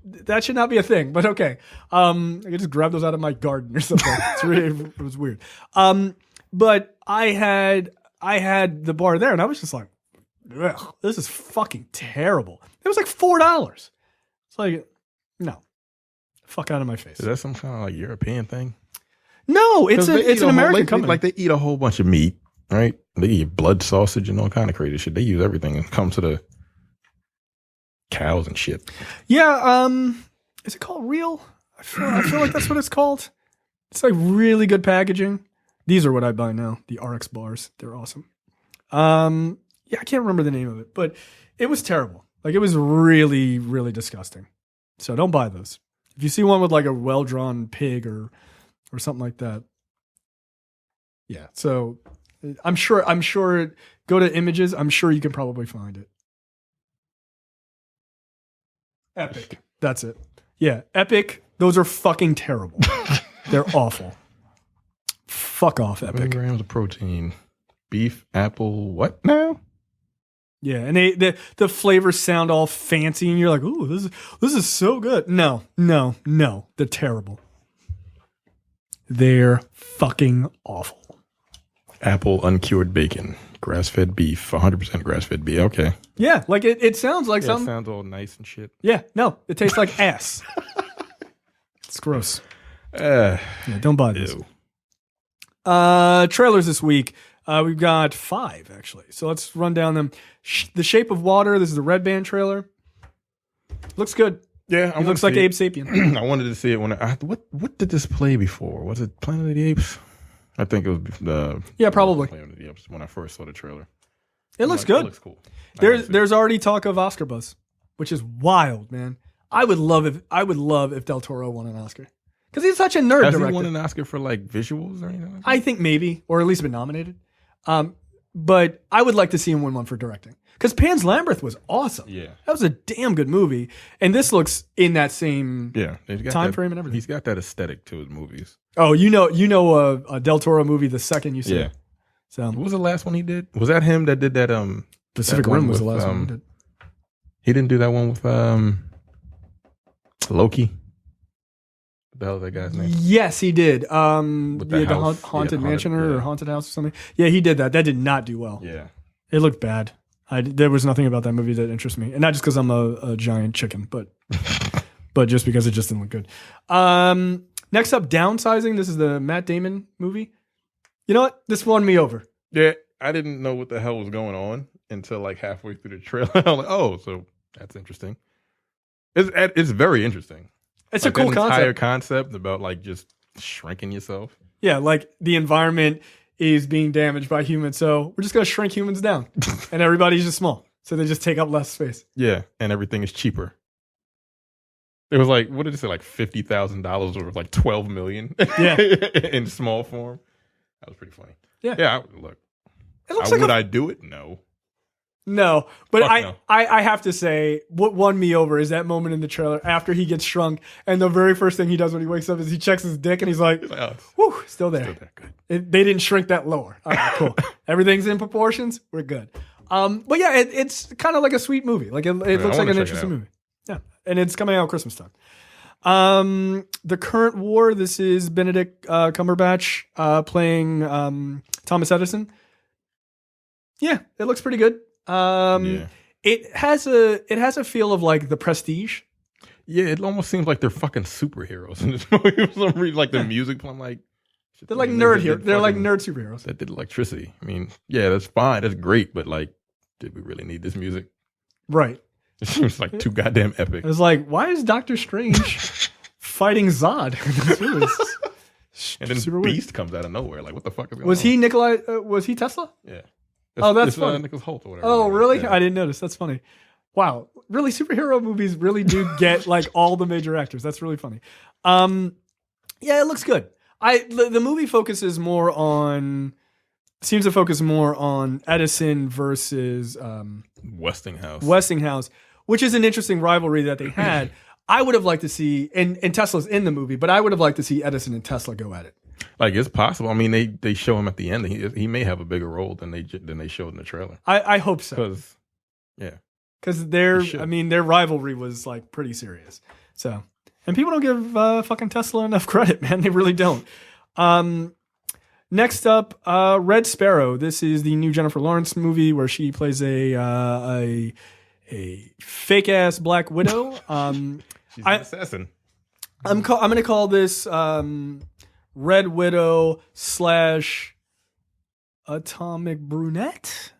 [SPEAKER 1] that should not be a thing. But okay, I can just grab those out of my garden or something. It was weird. But I had the bar there, and I was just like, ugh, this is fucking terrible. It was like $4. It's like, no, fuck out of my face.
[SPEAKER 2] Is that some kind of like European thing?
[SPEAKER 1] No, it's an American company.
[SPEAKER 2] Like they eat a whole bunch of meat, right? They eat blood sausage and all kind of crazy shit. They use everything and comes to the cows and shit.
[SPEAKER 1] Yeah, is it called Real? I feel like that's what it's called. It's like really good packaging. These are what I buy now. The RX bars. They're awesome. Yeah, I can't remember the name of it, but it was terrible. Like it was really, really disgusting. So don't buy those. If you see one with like a well-drawn pig or something like that. Yeah. So I'm sure go to images. I'm sure you can probably find it. Epic. That's it. Yeah. Epic. Those are fucking terrible. They're awful. Fuck off, Epic.
[SPEAKER 2] 7 grams of protein. Beef, apple, what now?
[SPEAKER 1] Yeah, and the flavors sound all fancy, and you're like, "Ooh, this is so good." No, they're terrible. They're fucking awful.
[SPEAKER 2] Apple uncured bacon, grass-fed beef, 100% grass-fed beef. Okay.
[SPEAKER 1] Yeah, like it sounds like something.
[SPEAKER 2] It sounds all nice and shit.
[SPEAKER 1] Yeah, no, it tastes like ass. It's gross. Yeah, don't buy this.
[SPEAKER 2] Ew.
[SPEAKER 1] Trailers this week. We've got 5 actually. So let's run down them. The Shape of Water. This is the Red Band trailer. Looks good.
[SPEAKER 2] Yeah,
[SPEAKER 1] He looks like Abe Sapien.
[SPEAKER 2] I wanted to see it when what did this play before? Was it Planet of the Apes? I think it was the
[SPEAKER 1] probably
[SPEAKER 2] Planet of the Apes when I first saw the trailer.
[SPEAKER 1] It looks good.
[SPEAKER 2] It looks cool.
[SPEAKER 1] There's already talk of Oscar buzz, which is wild, man. I would love if Del Toro won an Oscar because he's such a nerd
[SPEAKER 2] Has
[SPEAKER 1] director.
[SPEAKER 2] he won an Oscar for like visuals or anything? Like that?
[SPEAKER 1] I think maybe, or at least been nominated. But I would like to see him win one for directing because Pan's Labyrinth was awesome.
[SPEAKER 2] Yeah,
[SPEAKER 1] that was a damn good movie, and this looks in that same time frame and everything.
[SPEAKER 2] He's got that aesthetic to his movies.
[SPEAKER 1] Oh, you know a Del Toro movie the second you see it. So
[SPEAKER 2] what was the last one he did? Was that him that did that?
[SPEAKER 1] Pacific Rim was the last one he did.
[SPEAKER 2] He didn't do that one with Loki. What the hell is that guy's name?
[SPEAKER 1] Yes, he did.
[SPEAKER 2] The
[SPEAKER 1] haunted mansion or haunted house or something. Yeah, he did that. That did not do well.
[SPEAKER 2] Yeah,
[SPEAKER 1] it looked bad. There was nothing about that movie that interests me, and not just because I'm a giant chicken, but just because it just didn't look good. Next up, Downsizing. This is the Matt Damon movie. You know what? This won me over.
[SPEAKER 2] Yeah, I didn't know what the hell was going on until like halfway through the trailer. I'm like, oh, so that's interesting. It's very interesting.
[SPEAKER 1] It's
[SPEAKER 2] like
[SPEAKER 1] a cool
[SPEAKER 2] entire concept about like just shrinking yourself.
[SPEAKER 1] Yeah, like the environment is being damaged by humans, so we're just gonna shrink humans down, and everybody's just small, so they just take up less space.
[SPEAKER 2] Yeah, and everything is cheaper. It was like, what did it say? Like $50,000 or like $12 million.
[SPEAKER 1] Yeah,
[SPEAKER 2] in small form. That was pretty funny.
[SPEAKER 1] Yeah.
[SPEAKER 2] Look.
[SPEAKER 1] It looks
[SPEAKER 2] would I do it? No,
[SPEAKER 1] but
[SPEAKER 2] no.
[SPEAKER 1] I have to say, what won me over is that moment in the trailer after he gets shrunk, and the very first thing he does when he wakes up is he checks his dick, and he's like,
[SPEAKER 2] oh,
[SPEAKER 1] "Whew, still there."
[SPEAKER 2] Still there. Good.
[SPEAKER 1] They didn't shrink that lower. All right, cool. Everything's in proportions. We're good. But yeah, it's kind of like a sweet movie. Like it looks like an interesting movie. Yeah, and it's coming out Christmas time. The Current War. This is Benedict Cumberbatch playing Thomas Edison. Yeah, it looks pretty good. It has a feel of like The Prestige.
[SPEAKER 2] Yeah, it almost seems like they're fucking superheroes in this movie. For some reason, like the music, I'm like,
[SPEAKER 1] they're like nerd here. They're like nerd superheroes
[SPEAKER 2] that did electricity. I mean, yeah, that's fine, that's great, but like, did we really need this music?
[SPEAKER 1] Right.
[SPEAKER 2] It seems like too goddamn epic.
[SPEAKER 1] It was like, why is Doctor Strange fighting Zod?
[SPEAKER 2] And then Super Beast comes out of nowhere. Like, what the fuck is going on?
[SPEAKER 1] Was he Nikolai? Was he Tesla?
[SPEAKER 2] Yeah.
[SPEAKER 1] That's funny.
[SPEAKER 2] Nicholas Hoult or whatever.
[SPEAKER 1] Oh, really?
[SPEAKER 2] Yeah.
[SPEAKER 1] I didn't notice. That's funny. Wow. Really, superhero movies really do get like all the major actors. That's really funny. Yeah, it looks good. The movie seems to focus more on Edison versus Westinghouse, which is an interesting rivalry that they had. I would have liked to see, and Tesla's in the movie, but I would have liked to see Edison and Tesla go at it.
[SPEAKER 2] Like it's possible. I mean, they show him at the end. He may have a bigger role than they showed in the trailer.
[SPEAKER 1] I hope so.
[SPEAKER 2] Because
[SPEAKER 1] their rivalry was like pretty serious. So, and people don't give fucking Tesla enough credit, man. They really don't. Next up, Red Sparrow. This is the new Jennifer Lawrence movie where she plays a fake ass Black Widow.
[SPEAKER 2] She's an assassin.
[SPEAKER 1] I'm going to call this Red Widow / Atomic Brunette.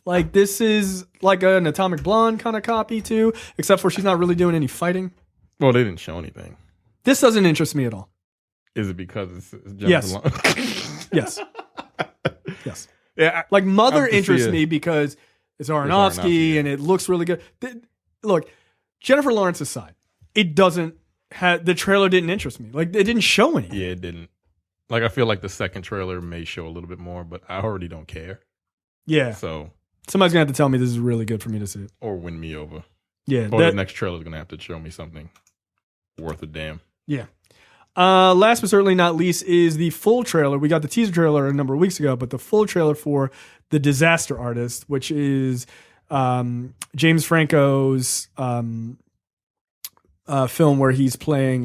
[SPEAKER 1] Like this is like an Atomic Blonde kind of copy too, except for she's not really doing any fighting.
[SPEAKER 2] Well, they didn't show anything.
[SPEAKER 1] This doesn't interest me at all.
[SPEAKER 2] Is it because it's Jennifer Lawrence?
[SPEAKER 1] Yes. Yes.
[SPEAKER 2] Yeah.
[SPEAKER 1] Like Mother interests me because it's Aronofsky and it looks really good. Look, Jennifer Lawrence aside, it doesn't have, the trailer didn't interest me. Like it didn't show anything.
[SPEAKER 2] Yeah, it didn't. Like I feel like the second trailer may show a little bit more, but I already don't care.
[SPEAKER 1] Yeah.
[SPEAKER 2] So
[SPEAKER 1] somebody's gonna have to tell me this is really good for me to see it.
[SPEAKER 2] Or win me over.
[SPEAKER 1] Yeah.
[SPEAKER 2] Or the next trailer is gonna have to show me something worth a damn.
[SPEAKER 1] Yeah. Last but certainly not least is the full trailer. We got the teaser trailer a number of weeks ago, but the full trailer for The Disaster Artist, which is James Franco's film where he's playing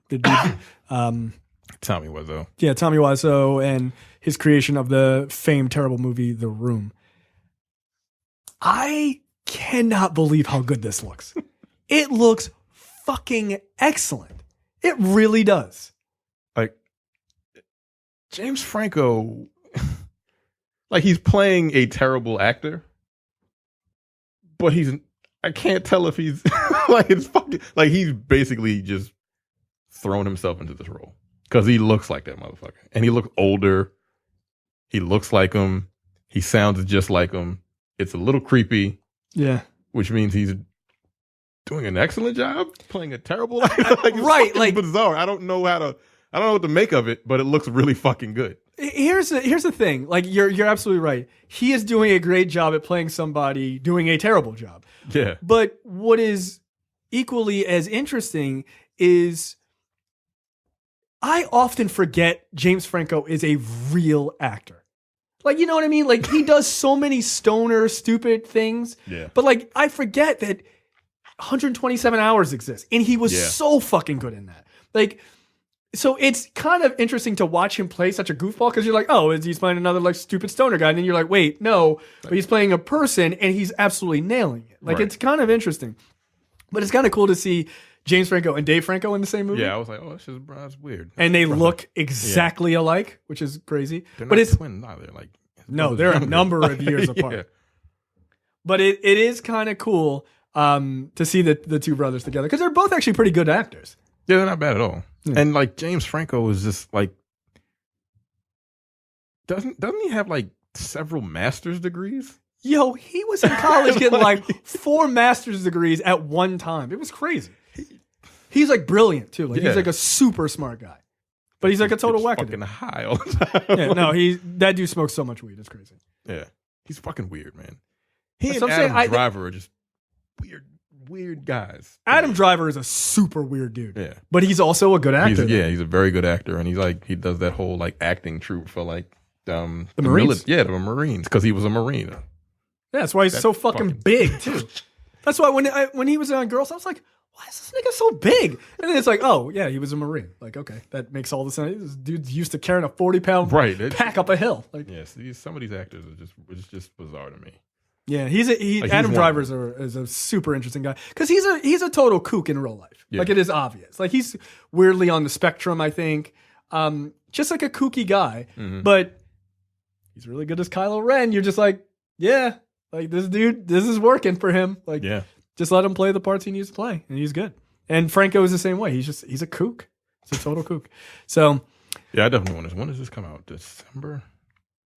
[SPEAKER 1] the dude,
[SPEAKER 2] Tommy Wiseau.
[SPEAKER 1] Yeah, Tommy Wiseau and his creation of the famed terrible movie The Room. I cannot believe how good this looks. It looks fucking excellent. It really does.
[SPEAKER 2] Like James Franco, like he's playing a terrible actor, but I can't tell if he's like it's fucking like he's basically just thrown himself into this role because he looks like that motherfucker, and he looks older. He looks like him. He sounds just like him. It's a little creepy.
[SPEAKER 1] Yeah,
[SPEAKER 2] which means he's doing an excellent job playing a terrible actor.
[SPEAKER 1] Right, like
[SPEAKER 2] bizarre. I don't know what to make of it, but it looks really fucking good.
[SPEAKER 1] Here's the thing. Like you're absolutely right. He is doing a great job at playing somebody doing a terrible job.
[SPEAKER 2] Yeah.
[SPEAKER 1] But what is equally as interesting is I often forget James Franco is a real actor. Like, you know what I mean? Like he does so many stoner, stupid things.
[SPEAKER 2] Yeah.
[SPEAKER 1] But like I forget that 127 Hours exists, and he was so fucking good in that. Like, so it's kind of interesting to watch him play such a goofball because you're like, oh, he's playing another like stupid stoner guy, and then you're like, wait, no, but he's playing a person, and he's absolutely nailing it. Like, it's kind of interesting, but it's kind of cool to see James Franco and Dave Franco in the same movie.
[SPEAKER 2] Yeah, I was like, oh, that's weird.
[SPEAKER 1] And they look exactly alike, which is crazy.
[SPEAKER 2] But it's twins either. Like,
[SPEAKER 1] no, they're a number of years apart. Yeah. But it is kind of cool. To see the two brothers together because they're both actually pretty good actors.
[SPEAKER 2] Yeah, they're not bad at all. Yeah. And like James Franco is just like doesn't he have like several master's degrees?
[SPEAKER 1] Yo, he was in college getting like 4 master's degrees at one time. It was crazy. He's like brilliant too. Like he's like a super smart guy, but he's like a total wackadoo.
[SPEAKER 2] Fucking high all the time.
[SPEAKER 1] Yeah, no, that dude smokes so much weed. It's crazy.
[SPEAKER 2] Yeah, he's fucking weird, man. He and Adam Driver are just weird guys.
[SPEAKER 1] Adam Driver is a super weird dude.
[SPEAKER 2] Yeah.
[SPEAKER 1] But he's also a good actor.
[SPEAKER 2] He's a very good actor. And he does that whole like acting troupe for like the
[SPEAKER 1] Marines.
[SPEAKER 2] The Marines, because he was a Marine.
[SPEAKER 1] Yeah, that's why he's so fucking big too. That's why when he was on Girls, I was like, why is this nigga so big? And then it's like, oh yeah, he was a Marine. Like, okay, that makes all the sense. This dude's used to carrying a 40-pound pack up a hill. Like,
[SPEAKER 2] yes, some of these actors it's just bizarre to me.
[SPEAKER 1] Yeah, Adam Driver is a super interesting guy because he's a total kook in real life. Yeah. Like it is obvious. Like he's weirdly on the spectrum, I think. Just like a kooky guy, but he's really good as Kylo Ren. You're just like, yeah, like this dude, this is working for him. Like, just let him play the parts he needs to play, and he's good. And Franco is the same way. He's a kook. He's a total kook. So,
[SPEAKER 2] yeah, I definitely want this. When does this come out? December.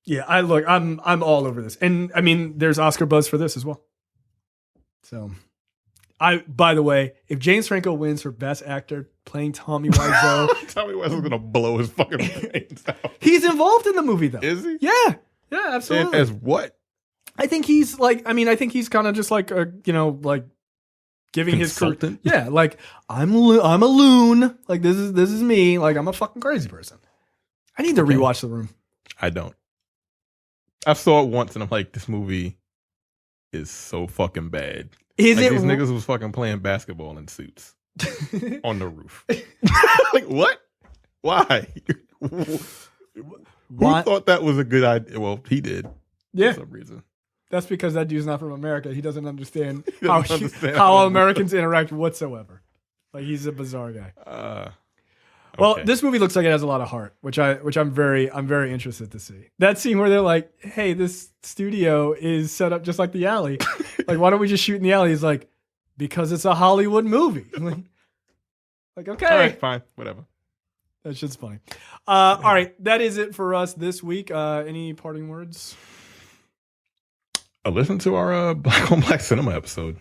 [SPEAKER 1] Yeah, I'm all over this. And I mean, there's Oscar buzz for this as well. So by the way, if James Franco wins for Best Actor playing Tommy Wiseau,
[SPEAKER 2] Tommy Wiseau's gonna blow his fucking brains out.
[SPEAKER 1] He's involved in the movie though.
[SPEAKER 2] Is he?
[SPEAKER 1] Yeah, absolutely.
[SPEAKER 2] And as what?
[SPEAKER 1] I think he's kind of just like like giving
[SPEAKER 2] consultant?
[SPEAKER 1] His career. Yeah, like I'm a loon. Like this is me. Like I'm a fucking crazy person. I need to rewatch The Room.
[SPEAKER 2] I don't. I saw it once and I'm like, this movie is so fucking bad.
[SPEAKER 1] Is
[SPEAKER 2] like,
[SPEAKER 1] it?
[SPEAKER 2] These niggas was fucking playing basketball in suits on the roof. Like, what? Why? Who thought that was a good idea? Well, he did.
[SPEAKER 1] Yeah.
[SPEAKER 2] For some reason.
[SPEAKER 1] That's because that dude's not from America. He doesn't understand how Americans interact whatsoever. Like, he's a bizarre guy. Okay. Well, this movie looks like it has a lot of heart, which I'm very interested to see. That scene where they're like, "Hey, this studio is set up just like the alley. Like, why don't we just shoot in the alley?" He's like, "Because it's a Hollywood movie." Like, okay,
[SPEAKER 2] all right, fine, whatever.
[SPEAKER 1] That shit's funny. All right, that is it for us this week. Any parting words?
[SPEAKER 2] Listen to our Black on Black Cinema episode.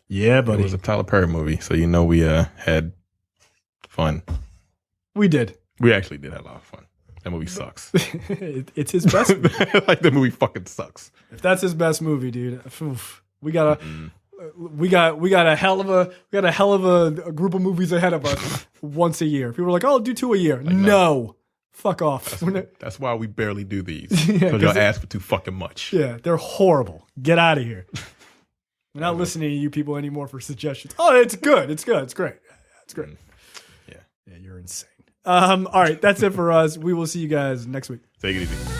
[SPEAKER 1] Yeah, buddy.
[SPEAKER 2] It was a Tyler Perry movie, so we had fun.
[SPEAKER 1] We did.
[SPEAKER 2] We actually did have a lot of fun. That movie sucks.
[SPEAKER 1] It's his best.
[SPEAKER 2] Like, the movie fucking sucks.
[SPEAKER 1] If that's his best movie, dude, we got a hell of a group of movies ahead of us once a year. People are like, "Oh, do 2 a year." Like, no. Fuck off.
[SPEAKER 2] That's why we barely do these. Because y'all ask for too fucking much.
[SPEAKER 1] Yeah, they're horrible. Get out of here. We're not listening to you people anymore for suggestions. Oh, it's good. It's good. It's great. It's great.
[SPEAKER 2] Yeah.
[SPEAKER 1] Yeah, you're insane. All right, that's it for us. We will see you guys next week.
[SPEAKER 2] Take it easy.